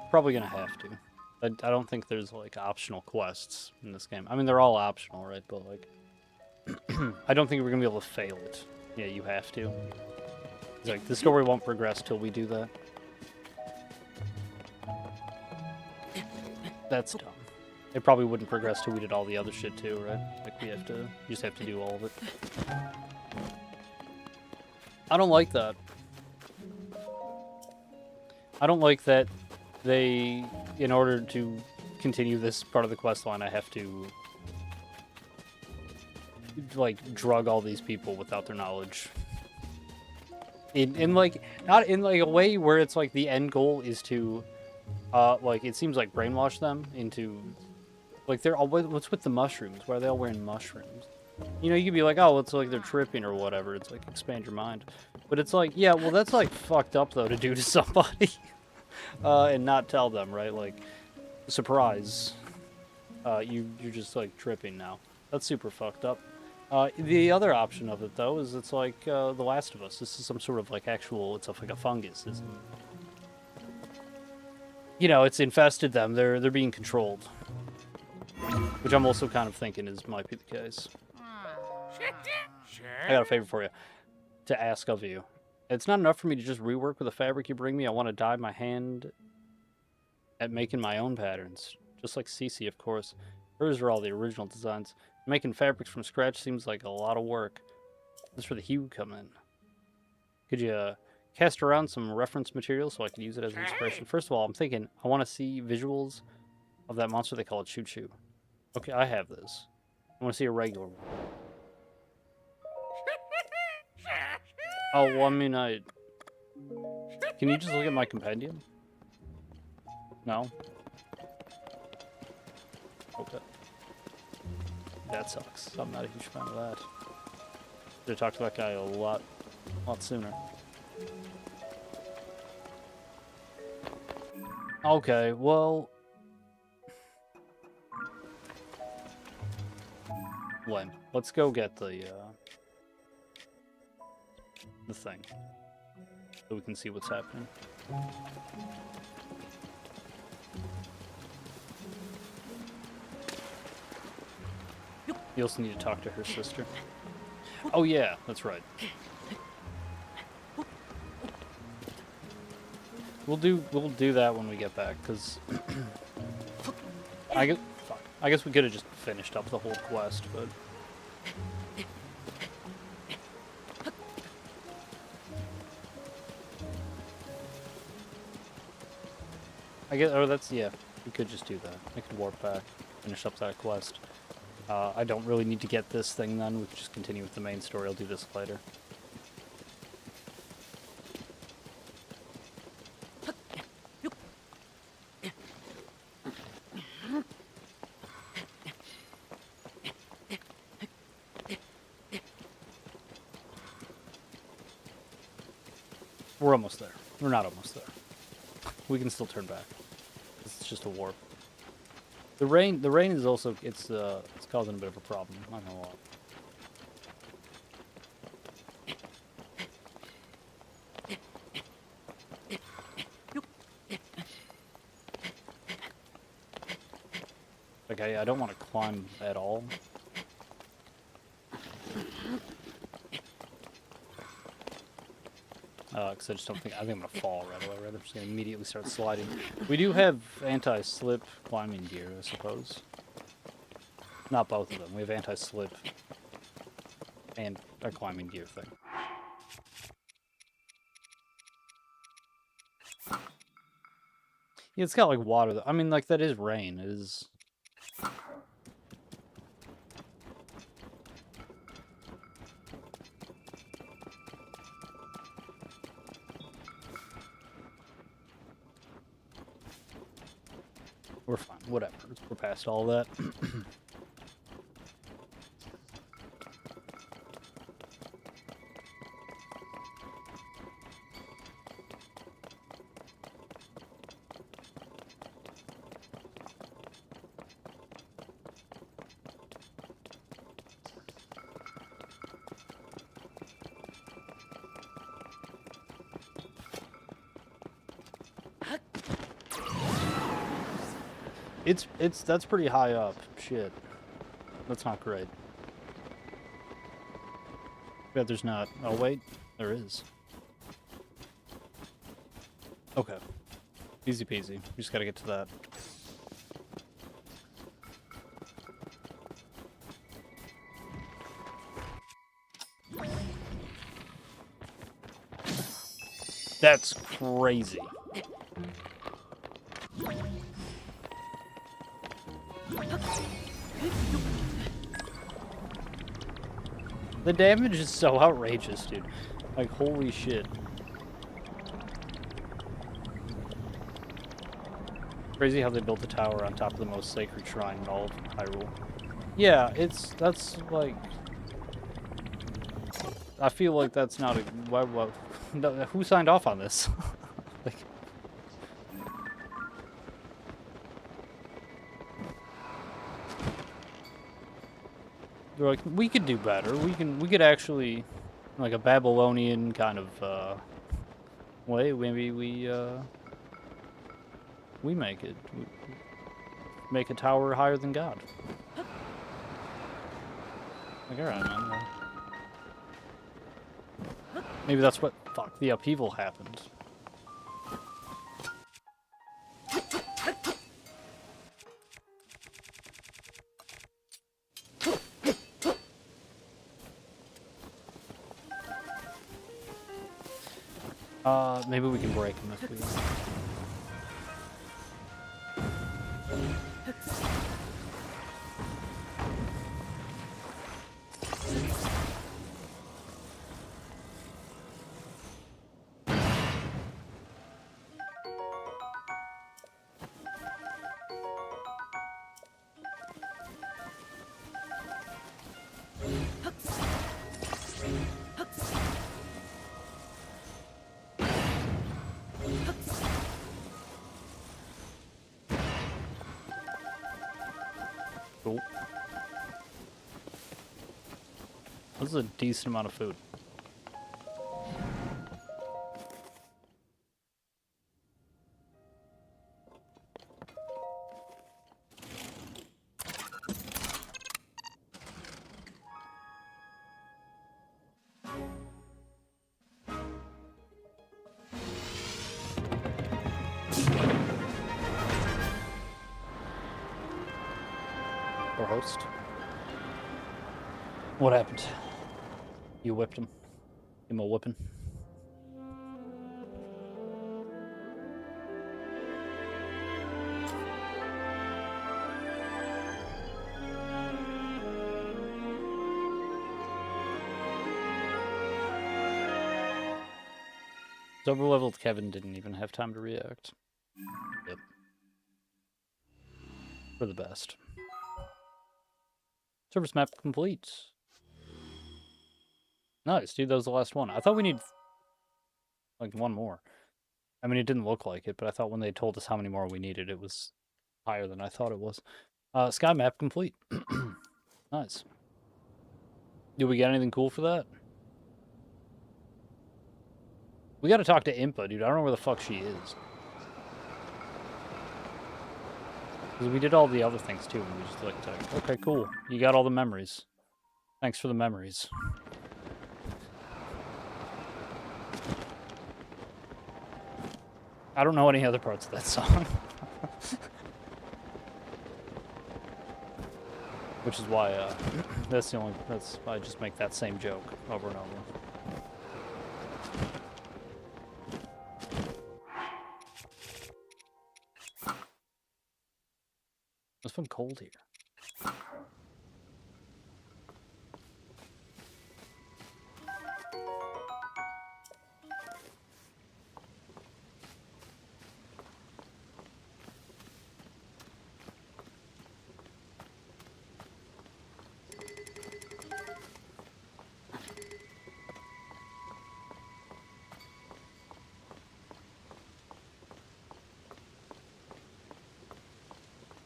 Probably gonna have to. I don't think there's like optional quests in this game. I mean, they're all optional, right? But like, I don't think we're gonna be able to fail it. Yeah, you have to. It's like the story won't progress till we do that. That's dumb. It probably wouldn't progress till we did all the other shit too, right? Like you just have to do all of it. I don't like that. I don't like that. In order to continue this part of the quest line, I have to, like, drug all these people without their knowledge. Like, not in, like, a way where it's, like, the end goal is to, like, it seems like brainwash them into, like, they're all, what's with the mushrooms? Why are they all wearing mushrooms? You know, you could be like, oh, it's like they're tripping or whatever. It's like, expand your mind. But it's like, yeah, well, that's, like, fucked up, though, to do to somebody. And not tell them, right? Like, surprise. You're just, like, tripping now. That's super fucked up. The other option of it, though, is it's like The Last of Us. This is some sort of like actual. It's like a fungus, isn't it? You know, it's infested them. They're being controlled, which I'm also kind of thinking might be the case. I got a favor for you to ask of you. It's not enough for me to just rework with the fabric you bring me. I want to dye my hand at making my own patterns, just like Cece, of course. Hers are all the original designs. Making fabrics from scratch seems like a lot of work. This is where the hue come in. Could you cast around some reference material so I can use it as an inspiration? First of all, I'm thinking I want to see visuals of that monster. They call it Choo Choo. Okay, I have this. I want to see a regular one. Oh, well, I mean, Can you just look at my compendium? No? Okay. That sucks. I'm not a huge fan of that. Should have talked to that guy a lot sooner. Okay, well... Lame. Let's go get the thing. So we can see what's happening. You also need to talk to her sister. Oh yeah, that's right. We'll do that when we get back, because I guess we could have just finished up the whole quest, but yeah, we could just do that. I could warp back, finish up that quest. I don't really need to get this thing then. We could just continue with the main story. I'll do this later. We're almost there. We're not almost there. We can still turn back. It's just a warp. The rain is also it's causing a bit of a problem. Not gonna lie. Like I don't want to climb at all. Because I just don't think I think I'm gonna fall right away. Rather, I'm just gonna immediately start sliding. We do have anti-slip climbing gear, I suppose. Not both of them. We have anti-slip and a climbing gear thing. Yeah, it's got like water. I mean, like that is rain. It is. We're fine. Whatever. We're past all that. That's pretty high up. Shit. That's not great. Bet there's not. Oh wait, there is. Okay. Easy peasy. We just gotta get to that. That's crazy. The damage is so outrageous, dude. Like, holy shit. Crazy how they built a tower on top of the most sacred shrine in all of Hyrule. Yeah, that's like... I feel like that's not a... who signed off on this? Like... They're like, we could do better. We could actually, like a Babylonian kind of way. Maybe we make it. We make a tower higher than God. Like, alright, man. Well, maybe that's what the upheaval happened. Maybe we can break him if we. Cool. This is a decent amount of food. Or host. What happened? You whipped him. Give him a whipping. Over-leveled Kevin didn't even have time to react. Yep. For the best. Service map complete. Nice, dude, that was the last one. I thought we need, like, one more. I mean, it didn't look like it, but I thought when they told us how many more we needed, it was higher than I thought it was. Sky map complete. Nice. Did we get anything cool for that? We gotta talk to Impa, dude. I don't know where the fuck she is. Because we did all the other things, too, and we just like, okay, cool. You got all the memories. Thanks for the memories. I don't know any other parts of that song. Which is why, that's why I just make that same joke over and over. It's been cold here.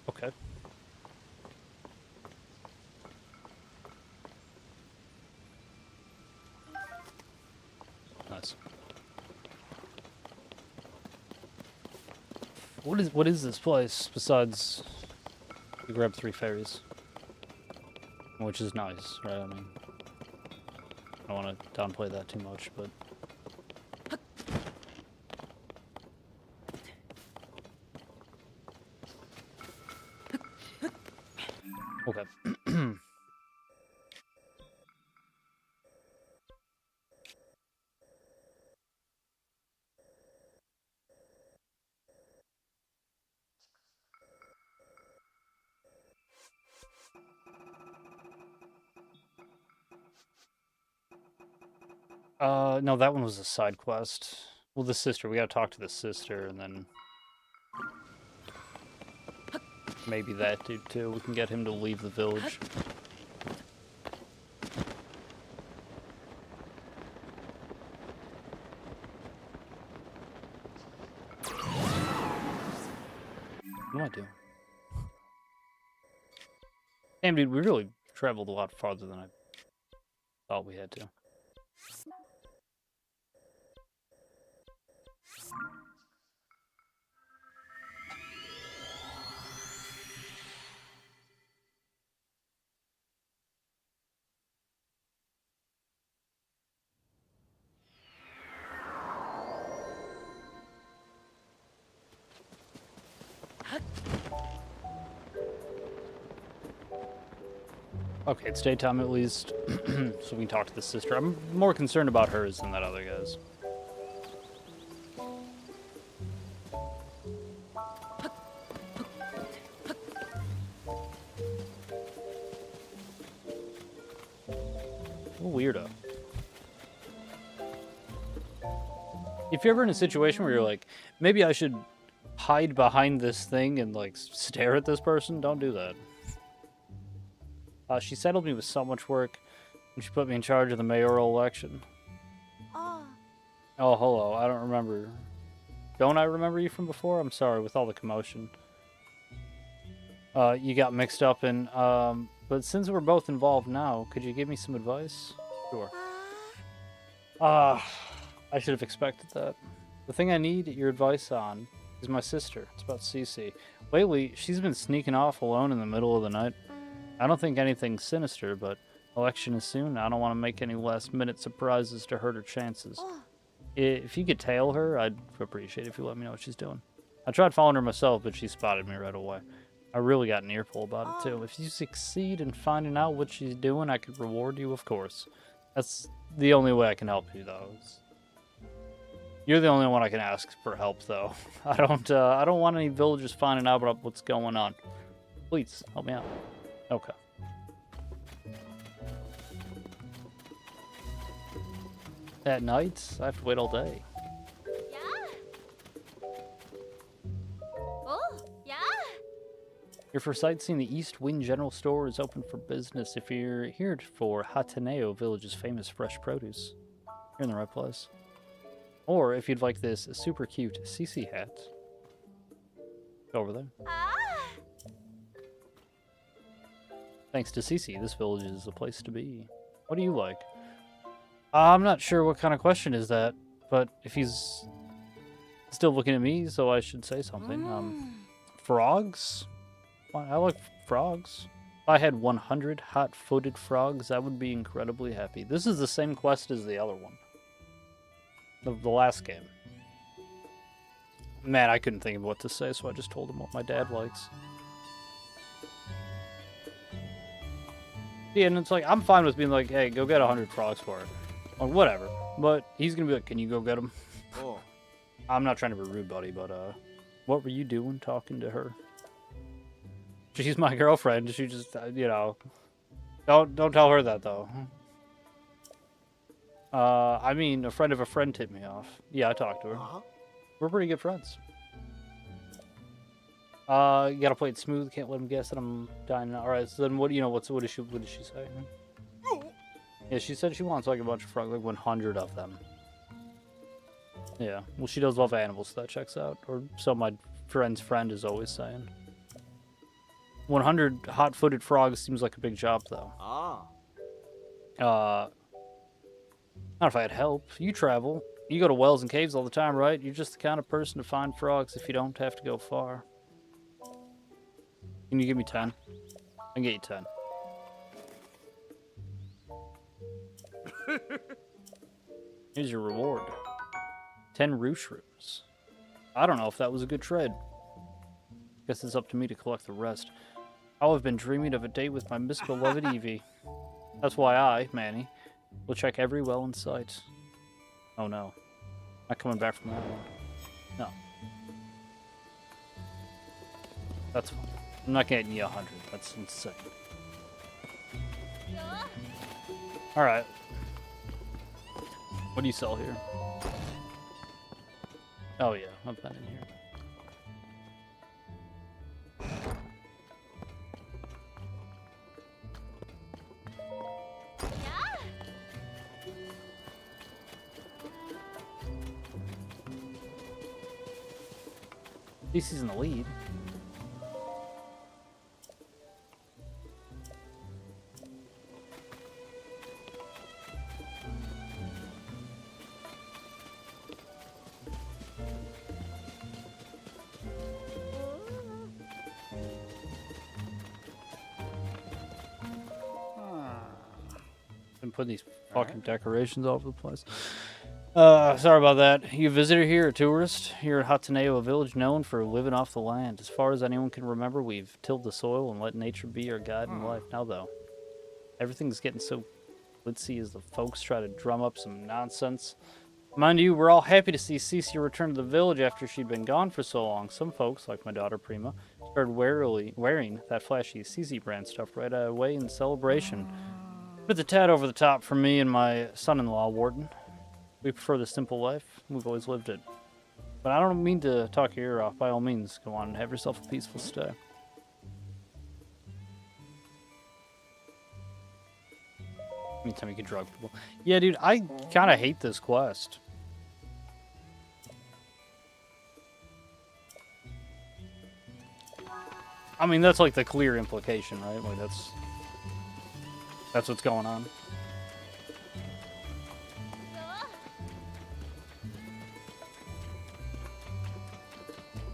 Okay. Nice. What is this place besides we grab 3 fairies? Which is nice, right? I mean, I don't want to downplay that too much, but okay. No, that one was a side quest. Well, the sister, we gotta talk to the sister, and then maybe that dude too. We can get him to leave the village. What am I doing? Damn, dude, we really Traveled a lot farther than I thought we had to. Okay, it's daytime at least, so we can talk to the sister. I'm more concerned about hers than that other guy's. What a weirdo. If you're ever in a situation where you're like, maybe I should hide behind this thing and like stare at this person, don't do that. She settled me with so much work, and she put me in charge of the mayoral election. Oh. Oh, hello. I don't remember. Don't I remember you from before? I'm sorry, with all the commotion. You got mixed up in, but since we're both involved now, could you give me some advice? Sure. I should have expected that. The thing I need your advice on is my sister. It's about Cece. Lately, she's been sneaking off alone in the middle of the night. I don't think anything sinister, but election is soon. I don't want to make any last-minute surprises to hurt her chances. If you could tail her, I'd appreciate it if you let me know what she's doing. I tried following her myself, but she spotted me right away. I really got an earful about it, too. If you succeed in finding out what she's doing, I could reward you, of course. That's the only way I can help you, though. You're the only one I can ask for help, though. I don't want any villagers finding out about what's going on. Please, help me out. Okay. At night, I have to wait all day. Yeah. Oh, yeah. Here for sightseeing, the East Wind General Store is open for business. If you're here for Hataneo Village's famous fresh produce, you're in the right place. Or if you'd like this super cute CC hat, go over there. Thanks to Cece, this village is the place to be. What do you like? I'm not sure what kind of question is that, but if he's still looking at me, so I should say something. Frogs? Well, I like frogs. If I had 100 hot-footed frogs, I would be incredibly happy. This is the same quest as the other one. The last game. Man, I couldn't think of what to say, so I just told him what my dad likes. Yeah, and it's like, I'm fine with being like, hey, go get 100 frogs for it. Or whatever. But he's gonna be like, can you go get them? Oh. I'm not trying to be rude, buddy, but, what were you doing talking to her? She's my girlfriend. She just, you know... Don't tell her that, though. I mean, a friend of a friend tipped me off. Yeah, I talked to her. We're pretty good friends. You gotta play it smooth. Can't let him guess that I'm dying. All right. So then, what did she say? Yeah, she said she wants like a bunch of frogs, like 100 of them. Yeah. Well, she does love animals, so that checks out. Or so my friend's friend is always saying. 100 hot-footed frogs seems like a big job, though. Not if I had help. You travel. You go to wells and caves all the time, right? You're just the kind of person to find frogs if you don't have to go far. Can you give me 10? I can get you 10. Here's your reward. 10 rooshrooms. I don't know if that was a good trade. Guess it's up to me to collect the rest. I've been dreaming of a date with my misbeloved Evie. That's why I, Manny, will check every well in sight. Oh no. Not coming back from that one. No. That's fine. I'm not getting you 100. That's insane. Alright. What do you sell here? Oh yeah, I've been in here. At least he's in the lead. I'm putting these fucking decorations all over the place. Sorry about that. You a visitor here, a tourist? Here at Hataneo, village known for living off the land. As far as anyone can remember, we've tilled the soil and let nature be our guide in life. Now, though, everything's getting so glitzy as the folks try to drum up some nonsense. Mind you, we're all happy to see Cece return to the village after she'd been gone for so long. Some folks, like my daughter Prima, started wearing that flashy Cece brand stuff right away in celebration. Put the tad over the top for me and my son-in-law, Warden. We prefer the simple life. We've always lived it. But I don't mean to talk your ear off. By all means, go on and have yourself a peaceful stay. Anytime you can drug people. Yeah, dude, I kind of hate this quest. I mean, that's like the clear implication, right? Like that's what's going on.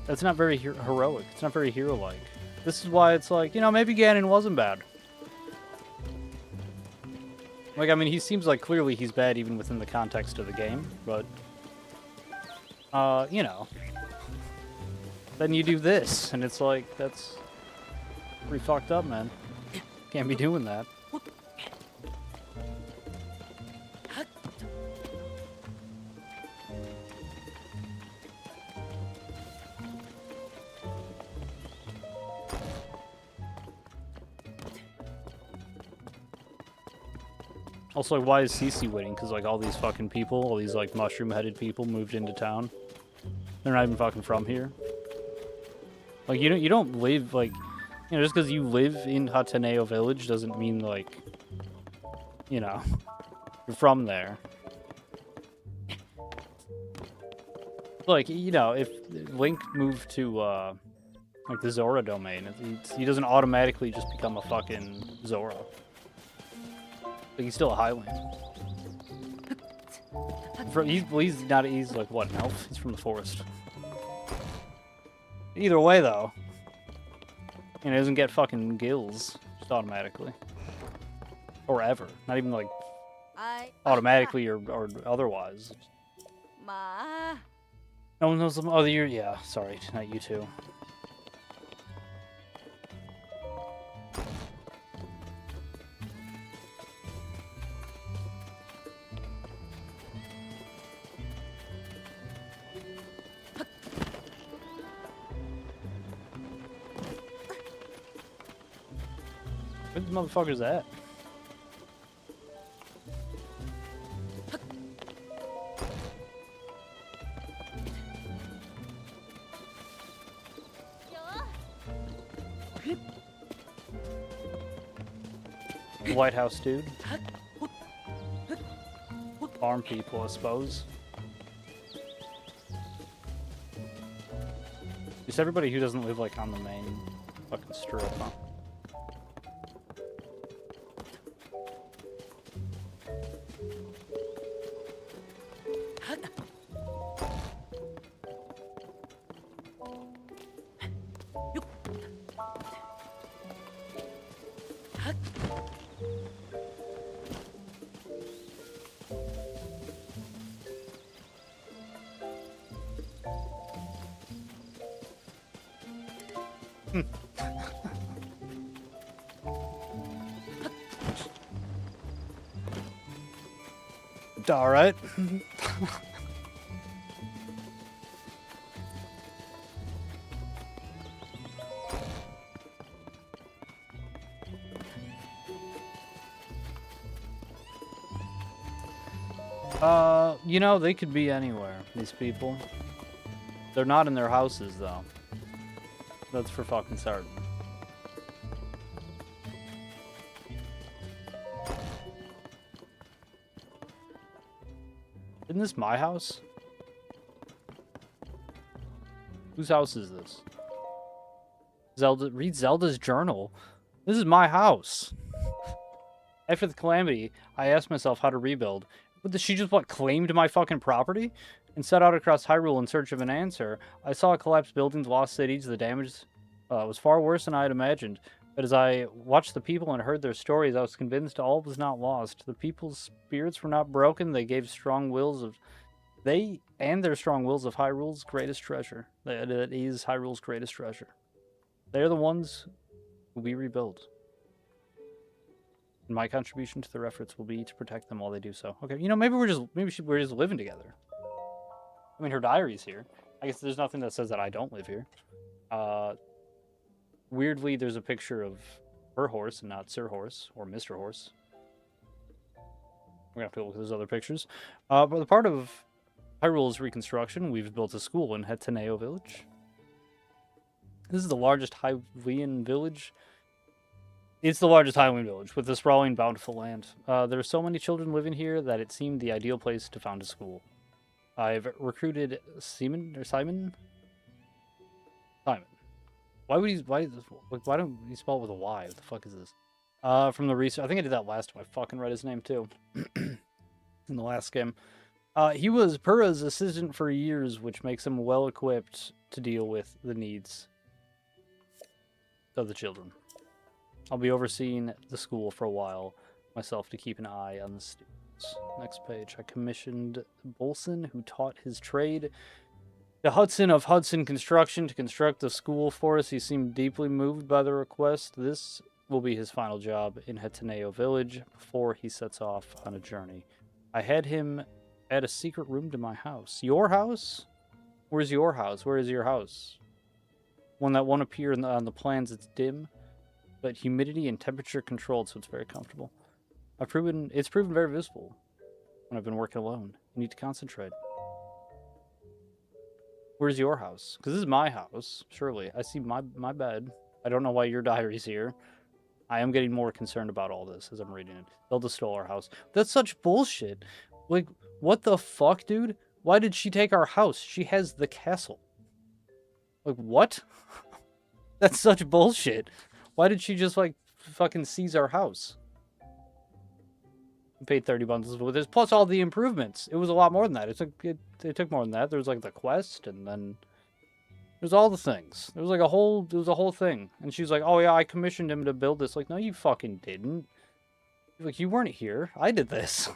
That's not very heroic. It's not very hero-like. This is why it's like, you know, maybe Ganon wasn't bad. Like, I mean, he seems like clearly he's bad even within the context of the game, but, you know. Then you do this, and it's like, that's pretty fucked up, man. Can't be doing that. Also, like, why is Cece waiting? Because, like, all these fucking people, all these, like, mushroom-headed people moved into town. They're not even fucking from here. Like, you don't live, like, you know, just because you live in Hataneo Village doesn't mean, like, you know, you're from there. Like, you know, if Link moved to, like, the Zora domain, he doesn't automatically just become a fucking Zora. Like, he's still a Highland. He's like, what, an elf? He's from the forest. Either way, though, you know, he doesn't get fucking gills just automatically. Or ever. Not even, like, automatically or otherwise. No one knows them. Oh, yeah, sorry, not you two. Where the motherfucker's at? White House dude. Farm people, I suppose. Just everybody who doesn't live like on the main fucking strip, huh? All right. You know, they could be anywhere, these people. They're not in their houses, though. That's for fucking certain. Isn't this my house? Whose house is this? Zelda, read Zelda's journal. This is my house. After the calamity, I asked myself how to rebuild. But she just, what, claimed my fucking property? And set out across Hyrule in search of an answer. I saw collapsed buildings, lost cities, the damage was far worse than I had imagined. But as I watched the people and heard their stories, I was convinced all was not lost. The people's spirits were not broken. They gave strong wills of... They and their strong wills of Hyrule's greatest treasure. That is Hyrule's greatest treasure. They're the ones who we rebuild. And my contribution to their efforts will be to protect them while they do so. Okay, you know, maybe we're just living together. I mean, her diary's here. I guess there's nothing that says that I don't live here. Weirdly, there's a picture of her horse and not Sir Horse or Mr. Horse. We're gonna have to look at those other pictures. But the part of Hyrule's reconstruction, we've built a school in Hetaneo Village. This is the largest Hylian village. It's the largest Hylian village with a sprawling, bountiful land. There are so many children living here that it seemed the ideal place to found a school. I've recruited Simon. Simon. Why don't you spell it with a Y? What the fuck is this? From the research, I think I did that last time. I fucking read his name too. In the last game. He was Purra's assistant for years, which makes him well equipped to deal with the needs of the children. I'll be overseeing the school for a while myself to keep an eye on the students. Next page. I commissioned Bolson, who taught his trade, to Hudson of Hudson Construction to construct the school for us. He seemed deeply moved by the request. This will be his final job in Hetaneo Village before he sets off on a journey. I had him add a secret room to my house. Your house? Where's your house? Where is your house? One that won't appear on the plans. It's dim, but humidity and temperature controlled, so it's very comfortable. It's proven very visible when I've been working alone. You need to concentrate. Where's your house? Because this is my house, surely. I see my bed. I don't know why your diary's here. I am getting more concerned about all this as I'm reading it. Zelda stole our house. That's such bullshit. Like, what the fuck, dude? Why did she take our house? She has the castle. Like, what? That's such bullshit. Why did she just, like, fucking seize our house? We paid 30 bundles with this, plus all the improvements. It was a lot more than that. It took more than that. There was, like, the quest, and then there's all the things. There was, like, a whole thing. And she's like, oh, yeah, I commissioned him to build this. Like, no, you fucking didn't. Like, you weren't here. I did this.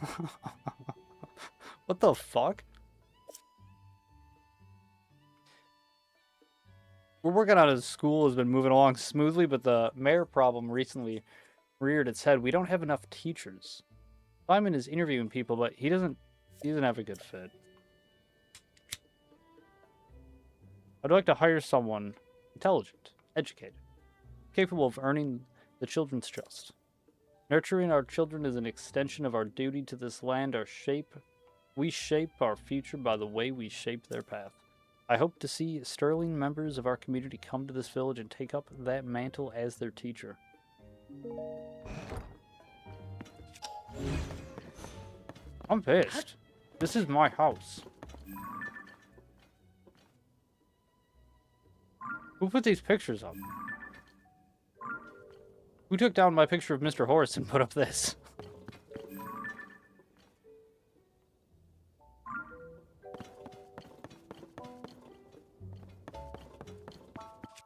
What the fuck? We're working on a school has been moving along smoothly, but the mayor problem recently reared its head. We don't have enough teachers. Simon is interviewing people, but he doesn't have a good fit. I'd like to hire someone intelligent, educated, capable of earning the children's trust. Nurturing our children is an extension of our duty to this land. We shape our future by the way we shape their path. I hope to see sterling members of our community come to this village and take up that mantle as their teacher. I'm pissed. This is my house. Who put these pictures up? Who took down my picture of Mr. Horse and put up this?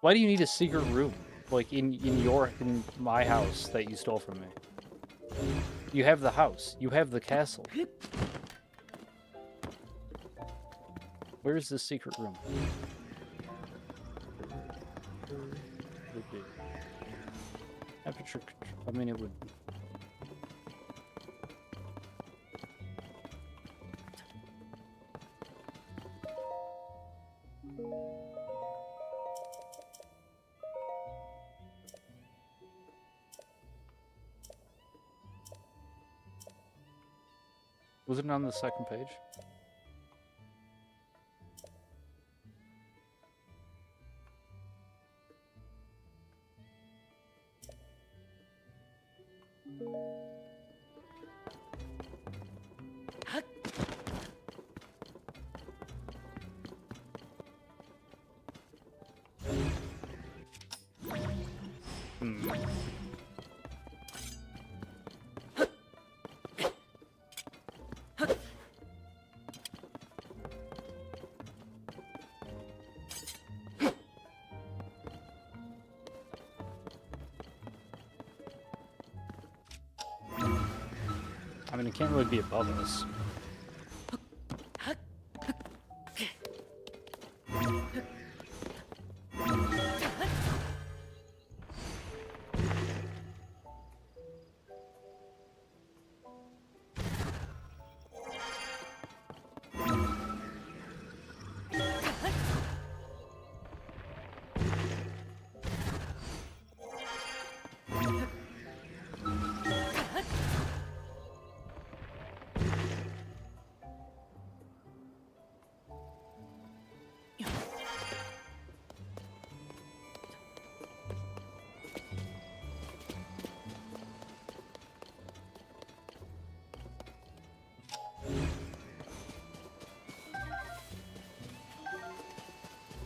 Why do you need a secret room? Like, in my house that you stole from me? You have the house. You have the castle. Where is this secret room? Temperature control. I mean, it would... Was it on the second page? I mean, it can't really be above us.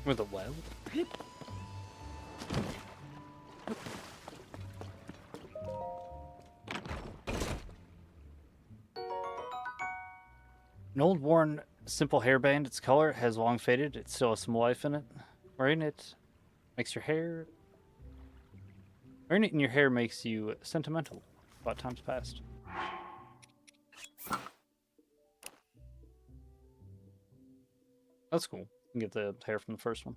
With a well? An old worn simple hairband, its color has long faded, it still has some life in it. Wearing it makes your hair... Wearing it in your hair makes you sentimental about times past. That's cool. You can get the hair from the first one.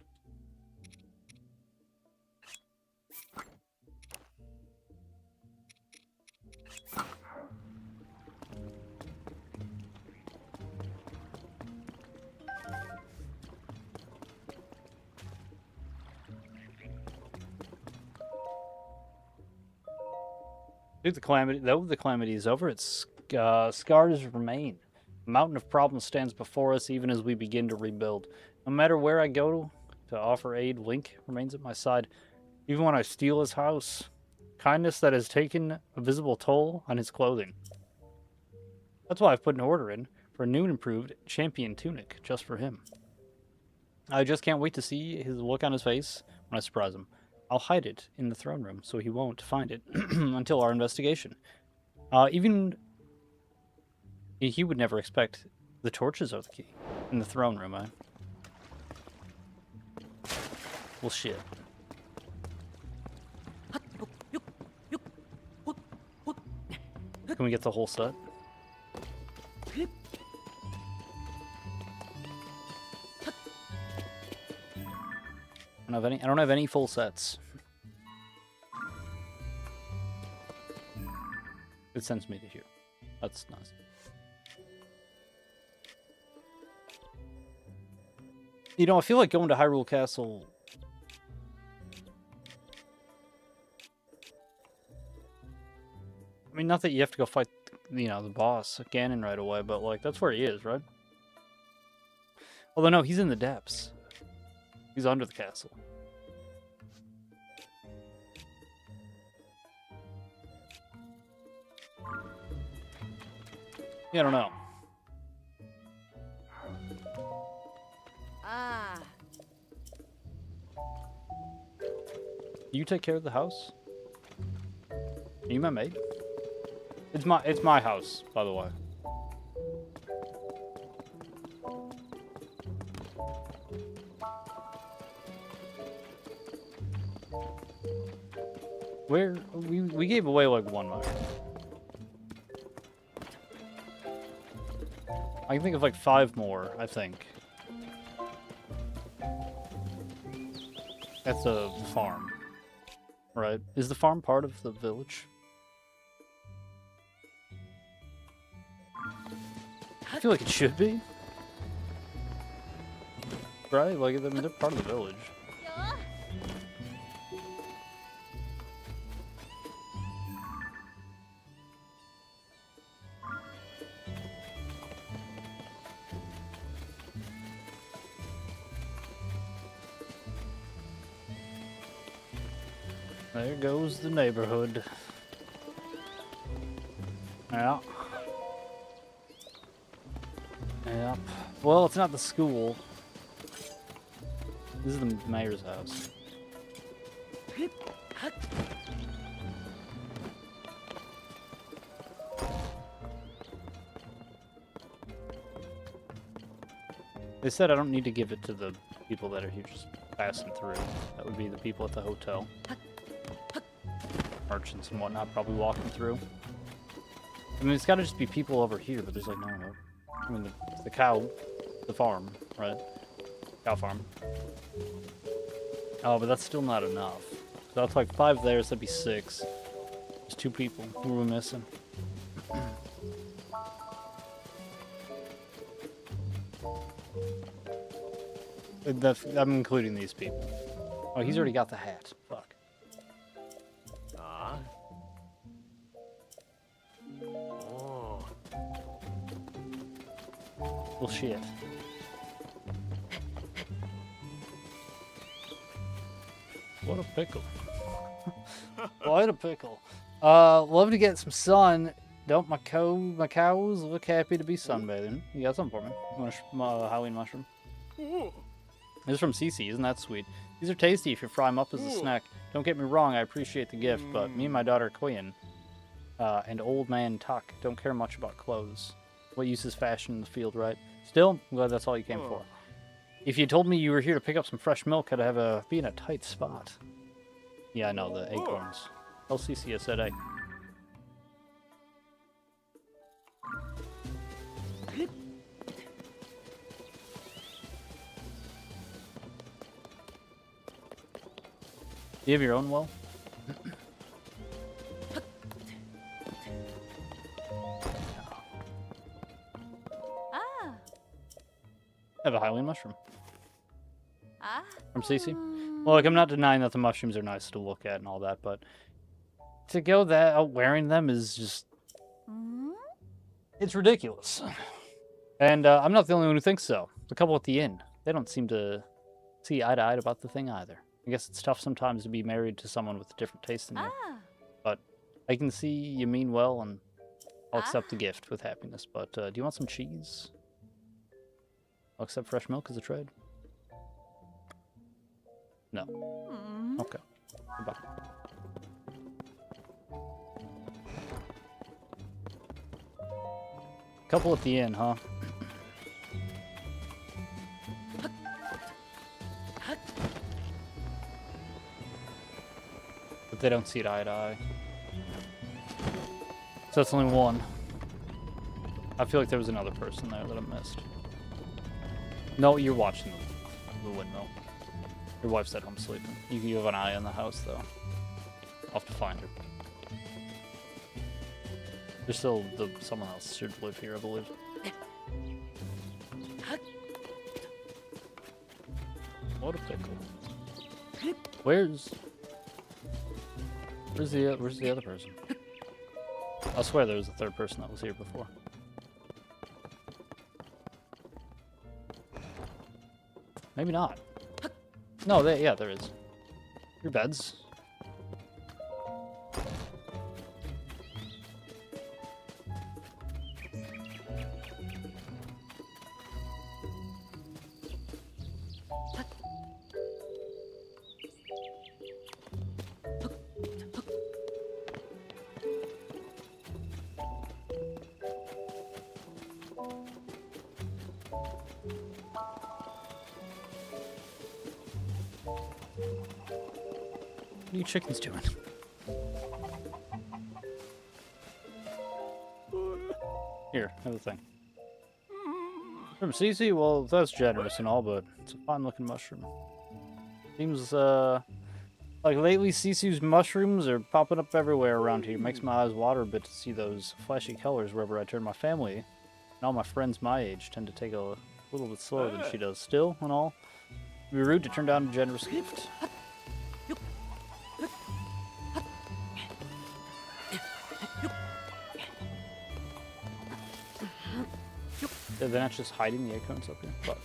Dude, the calamity is over, its scars remain. A mountain of problems stands before us even as we begin to rebuild. No matter where I go to offer aid, Link remains at my side. Even when I steal his house, kindness that has taken a visible toll on his clothing. That's why I've put an order in for a new and improved champion tunic just for him. I just can't wait to see his look on his face when I surprise him. I'll hide it in the throne room so he won't find it until our investigation. Even he would never expect the torches are the key in the throne room, eh? Well, shit. Can we get the whole set? I don't have any full sets. It sends me to here. That's nice. You know, I feel like going to Hyrule Castle. I mean, not that you have to go fight, you know, the boss, Ganon, right away, but like that's where he is, right? Although no, he's in the depths. He's under the castle. Yeah, I don't know. Ah. You take care of the house? Are you my maid? It's my house, by the way. Where we gave away like one more. I can think of like 5 more, I think. That's a farm, right? Is the farm part of the village? I feel like it should be. Right? Like, I mean, they're part of the village. There goes the neighborhood. Yeah. Yep. Well, it's not the school. This is the mayor's house. They said I don't need to give it to the people that are here just passing through. That would be the people at the hotel. Merchants and whatnot probably walking through. I mean, it's got to just be people over here, but there's like no one over. I mean, the cow, the farm, right? Cow farm. Oh, but that's still not enough. So that's like 5 there, so that'd be 6. There's 2 people. Who are we missing? I'm including these people. Oh, he's already got the hat. Fuck. Ah. Oh. Well, shit. What a pickle. What a pickle. Love to get some sun. Don't my cows look happy to be sunbathing? You got something for me? Halloween mushroom. Oh. This is from Cece, isn't that sweet? These are tasty if you fry them up as a snack. Don't get me wrong, I appreciate the gift, but me and my daughter Quinn and old man Tuck don't care much about clothes. What use is fashion in the field, right? Still, I'm glad that's all you came for. If you told me you were here to pick up some fresh milk, I'd have be in a tight spot. Yeah, I know, the acorns. LCC, I said egg. Do you have your own well? Ah. I have a Halloween mushroom. Ah. From Cece. Well, like, I'm not denying that the mushrooms are nice to look at and all that, but to go that out wearing them is just... It's ridiculous. And I'm not the only one who thinks so. The couple at the inn, they don't seem to see eye to eye about the thing either. I guess it's tough sometimes to be married to someone with a different taste than you. But I can see you mean well, and I'll accept the gift with happiness. But do you want some cheese? I'll accept fresh milk as a trade. No. Okay. Goodbye. Couple at the inn, huh? But they don't see it eye to eye. So that's only one. I feel like there was another person there that I missed. No, you're watching the windmill. Your wife's at home sleeping. You have an eye on the house, though. I'll have to find her. There's still someone else should live here, I believe. What a pickle. Where's the other person? I swear there was a third person that was here before. Maybe not. No, yeah, there is. Your beds. What are you chickens doing? Here, have the thing. From Cece? Well, that's generous and all, but it's a fine looking mushroom. Seems, like lately Cece's mushrooms are popping up everywhere around here. Makes my eyes water a bit to see those flashy colors wherever I turn. My family and all my friends my age tend to take a little bit slower than she does. Still, and all, it'd be rude to turn down a generous gift. They're not just hiding the acorns up here. Fuck.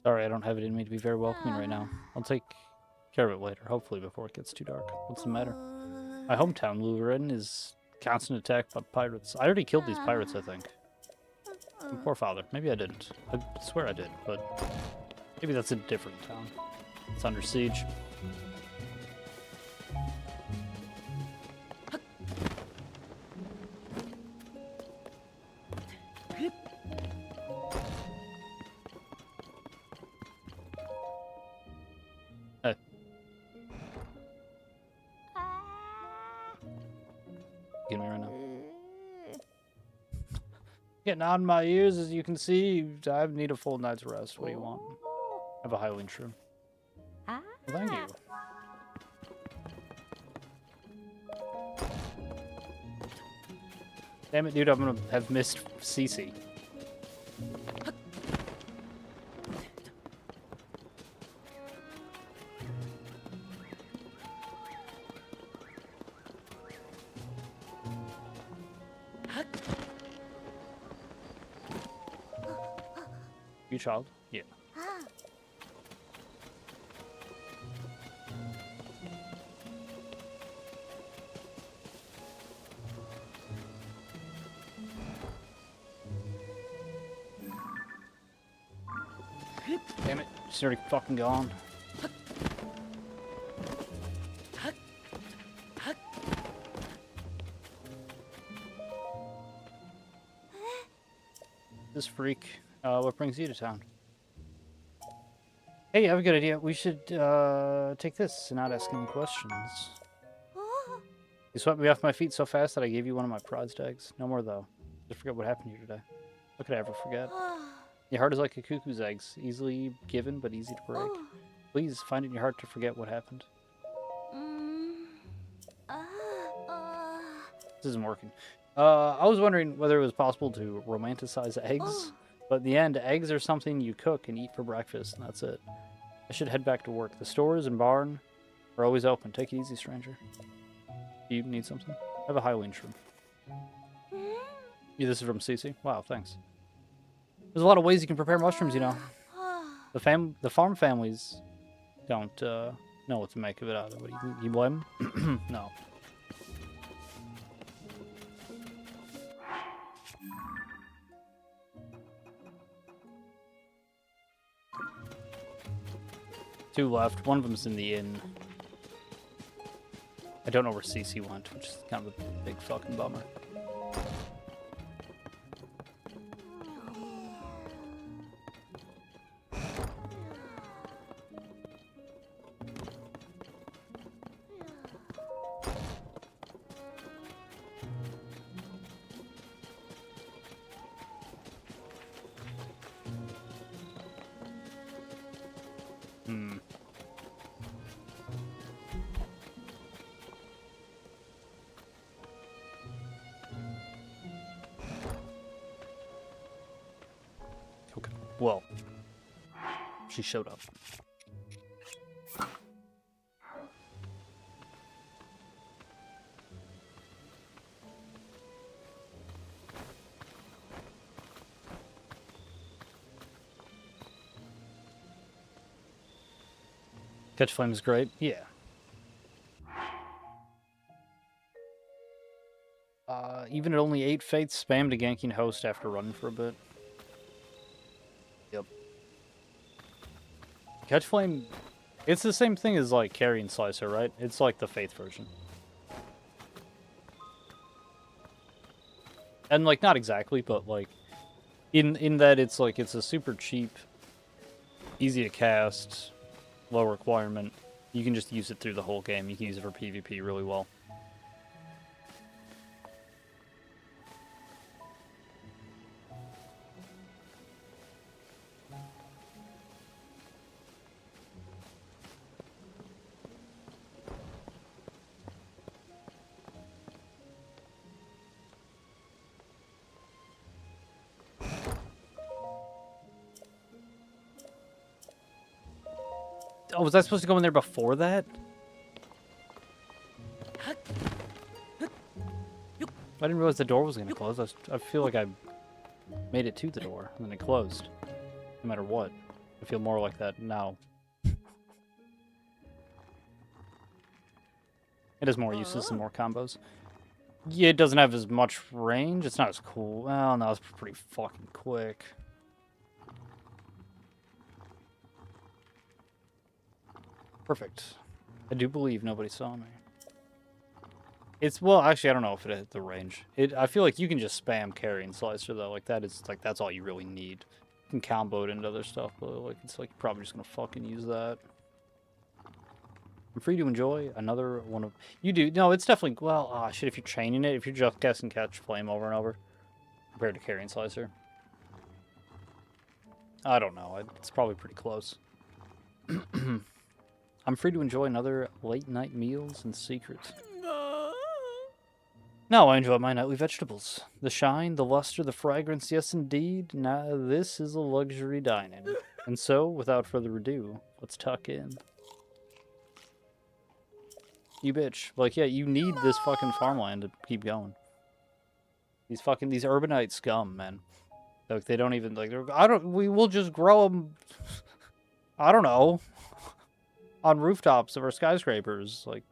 Sorry, I don't have it in me to be very welcoming right now. I'll take care of it later, hopefully before it gets too dark. What's the matter? My hometown, Lurin, is constant attack by pirates. I already killed these pirates, I think. My poor father. Maybe I didn't. I swear I did, but maybe that's a different town. It's under siege. Hey. Get me right now. Getting on my ears, as you can see. I need a full night's rest. What do you want? I have a Highland shroom. Well, thank you. Damn it, dude, I'm gonna have missed Cece. You child? Yeah. Damn it, she's already fucking gone. This freak, what brings you to town? Hey, I have a good idea. We should take this and not ask any questions. You swept me off my feet so fast that I gave you one of my prized eggs. No more, though. Just forget what happened here today. How could I ever forget? Your heart is like a cuckoo's eggs, easily given but easy to break. Please find it in your heart to forget what happened. This isn't working. I was wondering whether it was possible to romanticize eggs, but in the end, eggs are something you cook and eat for breakfast, and that's it. I should head back to work. The stores and barn are always open. Take it easy, stranger. Do you need something? I have a Highland shroom. Yeah, this is from Cece. Wow, thanks. There's a lot of ways you can prepare mushrooms, you know. The farm families don't know what to make of it either. But you blame them? No. Two left. One of them's in the inn. I don't know where Cece went, which is kind of a big fucking bummer. Okay. Well, she showed up. Catch Flame is great. Yeah. Even at only 8 faiths, spammed a ganking host after running for a bit. Yep. Catch Flame, it's the same thing as like Carry and Slicer, right? It's like the faith version. And like not exactly, but like in that it's like it's a super cheap, easy to cast, low requirement. You can just use it through the whole game. You can use it for PvP really well. Oh, was I supposed to go in there before that? I didn't realize the door was gonna close. I feel like I made it to the door and then it closed. No matter what. I feel more like that now. It has more uses and more combos. Yeah, it doesn't have as much range. It's not as cool. Well, no, it's pretty fucking quick. Perfect. I do believe nobody saw me. It's, well, actually, I don't know if it hit the range. I feel like you can just spam carrying slicer, though. Like, that's all you really need. You can combo it into other stuff, but, like, it's, like, you're probably just gonna fucking use that. I'm free to enjoy another one of... You do... No, it's definitely... Well, shit, if you're chaining it, if you're just guess and catch flame over and over, compared to carrying slicer. I don't know. It's probably pretty close. I'm free to enjoy another late night meals in secret. Now I enjoy my nightly vegetables. The shine, the luster, the fragrance, yes indeed. Now this is a luxury dining. And so, without further ado, let's tuck in. You bitch. Like, yeah, you need this fucking farmland to keep going. These urbanite scum, man. Like, they don't even, like, we will just grow them, I don't know, on rooftops of our skyscrapers, like.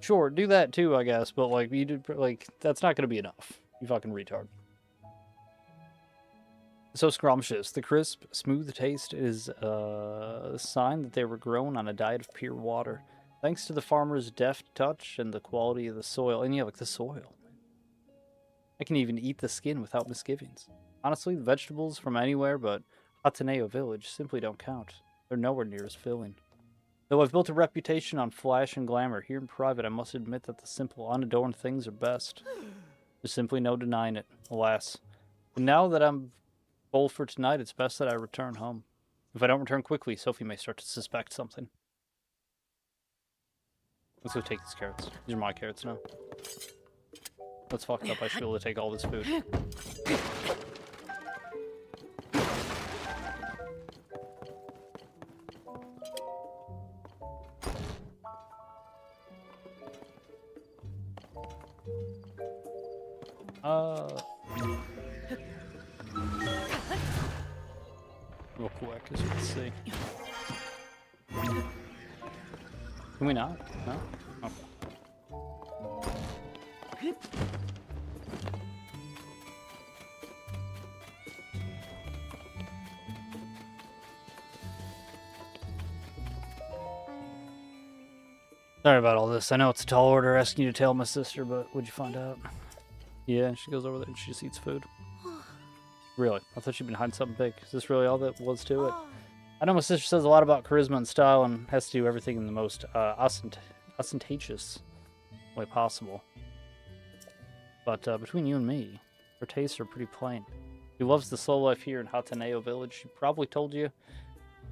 Sure, do that too, I guess, but, like, that's not gonna be enough. You fucking retard. So scrumptious. The crisp, smooth taste is a sign that they were grown on a diet of pure water. Thanks to the farmer's deft touch and the quality of the soil. And yeah, like the soil. I can even eat the skin without misgivings. Honestly, the vegetables from anywhere but Ateneo Village simply don't count. They're nowhere near as filling. Though I've built a reputation on flash and glamour, here in private I must admit that the simple, unadorned things are best. There's simply no denying it, alas. But now that I'm full for tonight, it's best that I return home. If I don't return quickly, Sophie may start to suspect something. Let's go take these carrots. These are my carrots now. That's fucked up. I should be able to take all this food. Real quick, as you can see. Can we not? No? Oh. Sorry about all this. I know it's a tall order asking you to tell my sister, but what'd you find out? Yeah, she goes over there and she just eats food. Really? I thought she'd been hiding something big. Is this really all that was to it? I know my sister says a lot about charisma and style and has to do everything in the most ostentatious way possible. But between you and me, her tastes are pretty plain. She loves the slow life here in Hataneo Village. She probably told you.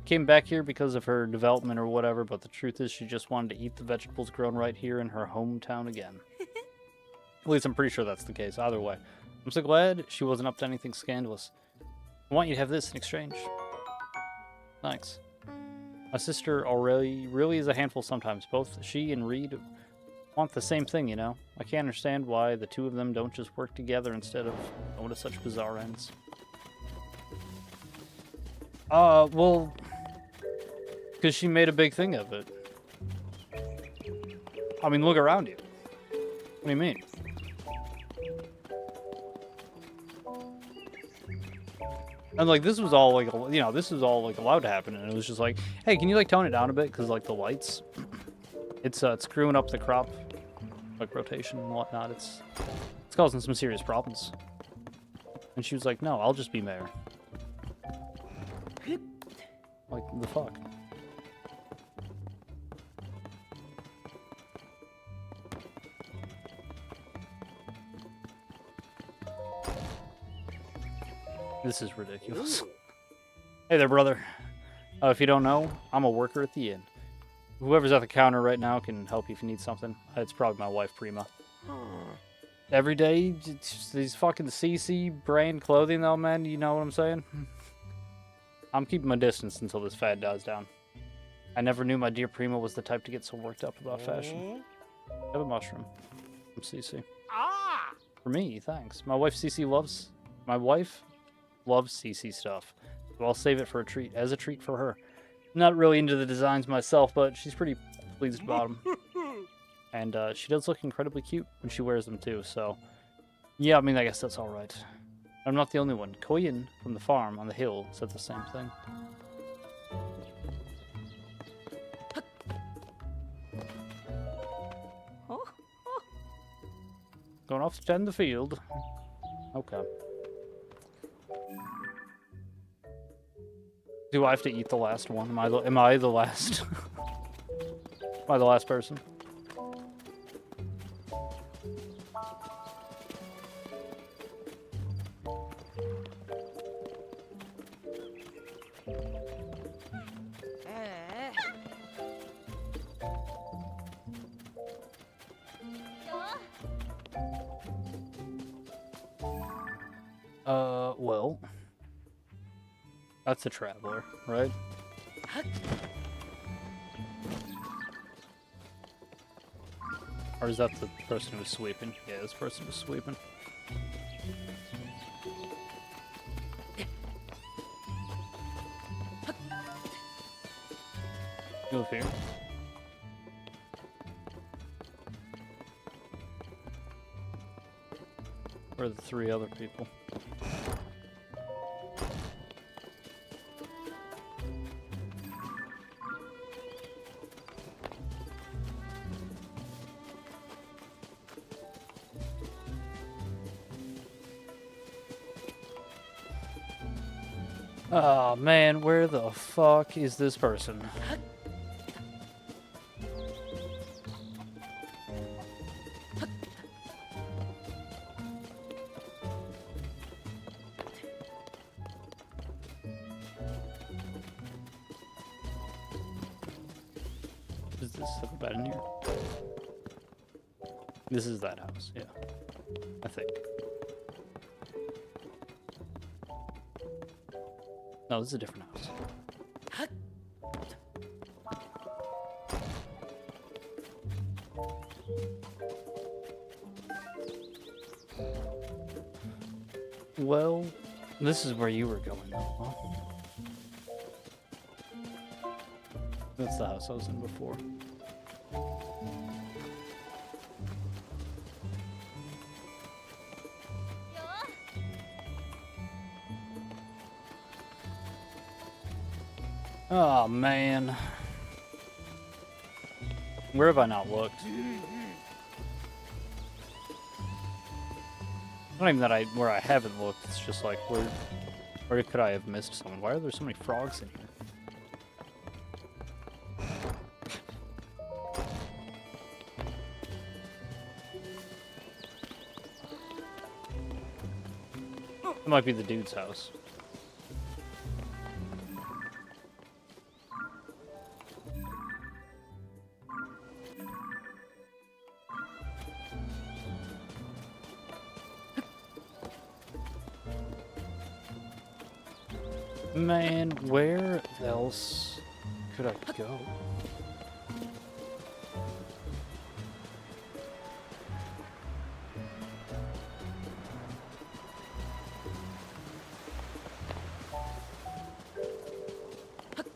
Came back here because of her development or whatever, but the truth is she just wanted to eat the vegetables grown right here in her hometown again. At least I'm pretty sure that's the case. Either way. I'm so glad she wasn't up to anything scandalous. I want you to have this in exchange. Thanks. My sister Aurelie really is a handful sometimes. Both she and Reed want the same thing, you know? I can't understand why the two of them don't just work together instead of going to such bizarre ends. Well, because she made a big thing of it. I mean, look around you. What do you mean? And, like, this was all, like, you know, this was all, like, allowed to happen, and it was just like, hey, can you, like, tone it down a bit? Because, like, the lights, it's screwing up the crop, like, rotation and whatnot. It's causing some serious problems. And she was like, no, I'll just be mayor. Like, the fuck? This is ridiculous. Hey there, brother. If you don't know, I'm a worker at the inn. Whoever's at the counter right now can help you if you need something. It's probably my wife, Prima. Every day, these fucking CC brand clothing, though, man. You know what I'm saying? I'm keeping my distance until this fad dies down. I never knew my dear Prima was the type to get so worked up about fashion. Have a mushroom from CC. For me, thanks. My wife loves CC stuff. So I'll save it for a treat, as a treat for her. Not really into the designs myself, but she's pretty pleased about them. And she does look incredibly cute when she wears them too, so... Yeah, I mean, I guess that's alright. I'm not the only one. Koyin from the farm on the hill said the same thing. Going off to tend the field. Okay. Do I have to eat the last one? Am I the last? Am I the last person? Well, that's a traveler, right? Or is that the person who was sweeping? Yeah, this person was sweeping. You live here? Where are the three other people? Oh man, where the fuck is this person? Is this have a bed in here? This is that house, yeah. I think. No, this is a different house. Well, this is where you were going, though. Huh? That's the house I was in before. Oh man, where have I not looked? Not even that where I haven't looked. It's just like where could I have missed someone? Why are there so many frogs in here? It might be the dude's house. Man, where else could I go?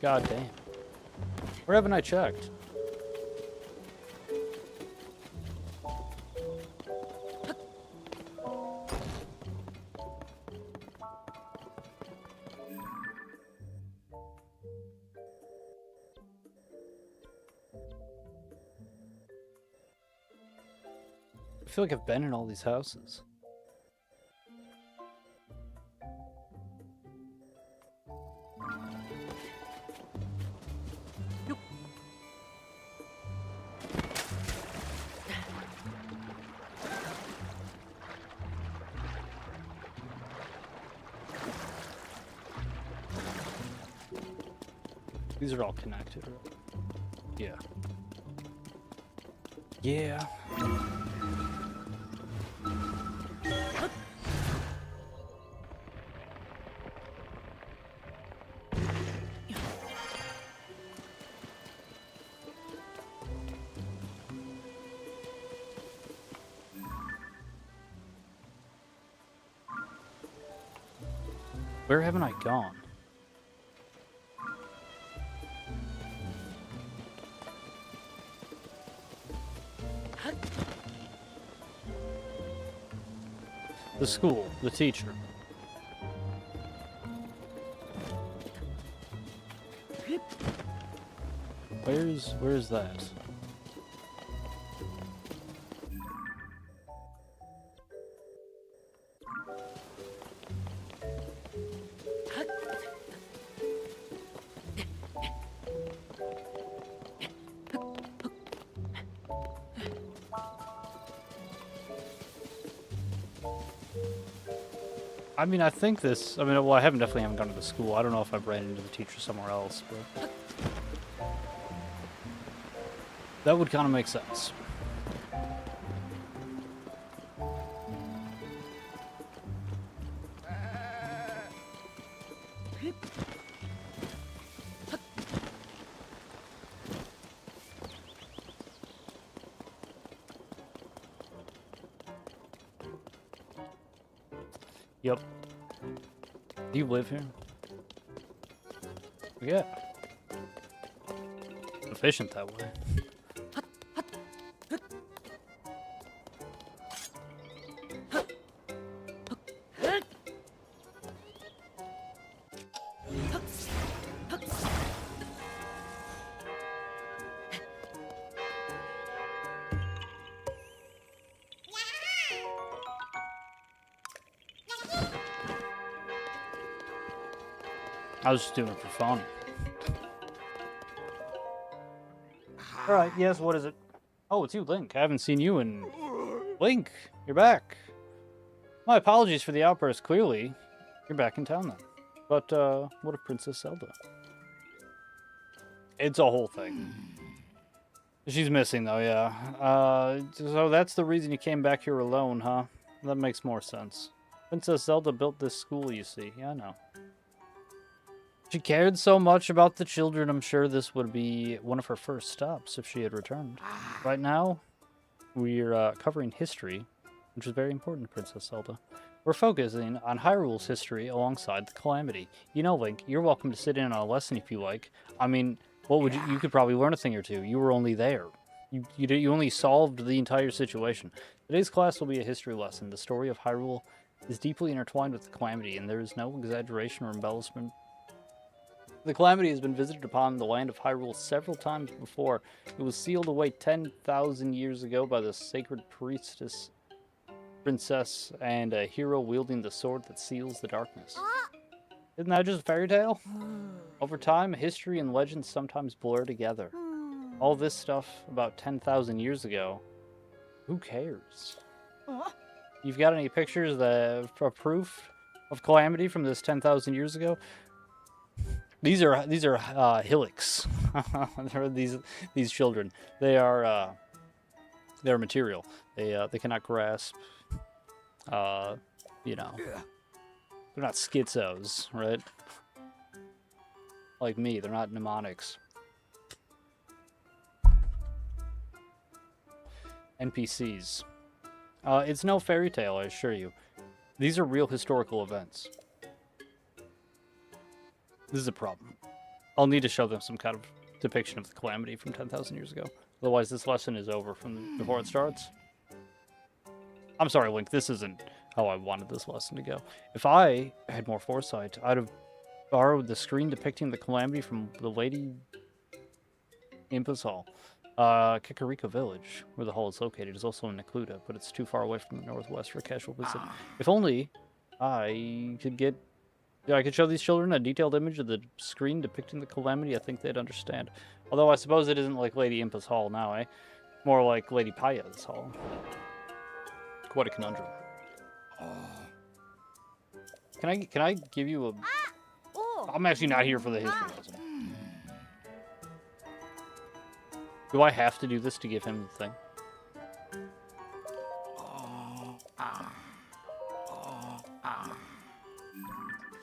God damn. Where haven't I checked? I feel like I've been in all these houses. These are all connected, right? Yeah. Yeah. Where haven't I gone? The school, the teacher. Where's that? I mean, I think this. I mean, well, I definitely haven't gone to the school. I don't know if I've ran into the teacher somewhere else, but that would kind of make sense. Yep. Do you live here? Yeah. Efficient that way. I was just doing it for fun. Alright, yes, what is it? Oh, it's you, Link. I haven't seen you in... Link, you're back. My apologies for the outburst, clearly. You're back in town then. But, what of Princess Zelda? It's a whole thing. She's missing, though, yeah. So that's the reason you came back here alone, huh? That makes more sense. Princess Zelda built this school, you see. Yeah, I know. She cared so much about the children, I'm sure this would be one of her first stops if she had returned. Right now, we're covering history, which is very important to Princess Zelda. We're focusing on Hyrule's history alongside the Calamity. You know, Link, you're welcome to sit in on a lesson if you like. I mean, what would you could probably learn a thing or two. You were only there. You only solved the entire situation. Today's class will be a history lesson. The story of Hyrule is deeply intertwined with the Calamity, and there is no exaggeration or embellishment. The Calamity has been visited upon the land of Hyrule several times before. It was sealed away 10,000 years ago by the sacred priestess, princess, and a hero wielding the sword that seals the darkness. Isn't that just a fairy tale? Over time, history and legend sometimes blur together. All this stuff about 10,000 years ago, who cares? You've got any pictures for proof of Calamity from this 10,000 years ago? These are Hillocks. They're these children. They're material. They cannot grasp. You know, they're not schizos, right? Like me, they're not mnemonics. NPCs. It's no fairy tale, I assure you. These are real historical events. This is a problem. I'll need to show them some kind of depiction of the Calamity from 10,000 years ago. Otherwise, this lesson is over from before it starts. I'm sorry, Link. This isn't how I wanted this lesson to go. If I had more foresight, I'd have borrowed the screen depicting the Calamity from the Lady Impa's Hall. Kakariko Village, where the hall is located, is also in Necluda, but it's too far away from the northwest for a casual visit. If only I could show these children a detailed image of the screen depicting the Calamity, I think they'd understand. Although I suppose it isn't like Lady Impa's Hall now, eh? More like Lady Pious Hall. Quite a conundrum. Can I give you a... I'm actually not here for the history lesson. Do I have to do this to give him the thing?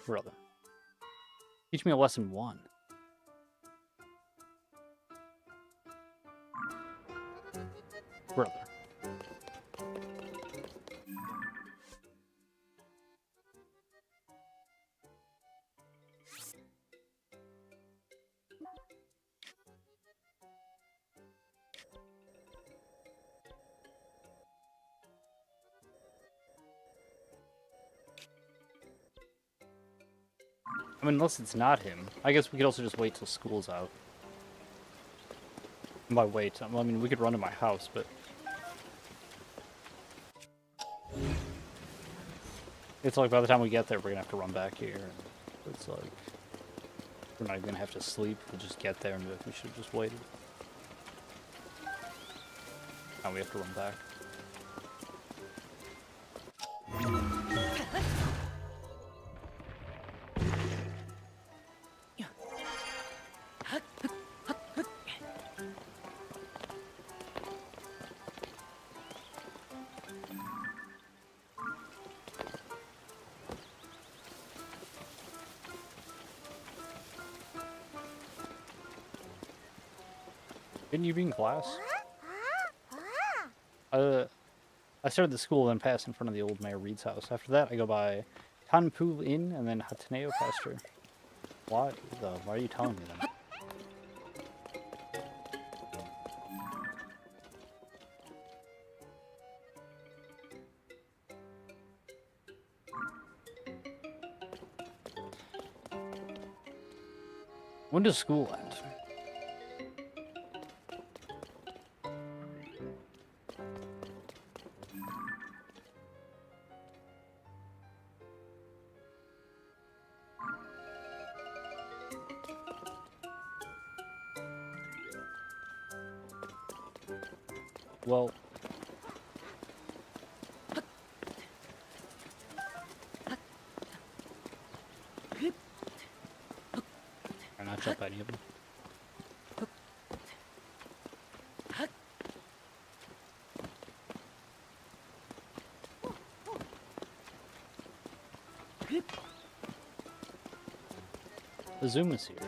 Brother. Teach me a lesson 1. Brother. I mean, unless it's not him. I guess we could also just wait till school's out. And by wait, I mean, we could run to my house, but... It's like by the time we get there, we're gonna have to run back here. And it's like... We're not even gonna have to sleep, we'll just get there and we should have just waited. Now we have to run back. Didn't you be in class? I started the school, then passed in front of the old Mayor Reed's house. After that, I go by Tanpu Inn and then Hataneo Pasture. Why, though? Why are you telling me that? When does school end? Well... Or not jump any of them. The Zoom is here.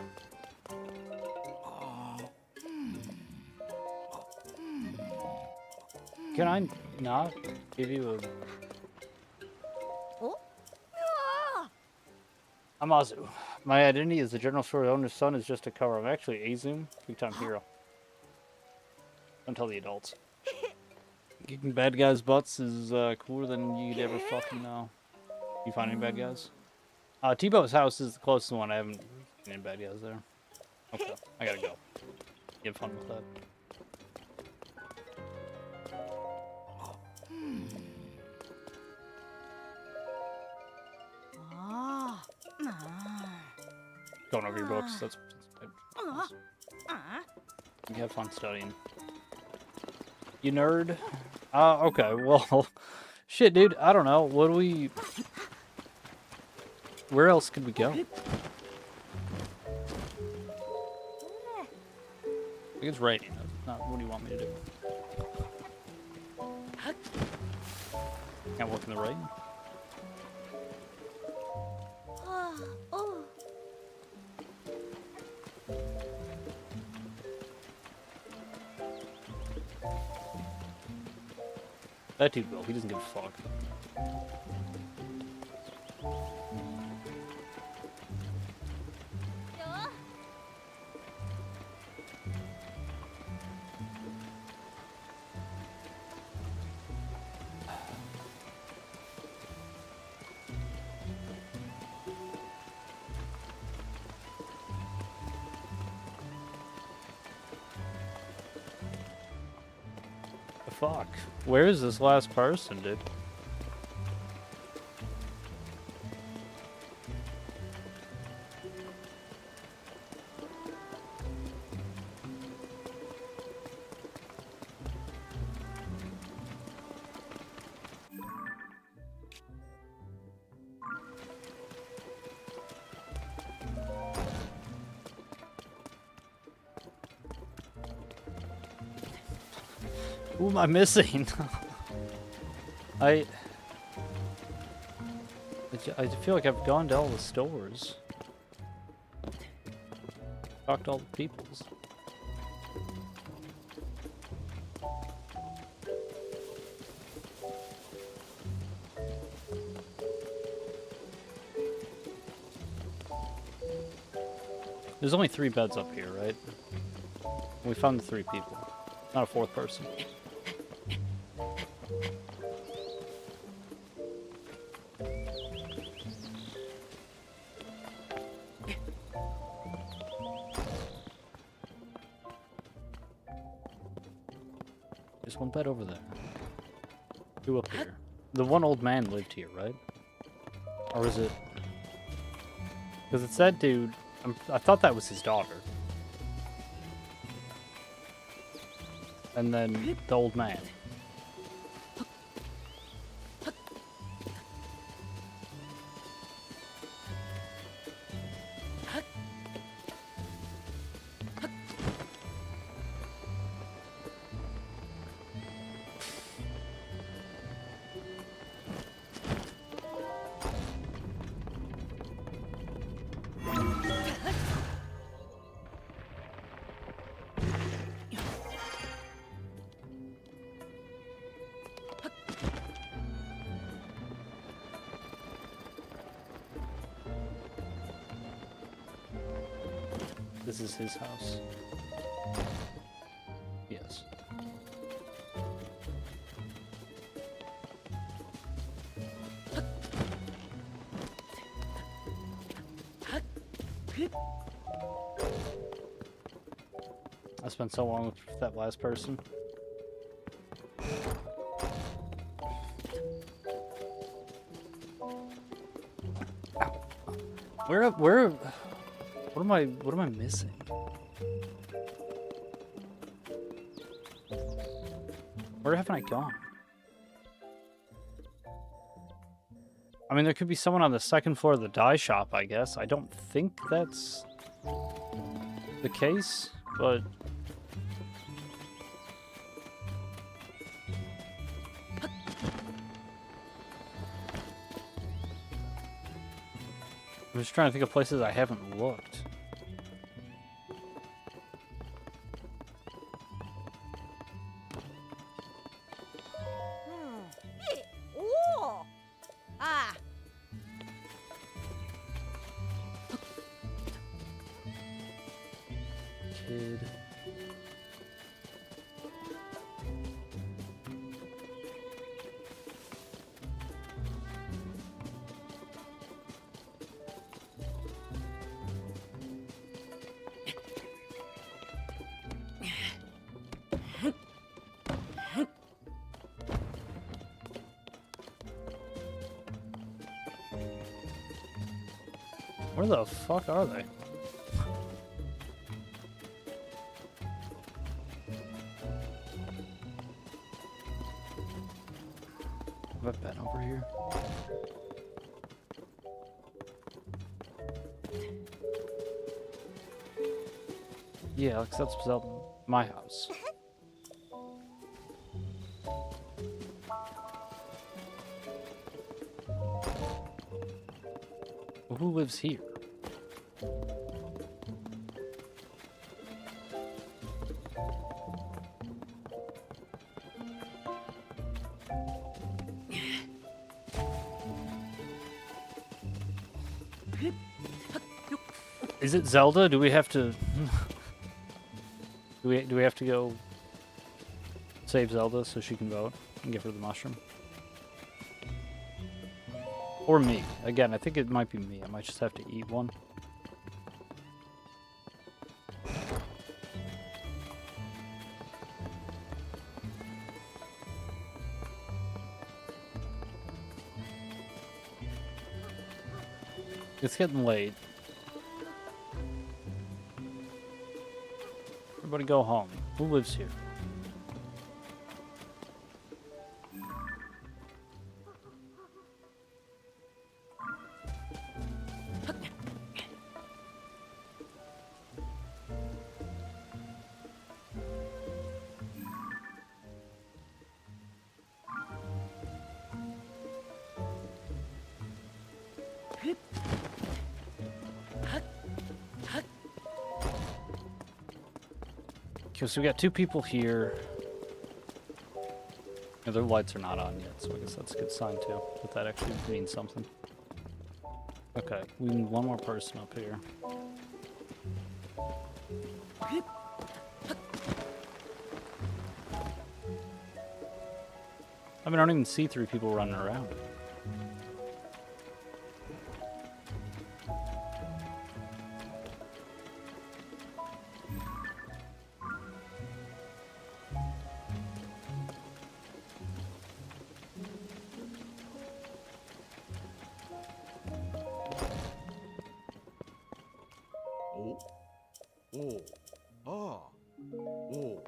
Can I not give you a... Oh? I'm Azu. My identity as the general store owner's son is just a cover. I'm actually Azum, big-time hero. Don't tell the adults. Kicking bad guys' butts is cooler than you'd ever fucking know. You find any bad guys? T-Bo's house is the closest one. I haven't seen any bad guys there. Okay, I gotta go. You have fun with that. Going over your books, that's you have fun studying. You nerd. Okay, well, shit, dude, I don't know. What do we... Where else could we go? I think it's raining. Not, what do you want me to do? Can't walk in the rain? That dude will. He doesn't give a fuck. Fuck. Where is this last person, dude? Who am I missing? I feel like I've gone to all the stores. Talked to all the peoples. There's only 3 beds up here, right? We found the 3 people. Not a 4th person. There's one bed over there. Two up here. The one old man lived here, right? Or is it... Because it's that dude... I thought that was his daughter. And then the old man. This is his house. Yes. I spent so long with that last person. Where what am I missing? Where haven't I gone? I mean, there could be someone on the second floor of the dye shop, I guess. I don't think that's the case, but... I'm just trying to think of places I haven't looked. Ooh. Ah. Kid. Where the fuck are they? Have a bed over here? Yeah, except Zelda, my house. Well, who lives here? Is it Zelda? Do we have to... do we have to go save Zelda so she can vote and give her the mushroom? Or me. Again, I think it might be me. I might just have to eat one. It's getting late. Everybody go home. Who lives here? Okay, so we got two people here. Yeah, their lights are not on yet, so I guess that's a good sign too. That that actually means something. Okay, we need one more person up here. I mean, I don't even see three people running around. おああお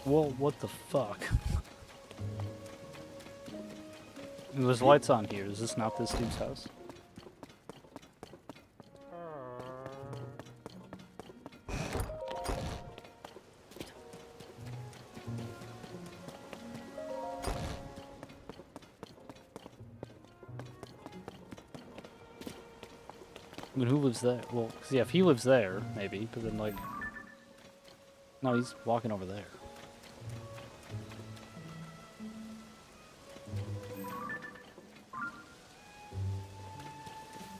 Whoa, what the fuck? There's lights on here. Is this not this dude's house? I mean, who lives there? Well, 'cause, yeah, if he lives there, maybe, but then, like... No, he's walking over there.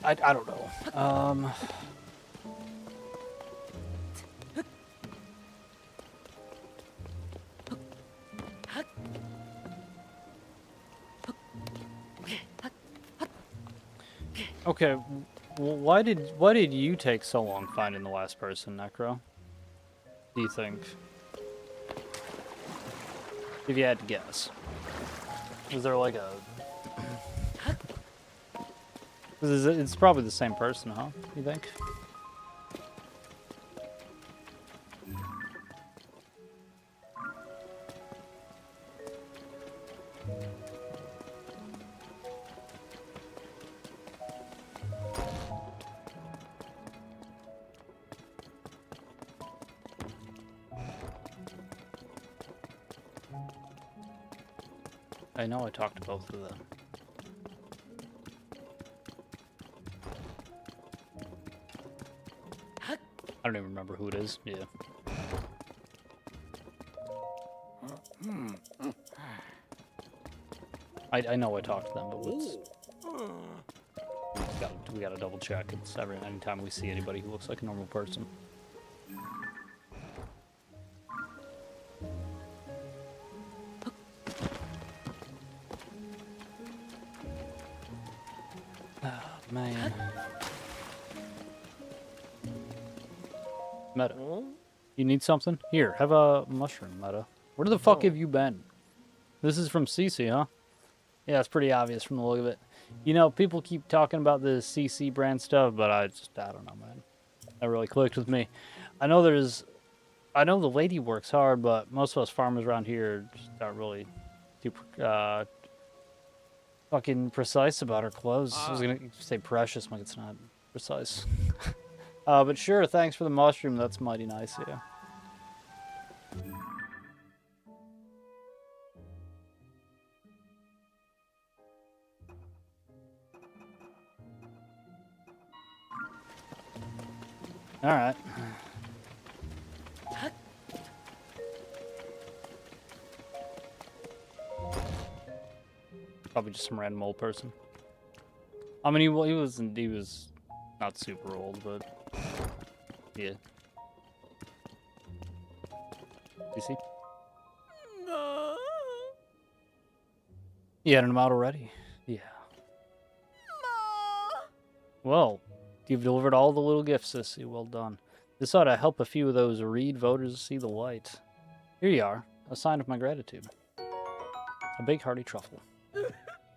I don't know. Okay, why did you take so long finding the last person, Necro? Do you think? If you had to guess. Was there like a... It's probably the same person, huh? You think? I know I talked to both of them. I don't even remember who it is. Yeah. I know I talked to them, but what's... We gotta double check. It's anytime we see anybody who looks like a normal person. Oh, man. Meta. You need something? Here, have a mushroom, Meta. Where the fuck have you been? This is from CC, huh? Yeah, it's pretty obvious from the look of it. You know, people keep talking about the CC brand stuff, but I don't know, man. That really clicked with me. I know the lady works hard, but most of us farmers around here just aren't really too fucking precise about our clothes. I was gonna say precious, like it's not precise. But sure, thanks for the mushroom. That's mighty nice, yeah. All right. Probably just some random old person. I mean, he was not super old, but yeah. You see? You had him out already. Yeah. Well, you've delivered all the little gifts, Sissy. Well done. This ought to help a few of those Reed voters see the light. Here you are, a sign of my gratitude. A big hearty truffle.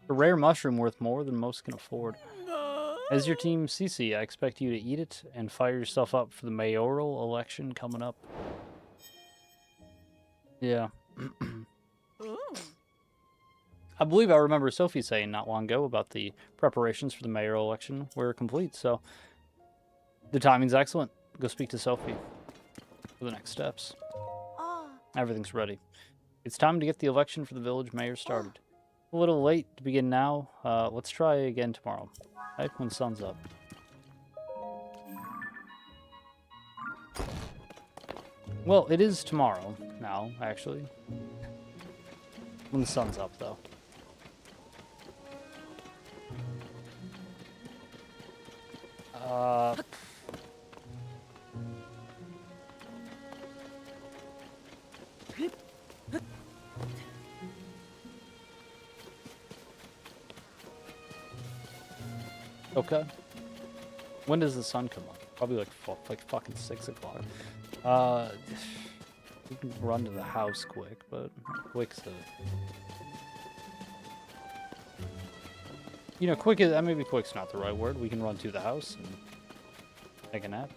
A rare mushroom worth more than most can afford. As your team CC, I expect you to eat it and fire yourself up for the mayoral election coming up. Yeah. I believe I remember Sophie saying not long ago about the preparations for the mayoral election were complete, so the timing's excellent. Go speak to Sophie for the next steps. Everything's ready. It's time to get the election for the village mayor started. A little late to begin now. Let's try again tomorrow, right when the sun's up. Well, it is tomorrow now, actually. When the sun's up, though. Okay. When does the sun come up? Probably like fucking 6 o'clock. We can run to the house quick, but quick's a... You know, quick is... maybe quick's not the right word. We can run to the house and take a nap.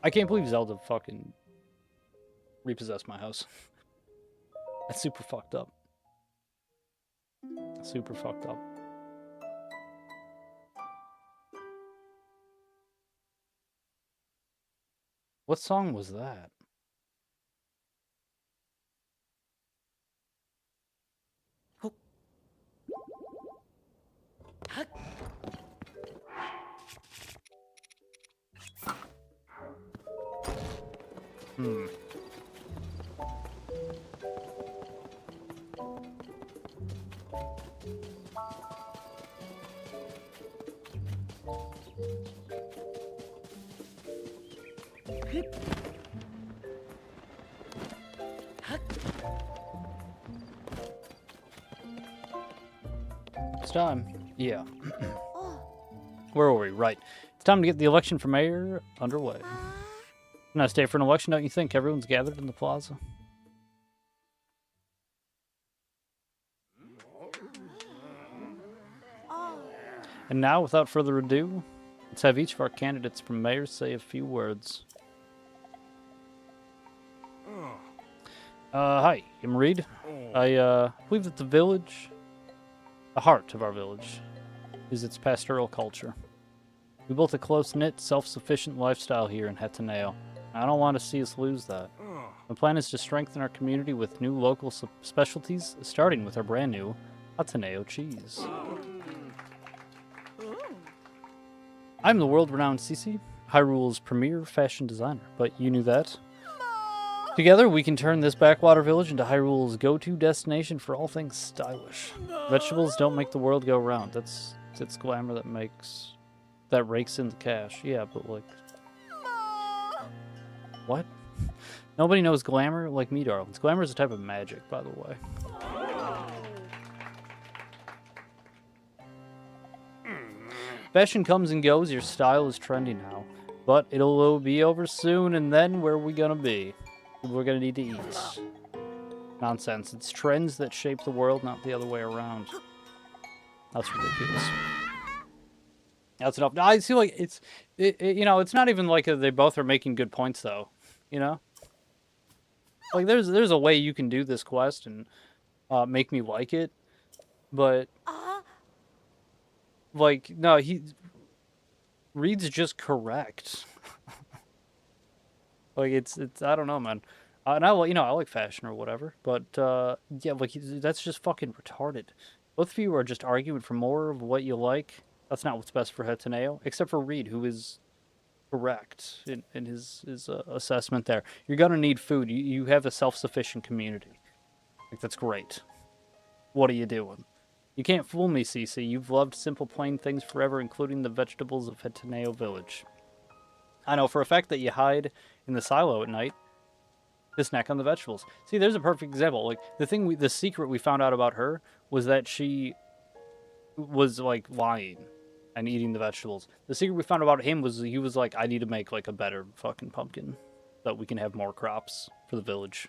I can't believe Zelda fucking repossessed my house. That's super fucked up. Super fucked up. What song was that? Hmm. It's time. Yeah. Where were we? Right. It's time to get the election for mayor underway. Nice day for an election, don't you think? Everyone's gathered in the plaza. And now, without further ado, let's have each of our candidates for mayor say a few words. Hi, I'm Reed. I believe that the village, the heart of our village, is its pastoral culture. We built a close-knit, self-sufficient lifestyle here in Hetaneo. I don't want to see us lose that. My plan is to strengthen our community with new local specialties, starting with our brand new Hetaneo cheese. I'm the world-renowned Cici, Hyrule's premier fashion designer, but you knew that? Together, we can turn this backwater village into Hyrule's go-to destination for all things stylish. Vegetables don't make the world go round. It's glamour that rakes in the cash. Yeah, but like... What? Nobody knows glamour like me, darlings. Glamour is a type of magic, by the way. Fashion comes and goes, your style is trendy now. But it'll be over soon, and then where are we gonna be? We're gonna need to eat. Nonsense. It's trends that shape the world, not the other way around. That's ridiculous. That's enough. I feel like you know, it's not even like they both are making good points, though. You know? Like, there's a way you can do this quest and make me like it, but... Like, no, Reed's just correct. Like, it's I don't know, man. And I like fashion or whatever, but yeah, like that's just fucking retarded. Both of you are just arguing for more of what you like. That's not what's best for Hetaneo, except for Reed, who is correct in his assessment there. You're gonna need food. You have a self-sufficient community. Like, that's great. What are you doing? You can't fool me, Cici. You've loved simple, plain things forever, including the vegetables of Hetaneo Village. I know for a fact that you hide in the silo at night to snack on the vegetables. See, there's a perfect example. Like, the secret we found out about her was that she was, like, lying and eating the vegetables. The secret we found about him was he was like, I need to make, like, a better fucking pumpkin so that we can have more crops for the village.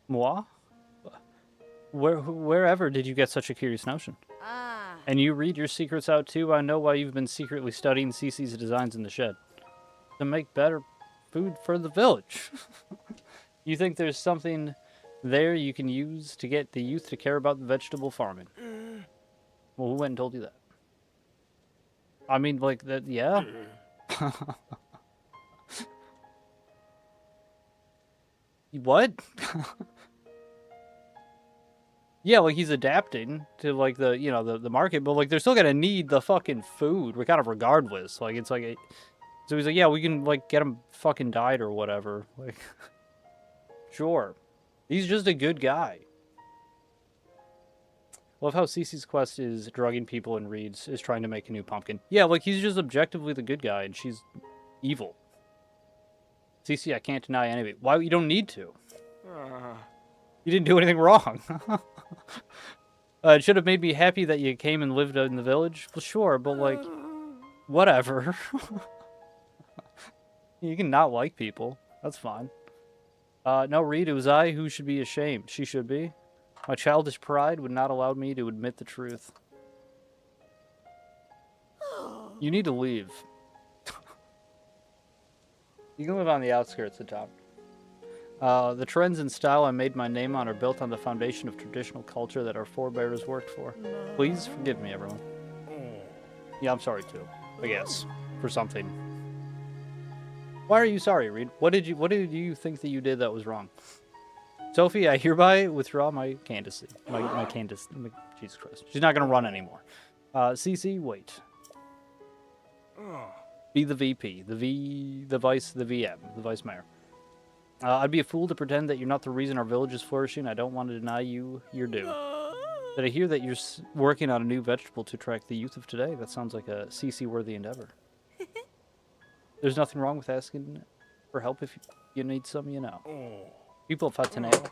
Moi? Wherever did you get such a curious notion? And you read your secrets out too? I know why you've been secretly studying Cici's designs in the shed. To make better food for the village. You think there's something there you can use to get the youth to care about the vegetable farming? Well, who went and told you that? I mean, like, that, yeah? What? Yeah, like, he's adapting to, like, the, you know, the market, but, like, they're still gonna need the fucking food, kind of regardless. Like, it's like, so he's like, yeah, we can, like, get him fucking died or whatever. Like, sure. He's just a good guy. Love how Cece's quest is drugging people and Reed's is trying to make a new pumpkin. Yeah, like he's just objectively the good guy and she's evil. Cece, I can't deny any of it. Why? You don't need to. You didn't do anything wrong. It should have made me happy that you came and lived in the village. Well, sure, but like, whatever. You can not like people. That's fine. No, Reed, it was I who should be ashamed. She should be. My childish pride would not allow me to admit the truth. You need to leave. You can live on the outskirts of town. The trends and style I made my name on are built on the foundation of traditional culture that our forebears worked for. Please forgive me, everyone. Yeah, I'm sorry too. I guess. For something. Why are you sorry, Reed? What did you think that you did that was wrong? Sophie, I hereby withdraw my candidacy. My candidacy. Jesus Christ. She's not gonna run anymore. Cece, wait. Be the VP. The vice mayor. I'd be a fool to pretend that you're not the reason our village is flourishing. I don't want to deny you your due. Did I hear that you're working on a new vegetable to attract the youth of today? That sounds like a CC-worthy endeavor. There's nothing wrong with asking for help if you need some, you know. People of Hataneo.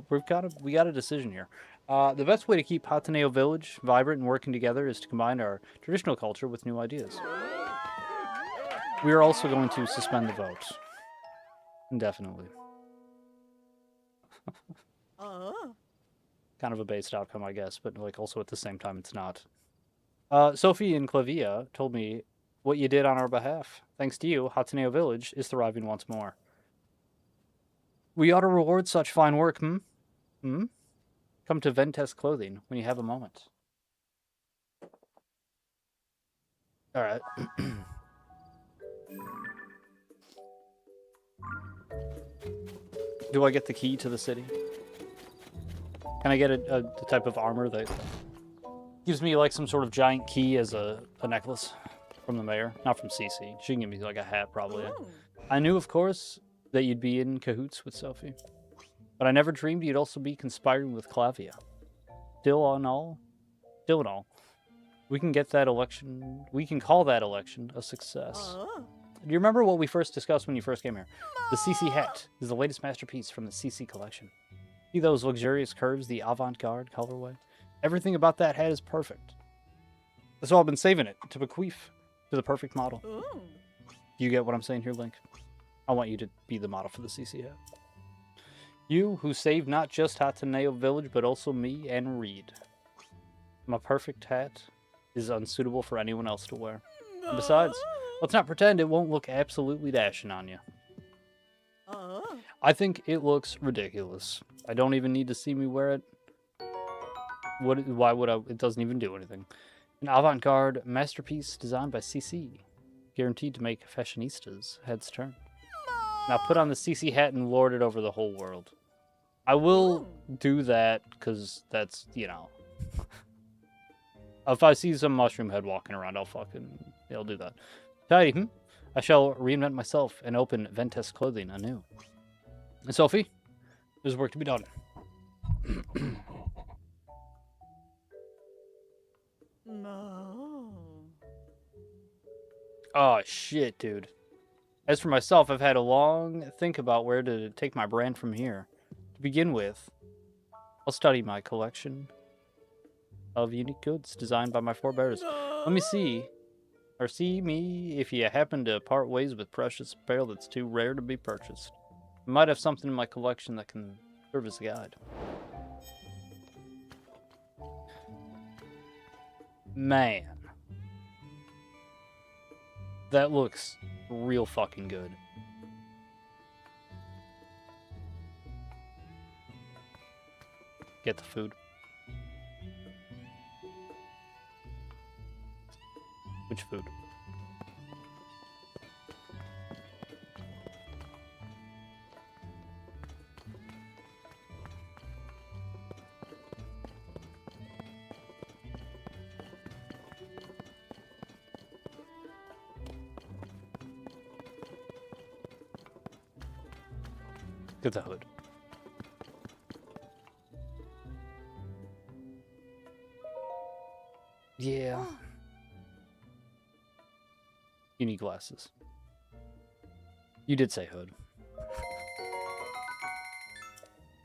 We got a decision here. The best way to keep Hataneo Village vibrant and working together is to combine our traditional culture with new ideas. We are also going to suspend the vote. Indefinitely. Kind of a based outcome, I guess, but like also at the same time it's not. Sophie and Clavia told me what you did on our behalf. Thanks to you, Hataneo Village is thriving once more. We ought to reward such fine work, Come to Ventes Clothing when you have a moment. Alright. Do I get the key to the city? Can I get a type of armor that gives me like some sort of giant key as a necklace from the mayor? Not from CC. She can give me like a hat probably. I knew, of course, that you'd be in cahoots with Sophie. But I never dreamed you'd also be conspiring with Clavia. Still in all, we can get that election, we can call that election a success. Do you remember what we first discussed when you first came here? The CC hat is the latest masterpiece from the CC collection. See those luxurious curves, the avant-garde colorway? Everything about that hat is perfect. So I've been saving it to bequeath to the perfect model. You get what I'm saying here, Link? I want you to be the model for the CC hat. You, who saved not just Hataneo Village, but also me and Reed. My perfect hat is unsuitable for anyone else to wear. And besides, let's not pretend it won't look absolutely dashing on you. I think it looks ridiculous. I don't even need to see me wear it. Why would I? It doesn't even do anything. An avant-garde masterpiece designed by CC. Guaranteed to make fashionistas' heads turn. Now put on the CC hat and lord it over the whole world. I will do that because that's, you know. If I see some mushroom head walking around, I'll do that. Tidy, I shall reinvent myself and open Ventes Clothing anew. And Sophie, there's work to be done. Oh, shit, dude. As for myself, I've had a long think about where to take my brand from here. To begin with, I'll study my collection of unique goods designed by my forebears. Let me see, or see me if you happen to part ways with precious apparel that's too rare to be purchased. I might have something in my collection that can serve as a guide. Man. That looks real fucking good. Get the food. Which food? Get the hood. Yeah. You need glasses. You did say hood.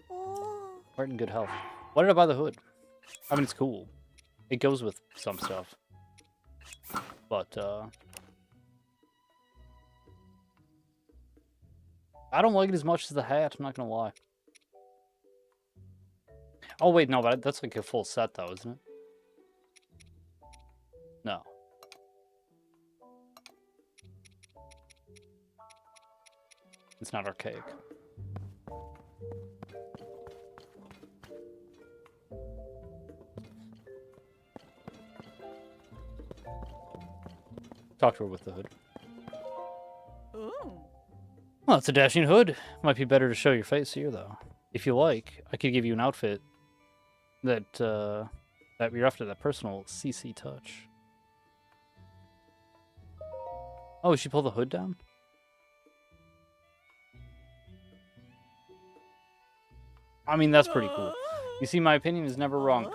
Oh. Heart in good health. Why did I buy the hood? I mean, it's cool. It goes with some stuff. But, I don't like it as much as the hat, I'm not gonna lie. Oh, wait, no, but that's like a full set, though, isn't it? No. It's not archaic. Talk to her with the hood. Ooh. Well, it's a dashing hood. Might be better to show your face here, though. If you like, I could give you an outfit that that you're after, that personal CC touch. Oh, she pulled the hood down? I mean, that's pretty cool. You see, my opinion is never wrong.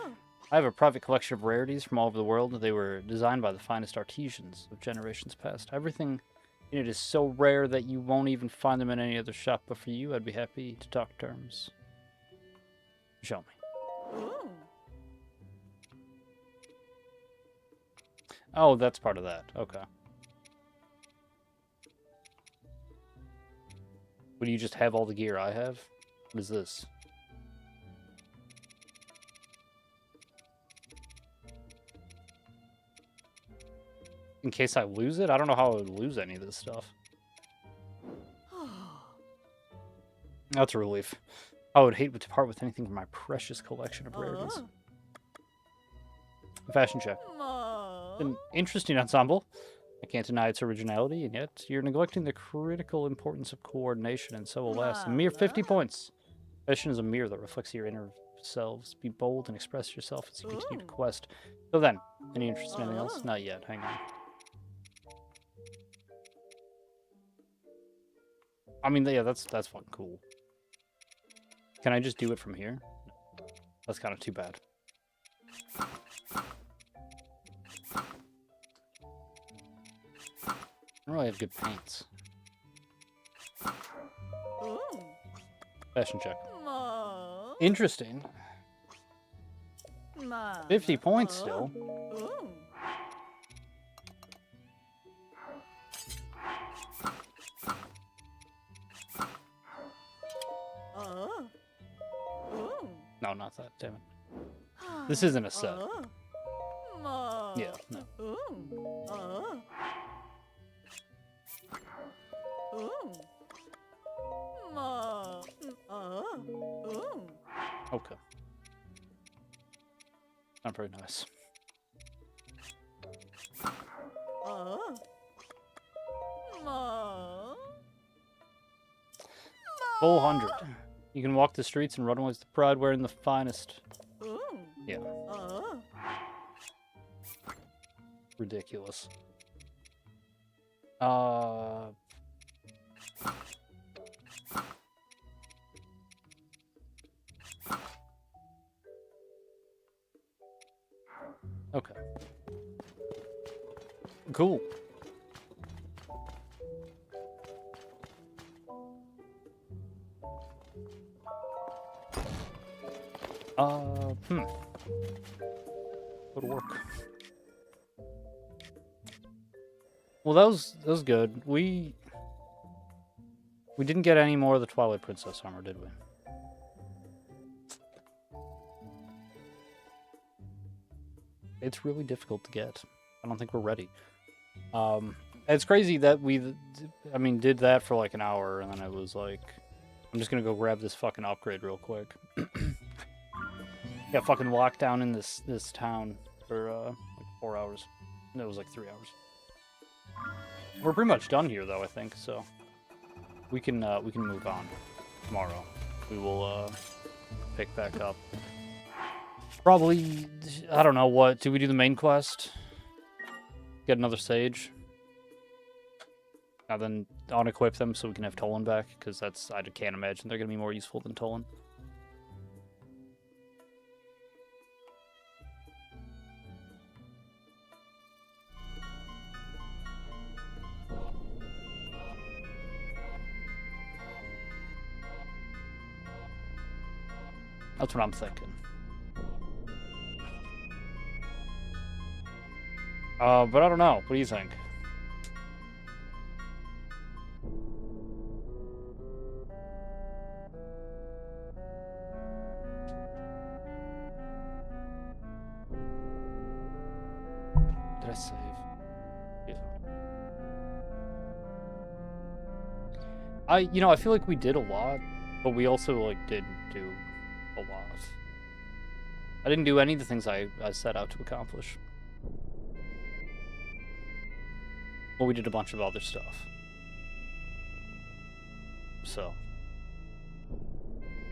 I have a private collection of rarities from all over the world. They were designed by the finest artisans of generations past. Everything in it is so rare that you won't even find them in any other shop. But for you, I'd be happy to talk terms. Show me. Ooh. Oh, that's part of that. Okay. Would you just have all the gear I have? What is this? In case I lose it? I don't know how I would lose any of this stuff. That's a relief. I would hate to part with anything from my precious collection of rarities. Fashion check. An interesting ensemble. I can't deny its originality, and yet you're neglecting the critical importance of coordination, and so alas, a mere 50 points. Fashion is a mirror that reflects your inner selves. Be bold and express yourself as you continue to quest. So then, any interest in anything else? Not yet. Hang on. I mean, yeah, that's fucking cool. Can I just do it from here? That's kind of too bad. I don't really have good paints. Fashion check. Interesting. 50 points still. No, not that, damn it. This isn't a set. Yeah, no. Okay. Not very nice. 400. You can walk the streets and run away with pride wearing the finest. Yeah. Ridiculous. Okay. Cool. Go to work. Well, that was good. We didn't get any more of the Twilight Princess armor, did we? It's really difficult to get. I don't think we're ready. It's crazy that I mean, did that for like an hour, and then I was like, I'm just gonna go grab this fucking upgrade real quick. Got fucking locked down in this town for like 4 hours. No, it was like 3 hours. We're pretty much done here, though, I think. So we can move on tomorrow. We will pick back up. Probably, I don't know what. Do we do the main quest? Get another sage? And then unequip them so we can have Tolan back, because I can't imagine they're going to be more useful than Tolan. That's what I'm thinking. But I don't know. What do you think? Did I save? Yeah. I feel like we did a lot, but we also, like, didn't do a lot. I didn't do any of the things I set out to accomplish. But we did a bunch of other stuff. So.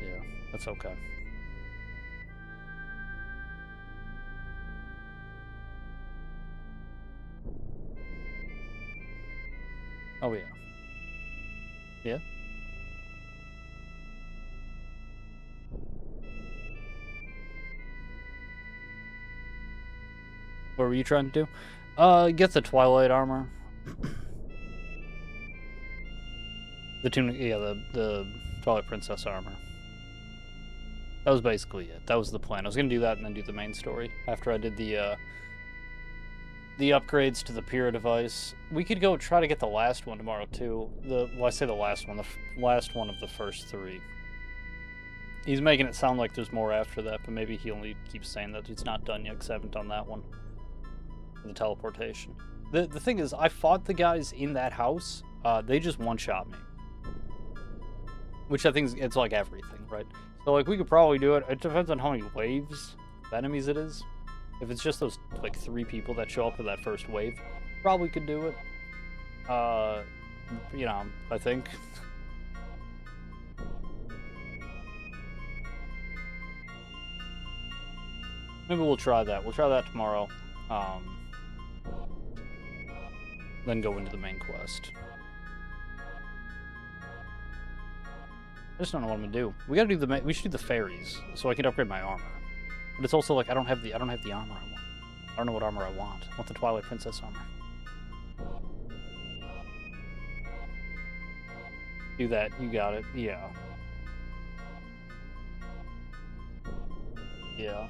Yeah, that's okay. Oh, yeah. Yeah? What were you trying to do? Get the Twilight armor. The tunic, yeah, the Twilight Princess armor. That was basically it. That was the plan. I was gonna do that and then do the main story after I did the upgrades to the Pyrrha device. We could go try to get the last one tomorrow too. Well, I say the last one, the last one of the first 3. He's making it sound like there's more after that, but maybe he only keeps saying that he's not done yet because I haven't done that one. The teleportation. The thing is, I fought the guys in that house. They just one-shot me. Which I think it's like everything, right? So, like, we could probably do it. It depends on how many waves of enemies it is. If it's just those, like, 3 people that show up in that first wave, probably could do it. You know, I think. Maybe we'll try that. We'll try that tomorrow. Then go into the main quest. I just don't know what I'm gonna do. We gotta do we should do the fairies so I can upgrade my armor. But it's also like I don't have the armor I want. I don't know what armor I want. I want the Twilight Princess armor. Do that. You got it. Yeah. Yeah.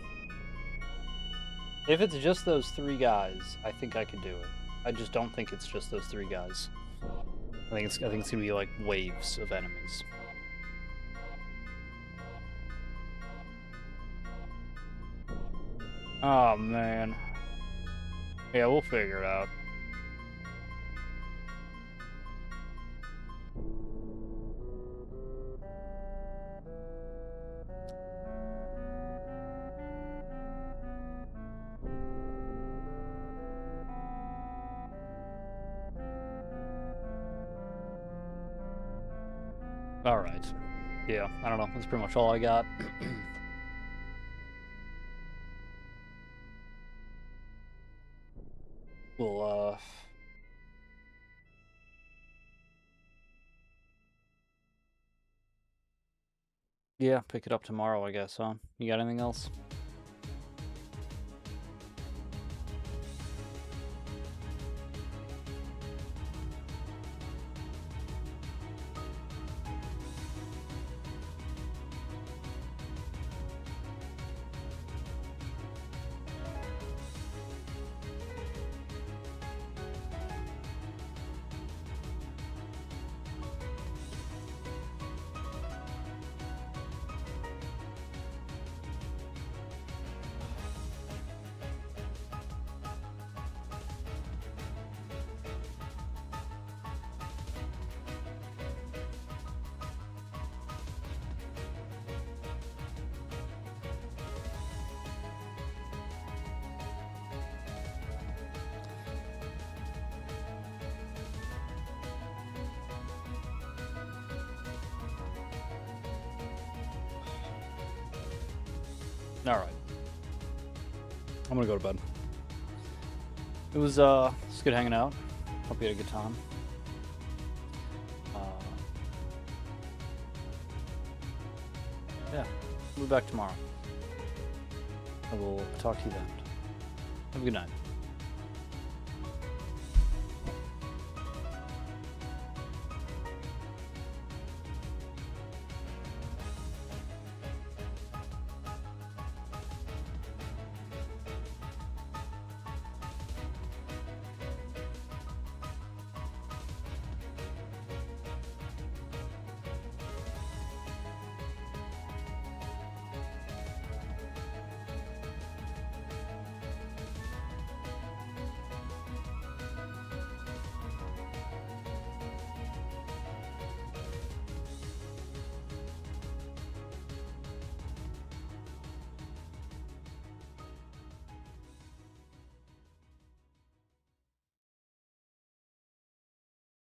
If it's just those 3 guys, I think I could do it. I just don't think it's just those 3 guys. I think it's gonna be like waves of enemies. Oh man. Yeah, we'll figure it out. Alright. Yeah, I don't know. That's pretty much all I got. We'll, yeah, pick it up tomorrow, I guess, huh? You got anything else? Alright. I'm gonna go to bed. It was good hanging out. Hope you had a good time. Yeah, we'll be back tomorrow. I will talk to you then. Have a good night.